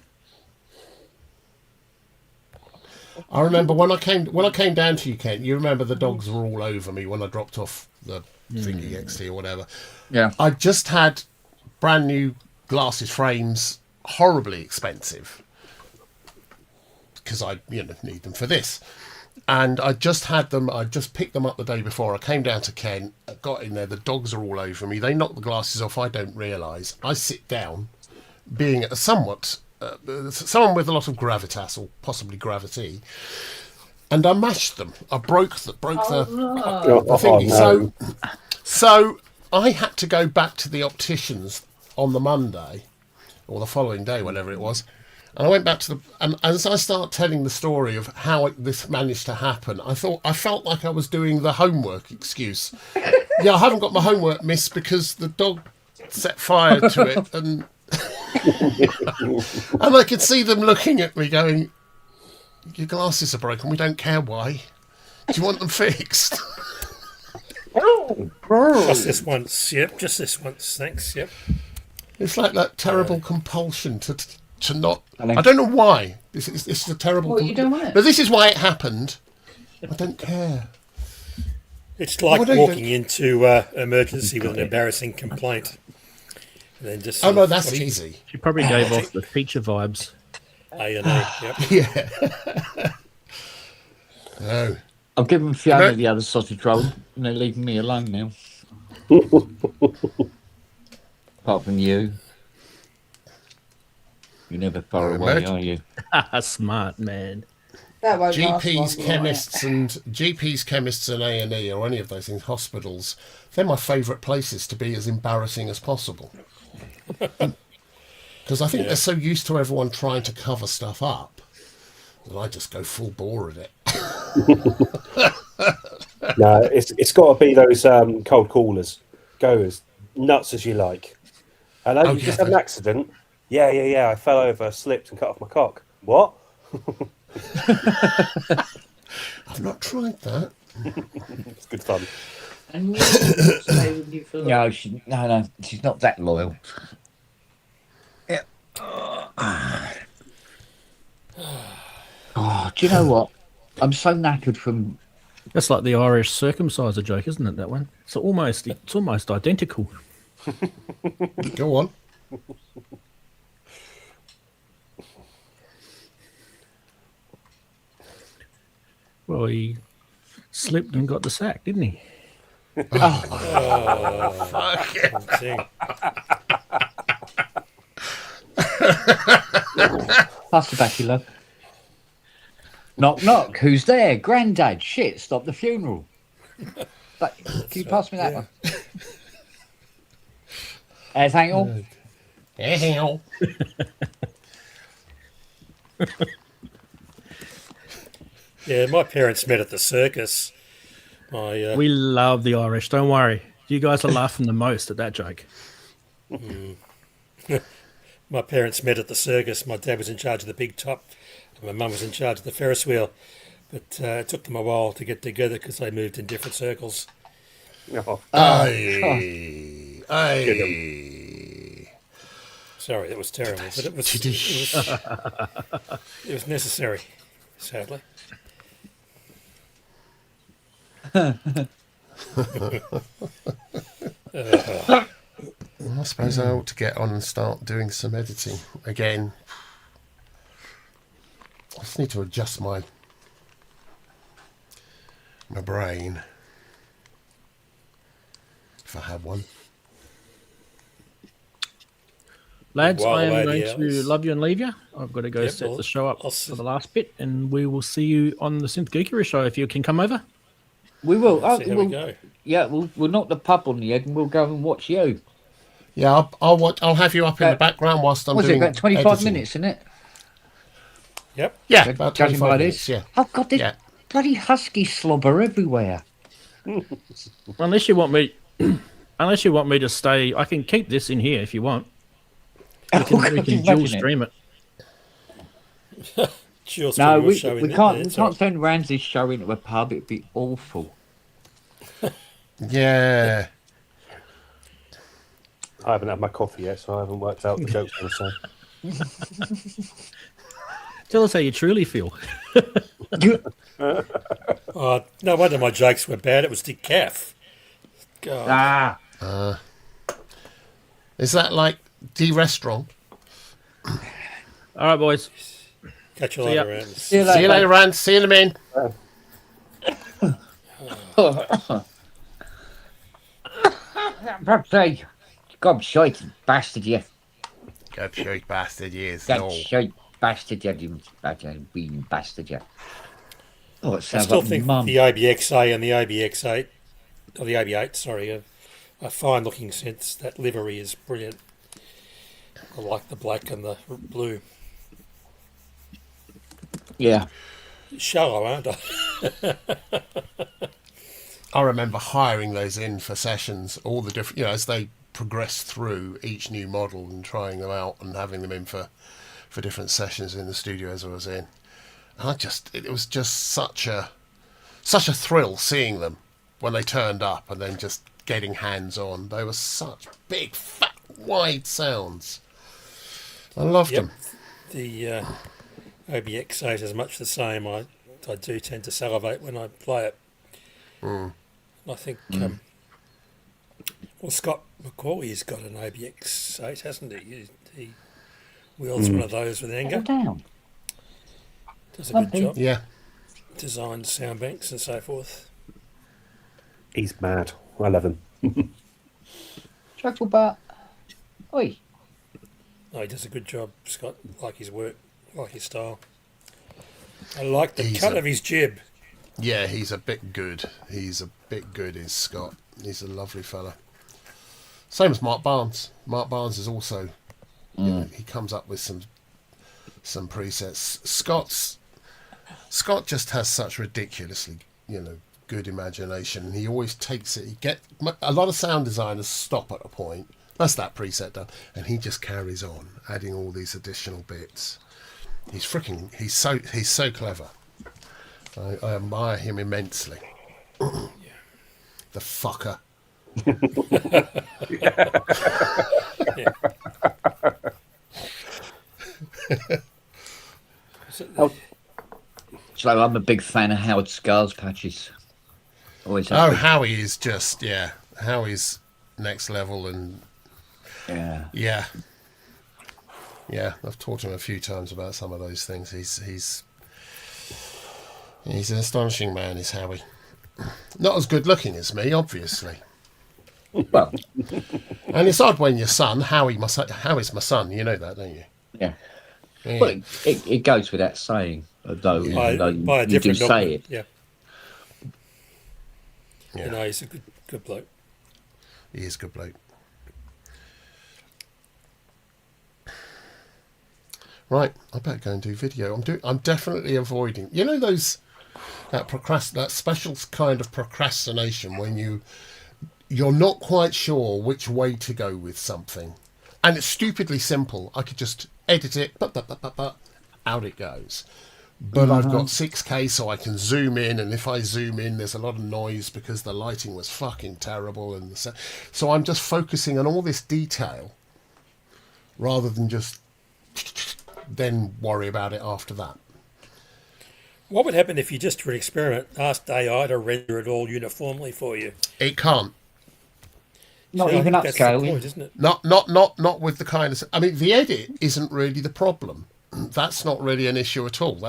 I remember when I came down to you, Ken. You remember the dogs were all over me when I dropped off the thingy XT or whatever. Yeah. I just had brand new glasses frames, horribly expensive, because I need them for this. And I just had them. I just picked them up the day before. I came down to Ken, got in there. The dogs are all over me. They knock the glasses off. I don't realise. I sit down, being a somewhat someone with a lot of gravitas or possibly gravity, and I mashed them. I broke the thingy. So I had to go back to the opticians on the Monday, or the following day, whatever it was. And I went back to and as I start telling the story of how this managed to happen, I felt like I was doing the homework excuse. Yeah, I haven't got my homework, miss, because the dog set fire to it, and and I could see them looking at me going, "Your glasses are broken. We don't care why. Do you want them fixed?" Just this once, yep. Just this once, thanks, yep. It's like that terrible compulsion to not. I don't know why. This is a terrible. Well, you don't want it. But this is why it happened. I don't care. It's like walking into emergency with an embarrassing complaint. And then just no, that's cheesy. She probably gave off the feature vibes. A&E, yep. Yeah. No. I've given Fiona the other sausage roll, and they're leaving me alone now. Apart from you. You're never far away, are you? Smart man. That won't GPs, last long, chemists, and A&E, or any of those things, hospitals. They're my favourite places to be as embarrassing as possible. Because I think they're so used to everyone trying to cover stuff up that I just go full bore at it. No, it's got to be those cold callers. Go as nuts as you like. Hello, you just had an accident? Yeah. I fell over, slipped, and cut off my cock. What? I've not tried that. It's good fun. And you stay with you for No, she's not that loyal. Yeah. Oh, do you know what? I'm so knackered from. That's like the Irish circumciser joke, isn't it? That one. It's almost identical. Go on. Well, he slipped and got the sack, didn't he? Oh, fuck it. Pass the backy, love. Knock, knock. Who's there? Grandad. Shit, stop the funeral. But can you pass me that one? Thank you. Yeah, my parents met at the circus. We love the Irish. Don't worry. You guys are laughing the most at that joke. My parents met at the circus. My dad was in charge of the big top, and my mum was in charge of the Ferris wheel. But it took them a while to get together because they moved in different circles. Oh. Aye. Sorry, that was terrible, but it was necessary, sadly. I suppose I ought to get on and start doing some editing again. I just need to adjust my brain, if I have one. Lads, Well, I am lady going to Alice. love you and leave you. I've got to go set the show up for the last bit, and we will see you on the Synth Geekery show if you can come over. We will. See how we go. Yeah, we'll knock the pub on the head and we'll go and watch you. Yeah, I'll have you up in the background whilst I'm Was it doing about 25 editing. minutes, isn't it? Yep. Yeah, about Judging 25 by minutes, this. yeah. Oh, God, there's bloody husky slobber everywhere. Unless you want me to stay, I can keep this in here if you want. We can dual stream it. No, we can't send Ramsey's show into a pub. It'd be awful. Yeah. I haven't had my coffee yet, so I haven't worked out the jokes I'm going to say. Tell us how you truly feel. Oh, no wonder my jokes were bad. It was Dick Calf. God. Is that like the restaurant? All right, boys. Catch you See ya. later, Rand. See you later, Rand. See you in a minute. Say, gobshite bastard, you. Gobshite bastard, yes. Gobshite bastard, you. Bean bastard, you. Oh, it I sounds still like think mum. the ABXA and the ABX8, or the AB8, sorry, are fine-looking synths. That livery is brilliant. I like the black and the blue. Yeah. Shallow, aren't I? I remember hiring those in for sessions, all the different, as they progressed through each new model and trying them out and having them in for different sessions in the studio as I was in. And it was just such a thrill seeing them when they turned up and then just getting hands on. They were such big, fat, wide sounds. I loved them. The OBX8 is much the same. I do tend to salivate when I play it. I think, Scott McCauley's got an OBX8, hasn't he? He wields one of those with anger. Down. Does a good job. Yeah. Designs sound banks and so forth. He's mad. I love him. Truffle butt. Oi. No, he does a good job, Scott. Like his work, like his style. I like the cut of his jib. Yeah, he's a bit good. Is Scott. He's a lovely fella. Same as Mark Barnes. Mark Barnes is also, he comes up with some presets. Scott just has such ridiculously, good imagination. He always takes it. A lot of sound designers stop at a point. That's that preset done, and he just carries on, adding all these additional bits. He's so clever. I admire him immensely. The fucker. So I'm a big fan of Howard Scar's patches. Always. Howie is just Howie's next level, and yeah. I've talked to him a few times about some of those things. He's an astonishing man, is Howie. Not as good looking as me, obviously. Well, and it's odd when your son, Howie's my son. You know that, don't you? Yeah. Well, it goes without saying, though. By a you do different say it. Yeah. He's a good bloke. He is a good bloke. Right, I better go and do video. I'm definitely avoiding. That special kind of procrastination when you're not quite sure which way to go with something, and it's stupidly simple. I could just edit it, out it goes. But I've got 6K, so I can zoom in, and if I zoom in, there's a lot of noise because the lighting was fucking terrible, and so I'm just focusing on all this detail rather than just then worry about it after that. What would happen if you just, for an experiment, asked AI to render it all uniformly for you? It can't. Not even upscale, that's the point, isn't it? Not with the kind of. I mean, the edit isn't really the problem. That's not really an issue at all.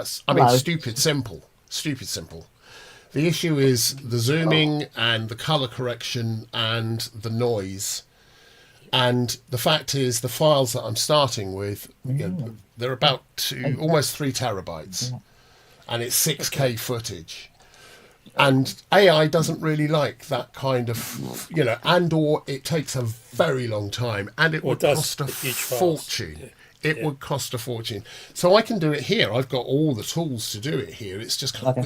Stupid simple. The issue is the zooming and the color correction and the noise. And the fact is, the files that I'm starting with, they're about almost 3 terabytes, and it's 6K footage. And AI doesn't really like that kind of, or it takes a very long time, and it would cost a fortune. It would cost a fortune. So I can do it here. I've got all the tools to do it here. It's just kind of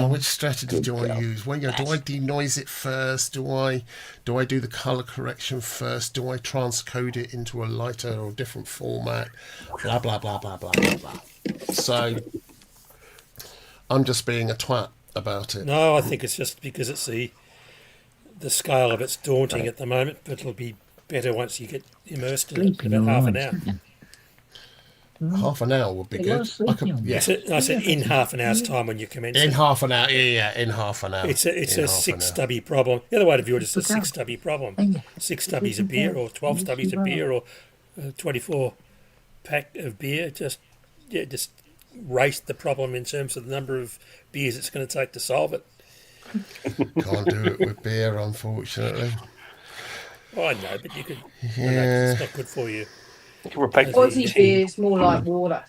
which strategy do I use? Well, do I denoise it first? Do I do the color correction first? Do I transcode it into a lighter or different format? Blah blah blah blah blah blah blah. So I'm just being a twat about it. No, I think it's just because it's the scale of it's daunting at the moment, but it'll be better once you get immersed in it. About half an hour. Half an hour would be good. I said in half an hour's time when you commence. In half an hour, in half an hour. It's a 6 stubby problem. The other way to view it is a 6 stubby problem. 6 stubbies of beer, or 12 stubbies of beer, or 24 pack of beer. Just race the problem in terms of the number of beers it's going to take to solve it. Can't do it with beer, unfortunately. Oh, I know, but you could. Yeah. It's not good for you. Aussie beer is more like water.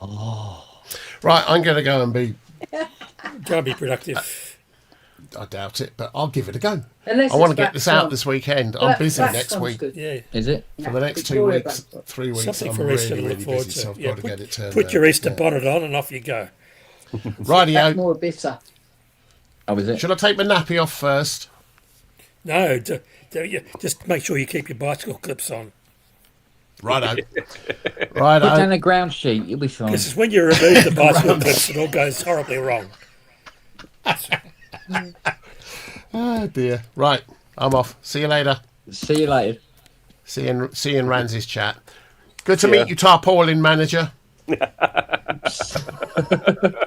Right, I'm going to go and be productive. I doubt it, but I'll give it a go. Unless I want to it's get this back out on. this weekend. I'm busy That next sounds week. good. Yeah. Is it? For the next 2 Victoria weeks, Bank. 3 weeks, Something I'm for Easter really, to look really forward busy, to. so I've Yeah, got to get it turned put out. your Easter Yeah. bonnet on and off you go. Rightio. More bitter. Oh, is it? Should I take my nappy off first? No, just make sure you keep your bicycle clips on. Righto. Put Righto. down a ground sheet. You'll be fine. Because it's when you remove the bicycle clips, it all goes horribly wrong. Oh dear. Right, I'm off. See you later. See you later. See you in Ranz's chat. Good to meet you, tarpaulin manager. I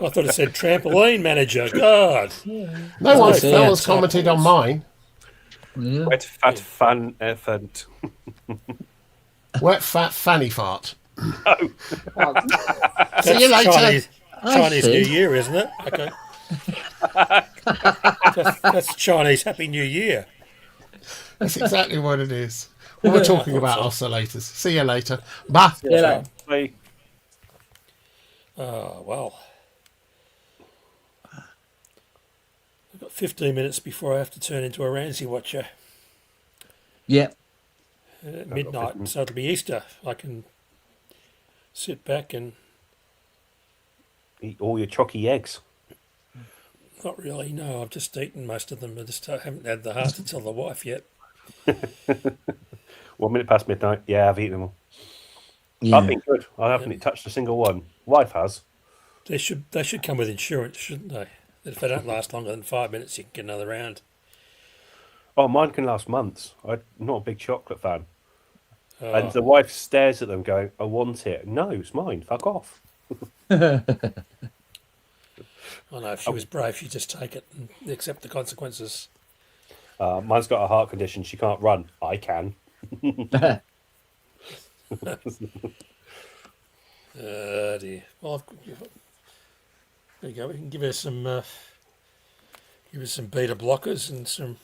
thought it said trampoline manager. God. No one's Yeah. commented on mine. Yeah. Wet fat fan effort. Wet fat fanny fart. That's See you later. Chinese see. New Year, isn't it? Okay. That's Chinese Happy New Year. That's exactly what it is. Well, we're talking about oscillators. See you later. Bye. See you later. Bye. Oh, well. I've got 15 minutes before I have to turn into a Ramsey watcher Yeah. at midnight, so it'll be Easter. I can sit back and Eat all your chalky eggs. not really, no, I've just eaten most of them. I just haven't had the heart to tell the wife yet. 1 minute past midnight. Yeah, I've eaten them all. Yeah. I've been good. I haven't touched a single one. Wife has. They should come with insurance, shouldn't they? If they don't last longer than 5 minutes, you can get another round. Oh, mine can last months. I'm not a big chocolate fan. Oh, And the wife stares at them going, I want it. No, it's mine. Fuck off. I know, if she was brave, she'd just take it and accept the consequences. Mine's got a heart condition. She can't run. I can. Dear. Well, there you go. We can give her some beta blockers and some.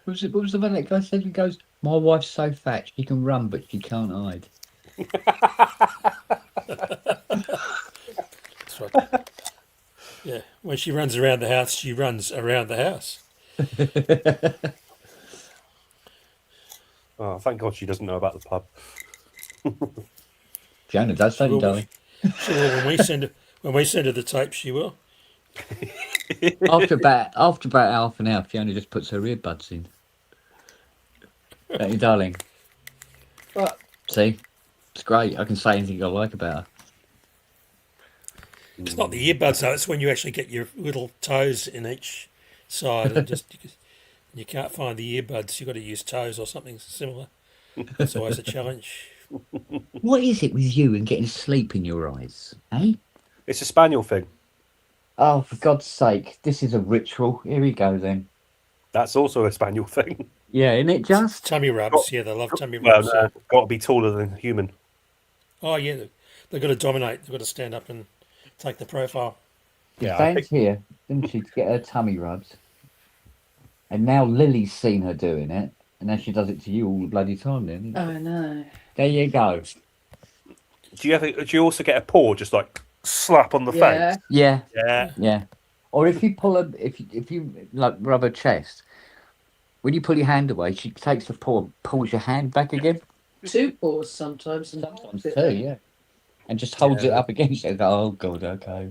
What was the one that guy said? He goes, my wife's so fat she can run but she can't hide. That's right. Yeah, when she runs around the house, she runs around the house. Oh, thank God she doesn't know about the pub. Fiona does, don't you, darling? She will when we send her the tape. She will. After about half an hour, Fiona just puts her earbuds in. Don't you, darling? But See? It's great. I can say anything I like about her. It's not the earbuds though. It's when you actually get your little toes in each side and just you can't find the earbuds. You've got to use toes or something similar. That's always a challenge. What is it with you and getting sleep in your eyes, eh? It's a spaniel thing. Oh, for God's sake, this is a ritual. Here we go then. That's also a spaniel thing. Yeah, isn't it just? Tummy rubs. Yeah, they love tummy Well, rubs. no, got to be taller than human. Oh yeah, they've got to dominate. They've got to stand up and take the profile. Yeah, I Dan's here, didn't she, to get her tummy rubs? And now Lily's seen her doing it, and now she does it to you all the bloody time then. oh no. There you go. Do you also get a paw just like slap on the Yeah. face? Yeah, Yeah. yeah. Or if you pull her, if you like rub her chest, when you pull your hand away, she takes the paw and pulls your hand back again. Two paws sometimes and Sometimes too, yeah. And just holds it up against it. Oh God, okay.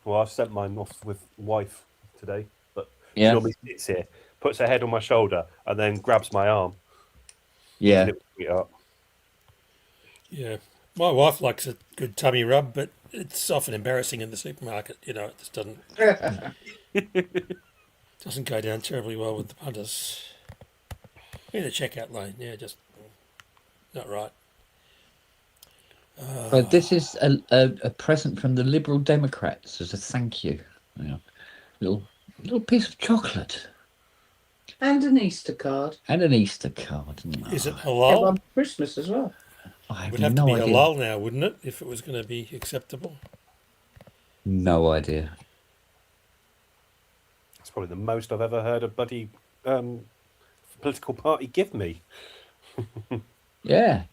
Well, I've sent mine off with wife today, but she Yeah, normally sits here, puts her head on my shoulder, and then grabs my arm. yeah. Lifts me up. Yeah, my wife likes a good tummy rub, but it's often embarrassing in the supermarket. You know, it just doesn't go down terribly well with the punters. In the checkout lane, yeah, just not right. But this is a present from the Liberal Democrats as a thank you. Yeah. Little piece of chocolate and an Easter card. and an Easter card. Is it Yeah, halal? on Christmas as well. I It have would have no to be idea. halal now, wouldn't it? If it was going to be acceptable. No idea. That's probably the most I've ever heard a bloody political party give me. Yeah.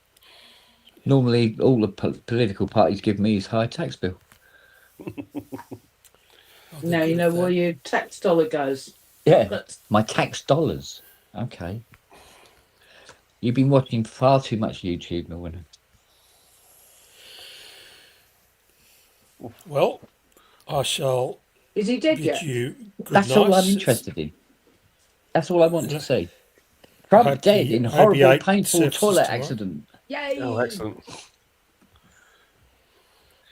Normally, all the political parties give me is high tax bill. Now you know where your tax dollar goes. Yeah, my tax dollars. Okay. You've been watching far too much YouTube, Norman. Well, I shall. Is he dead bid yet? you good That's night. all I'm interested in. That's all I want to see. Trump hope dead the in horrible, AB8 painful surfaces toilet tomorrow. accident. Yay! Oh, excellent.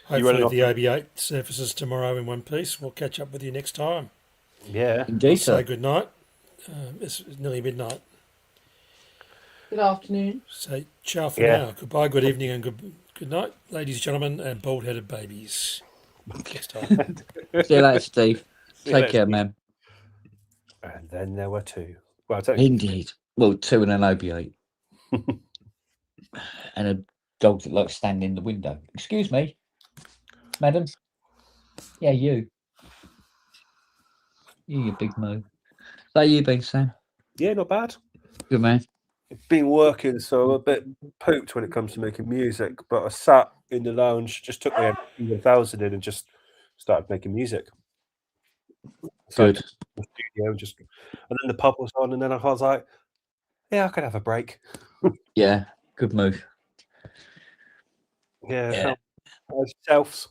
Hopefully off the AB8 surfaces tomorrow in one piece. We'll catch up with you next time. Yeah. Indeed, I'll sir. say good night. It's nearly midnight. Good afternoon. Say ciao for Yeah. now. Goodbye, good evening, and good night, ladies and gentlemen, and bald-headed babies. Next time. See you later, Steve. See you Take later, care, Steve. man. And then there were two. Well, technically Indeed. Well, 2 and an OB8. And a dog that likes standing in the window. Excuse me, madam. Yeah, you. You big mo. How you been, Sam? yeah, not bad. Good man. Been working, so I'm a bit pooped when it comes to making music. But I sat in the lounge, just took my 1000 in, and just started making music. So Good. the studio, and then the pub was on, and then I was like, "Yeah, I could have a break." Yeah, good move. Yeah. How's yourselves?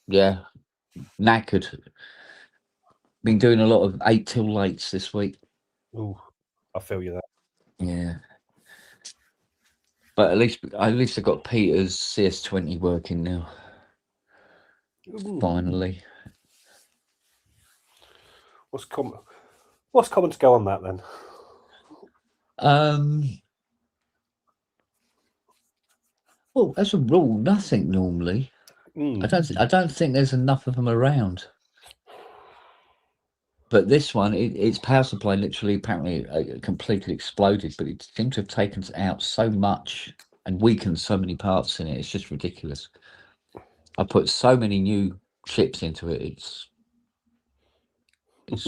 Yeah, knackered. Been doing a lot of 8 till lates this week. Ooh, I feel you there. Yeah. But at least I got Peter's CS20 working now. Ooh. Finally. What's common to go on that then? Well, as a rule, nothing normally. I don't think there's enough of them around. But this one, its power supply literally apparently completely exploded, but it seems to have taken out so much and weakened so many parts in it. It's just ridiculous. I put so many new chips into it. It's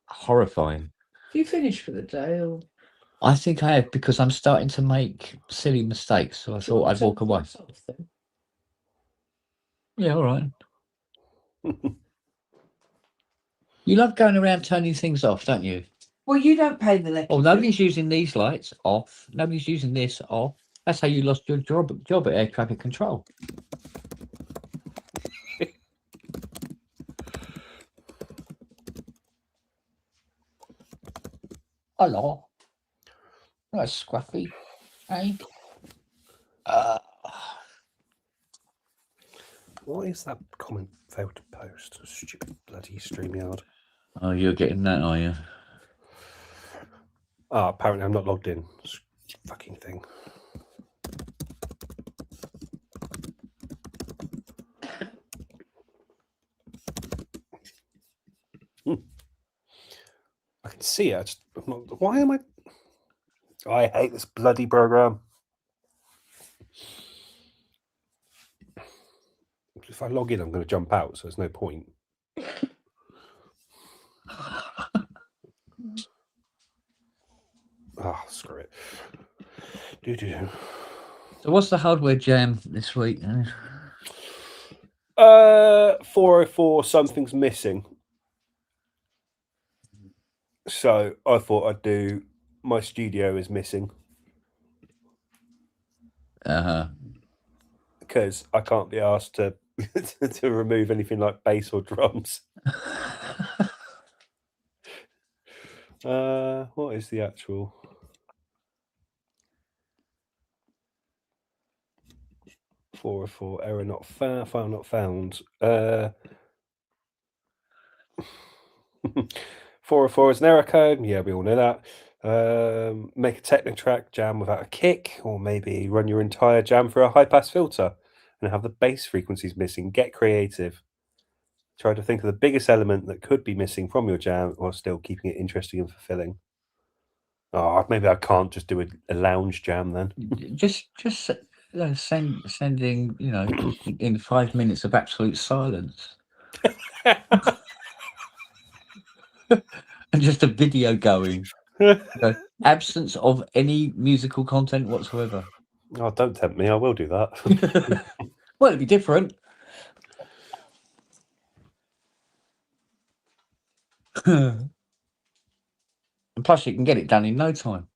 horrifying. Have you finished for the day? Or... I think I have, because I'm starting to make silly mistakes. So I thought I'd walk away. Yeah, all right. You love going around turning things off, don't you? Well, you don't pay the electricity. Oh, nobody's using these lights off. Nobody's using this off. That's how you lost your job at air traffic control. Hello. That's scruffy. Hey. What is that comment failed to post? Stupid bloody StreamYard. Oh, you're getting that, are you? Oh, apparently I'm not logged in. Fucking thing. I can see it. Why am I? I hate this bloody program. If I log in, I'm going to jump out, so there's no point. Ah, screw it. Do. So what's the hardware jam this week? 404, something's missing. So I thought I'd do my studio is missing. Because I can't be asked to to remove anything like bass or drums. What is the actual? Four or four error not found. File not found. 404 is an error code. Yeah, we all know that. Make a Technotrack jam without a kick, or maybe run your entire jam through a high pass filter and have the bass frequencies missing. Get creative. Try to think of the biggest element that could be missing from your jam while still keeping it interesting and fulfilling. Oh, maybe I can't just do a lounge jam then. Just sending, in 5 minutes of absolute silence. And just a video going. Absence of any musical content whatsoever. Oh, don't tempt me. I will do that. Well, it'd be different. And plus, you can get it done in no time.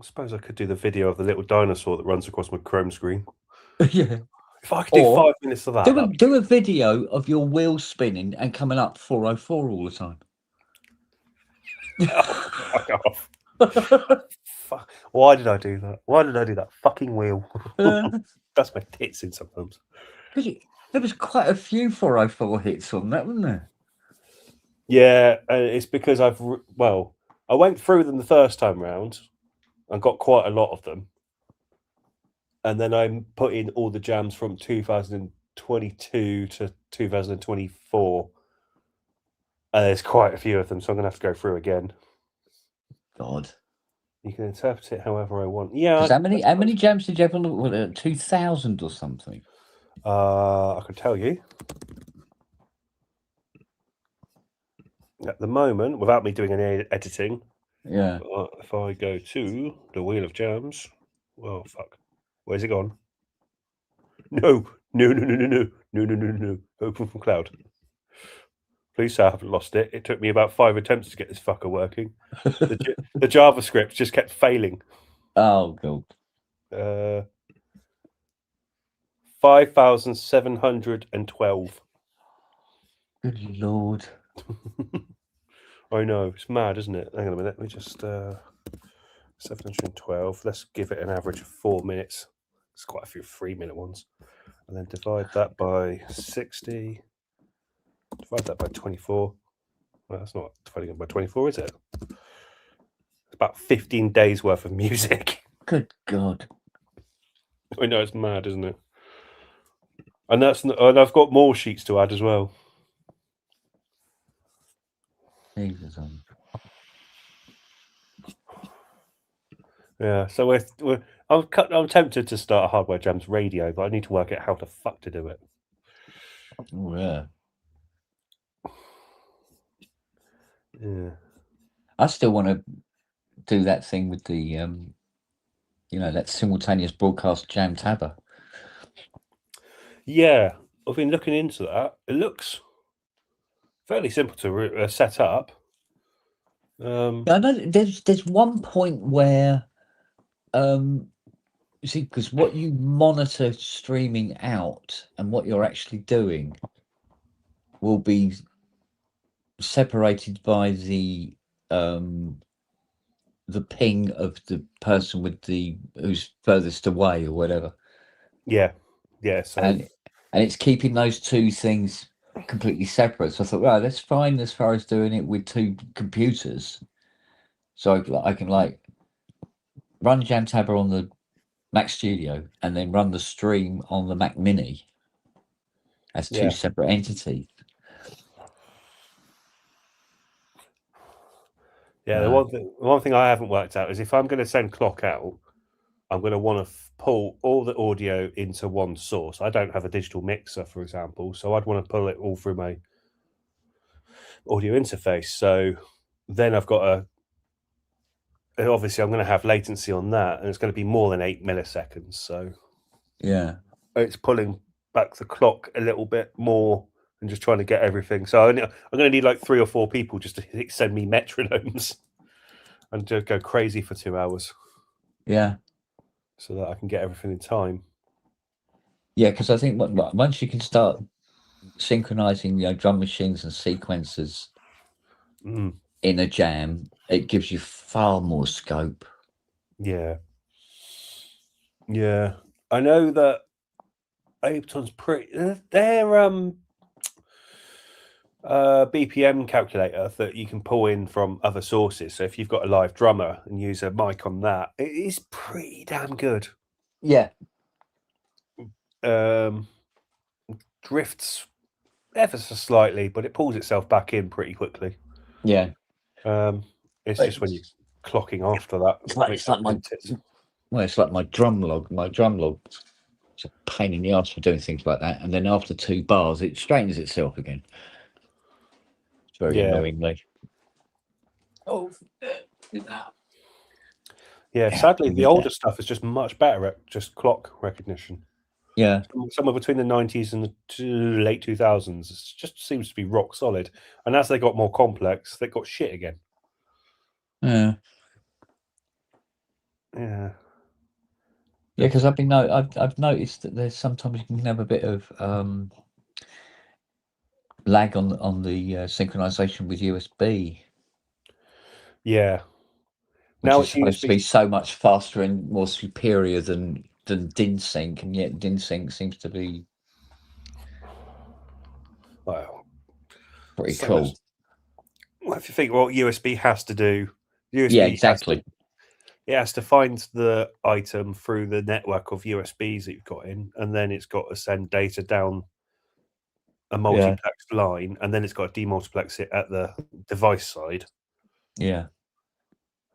I suppose I could do the video of the little dinosaur that runs across my Chrome screen. Yeah. If I could do Or 5 minutes of that, do a video of your wheels spinning and coming up 404 all the time. fuck off. Fuck. Why did I do that? Why did I do that fucking wheel? That's my tits in sometimes. There was quite a few 404 hits on that, wasn't there? Yeah, it's because I went through them the first time round and got quite a lot of them. And then I put in all the jams from 2022 to 2024. And there's quite a few of them, so I'm going to have to go through again. God. You can interpret it however I want. Yeah. How many jams did you have on 2,000 or something? I can tell you. At the moment, without me doing any editing, yeah. If I go to the Wheel of Jams, well, fuck, where's it gone? No. Open from cloud. Please say I haven't lost it. It took me about 5 attempts to get this fucker working. The JavaScript just kept failing. Oh god. 5,712. Good lord. I know, it's mad, isn't it? Hang on a minute, let me just 712. Let's give it an average of 4 minutes. There's quite a few 3-minute ones. And then divide that by 60. Divide that by 24. Well, that's not dividing it by 24, is it? It's about 15 days worth of music. Good God. I know, it's mad, isn't it? And I've got more sheets to add as well. Jesus. Yeah, so I'm tempted to start a Hardware Jams radio, but I need to work out how the fuck to do it. Oh yeah. Yeah. I still want to do that thing with the that simultaneous broadcast jam tabber. Yeah, I've been looking into that. It looks fairly simple to set up. I know there's one point where you see, because what you monitor streaming out and what you're actually doing will be separated by the ping of the person who's furthest away or whatever. Yeah. So and it's keeping those two things completely separate. So I thought, well, that's fine as far as doing it with two computers. So I can like run Jamtabber on the Mac Studio and then run the stream on the Mac Mini as two separate entities. Yeah, the one thing I haven't worked out is if I'm going to send clock out, I'm going to want to pull all the audio into one source. I don't have a digital mixer, for example, so I'd want to pull it all through my audio interface. So then I've got obviously I'm going to have latency on that, and it's going to be more than 8 milliseconds. So yeah, it's pulling back the clock a little bit more and just trying to get everything. So I'm going to need like 3 or 4 people just to send me metronomes and just go crazy for 2 hours. Yeah. So that I can get everything in time. Yeah, because I think once you can start synchronizing, drum machines and sequencers in a jam, it gives you far more scope. Yeah. I know that Ableton's their BPM calculator that you can pull in from other sources. So if you've got a live drummer and use a mic on that, it is pretty damn good. Yeah. Drifts ever so slightly, but it pulls itself back in pretty quickly. Yeah. It's just when you're clocking after that. It's like my drum log. My drum log. It's a pain in the ass for doing things like that. And then after 2 bars, it straightens itself again. It's very annoyingly. Oh, yeah. Sadly, the older stuff is just much better at just clock recognition. Yeah. Somewhere between the 90s and the late 2000s. It just seems to be rock solid. And as they got more complex, they got shit again. Yeah. Yeah. Yeah, because I've noticed that there's sometimes you can have a bit of lag on the synchronization with USB. Yeah. Which Now is it's supposed to USB. be so much faster and more superior than DIN sync, and yet DIN sync seems to be Well, pretty so cool. well, if you think what USB has to do, USB Yeah, exactly. It has to find the item through the network of USBs that you've got in, and then it's got to send data down a multiplex line, and then it's got to demultiplex it at the device side. Yeah.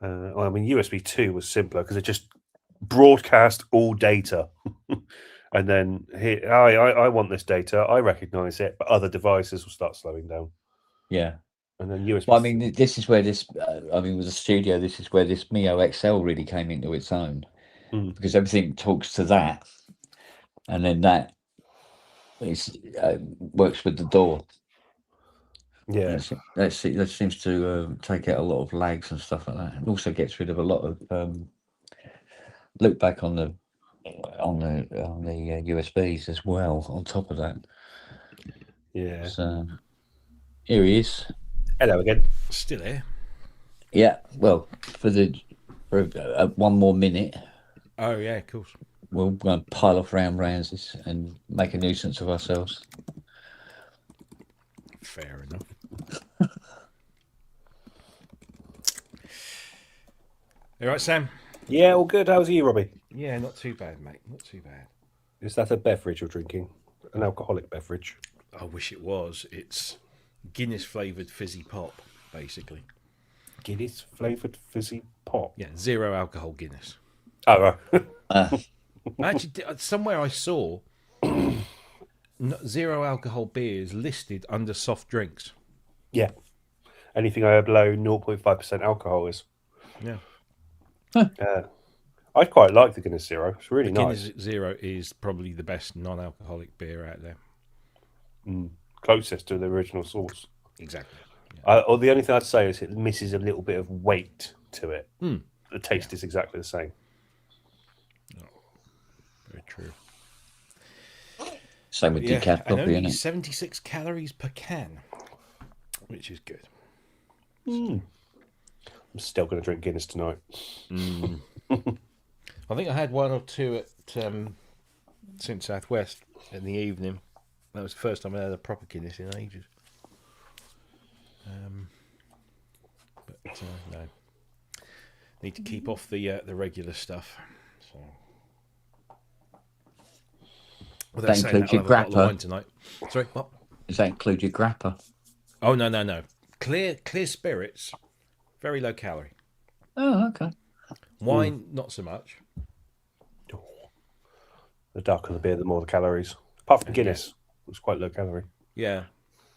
Well, I mean, USB 2 was simpler because it just broadcast all data. And then here, I want this data, I recognize it, but other devices will start slowing down. Yeah. And then USB. Well, I mean, this is where this. I mean, with the studio, this is where this Mio XL really came into its own, because everything talks to that, and then that is works with the door. Yeah, that seems to take out a lot of lags and stuff like that. It also gets rid of a lot of loop back on the USBs as well. On top of that, yeah. So here he is. Hello again. Still here. Yeah. Well, for one more minute. Oh yeah, of course. We're going to pile off rounds and make a nuisance of ourselves. Fair enough. All right, Sam? Yeah, all good. How's you, Robbie? Yeah, not too bad, mate. Not too bad. Is that a beverage you're drinking? An alcoholic beverage? I wish it was. It's Guinness flavoured fizzy pop, basically. Guinness flavoured fizzy pop? Yeah, 0 alcohol Guinness. Oh, right. Actually, somewhere I saw 0 alcohol beers listed under soft drinks. Yeah. Anything below 0.5% alcohol is. Yeah. I quite like the Guinness Zero. It's really nice. Guinness Zero is probably the best non-alcoholic beer out there. Closest to the original source. Exactly. Yeah. Or the only thing I'd say is it misses a little bit of weight to it. The taste is exactly the same. Oh, very true. Same with decaf coffee, only isn't it? 76 calories per can, which is good. I'm still going to drink Guinness tonight. I think I had one or two at Synth Southwest in the evening. That was the first time I had a proper Guinness in ages. But no, need to keep off the regular stuff. So, Does that include your grappa? Tonight. Sorry, what? Does that include your grappa? Oh no. Clear spirits, very low calorie. Oh, okay. Wine, not so much. The darker the beer, the more the calories. Apart from Guinness, it's quite low calorie. Yeah.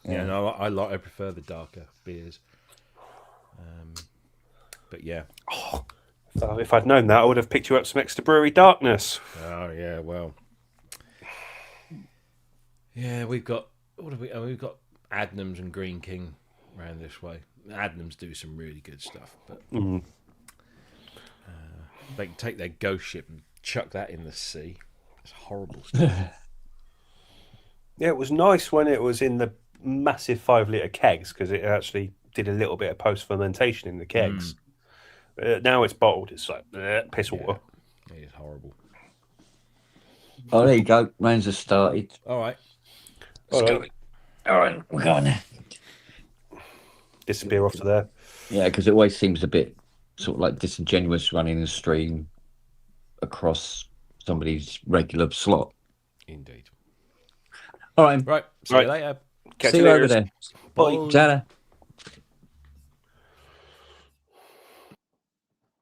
No, I prefer the darker beers. But yeah. If I'd known that, I would have picked you up some extra brewery darkness. Oh yeah, well. Yeah, we've got we've got Adnams and Green King around this way. Adnams do some really good stuff, but they can take their ghost ship and chuck that in the sea. It's horrible stuff. Yeah, it was nice when it was in the massive 5-litre kegs because it actually did a little bit of post-fermentation in the kegs. Now it's bottled. It's like piss water. It is horrible. Oh, there you go. Rounds have started. All right. All right, we're going there. Disappear off to there. Yeah, because it always seems a bit sort of like disingenuous running the stream across somebody's regular slot. Indeed. All right. Right. See you later. Catch See you you later. over there. Bye. Ta-da.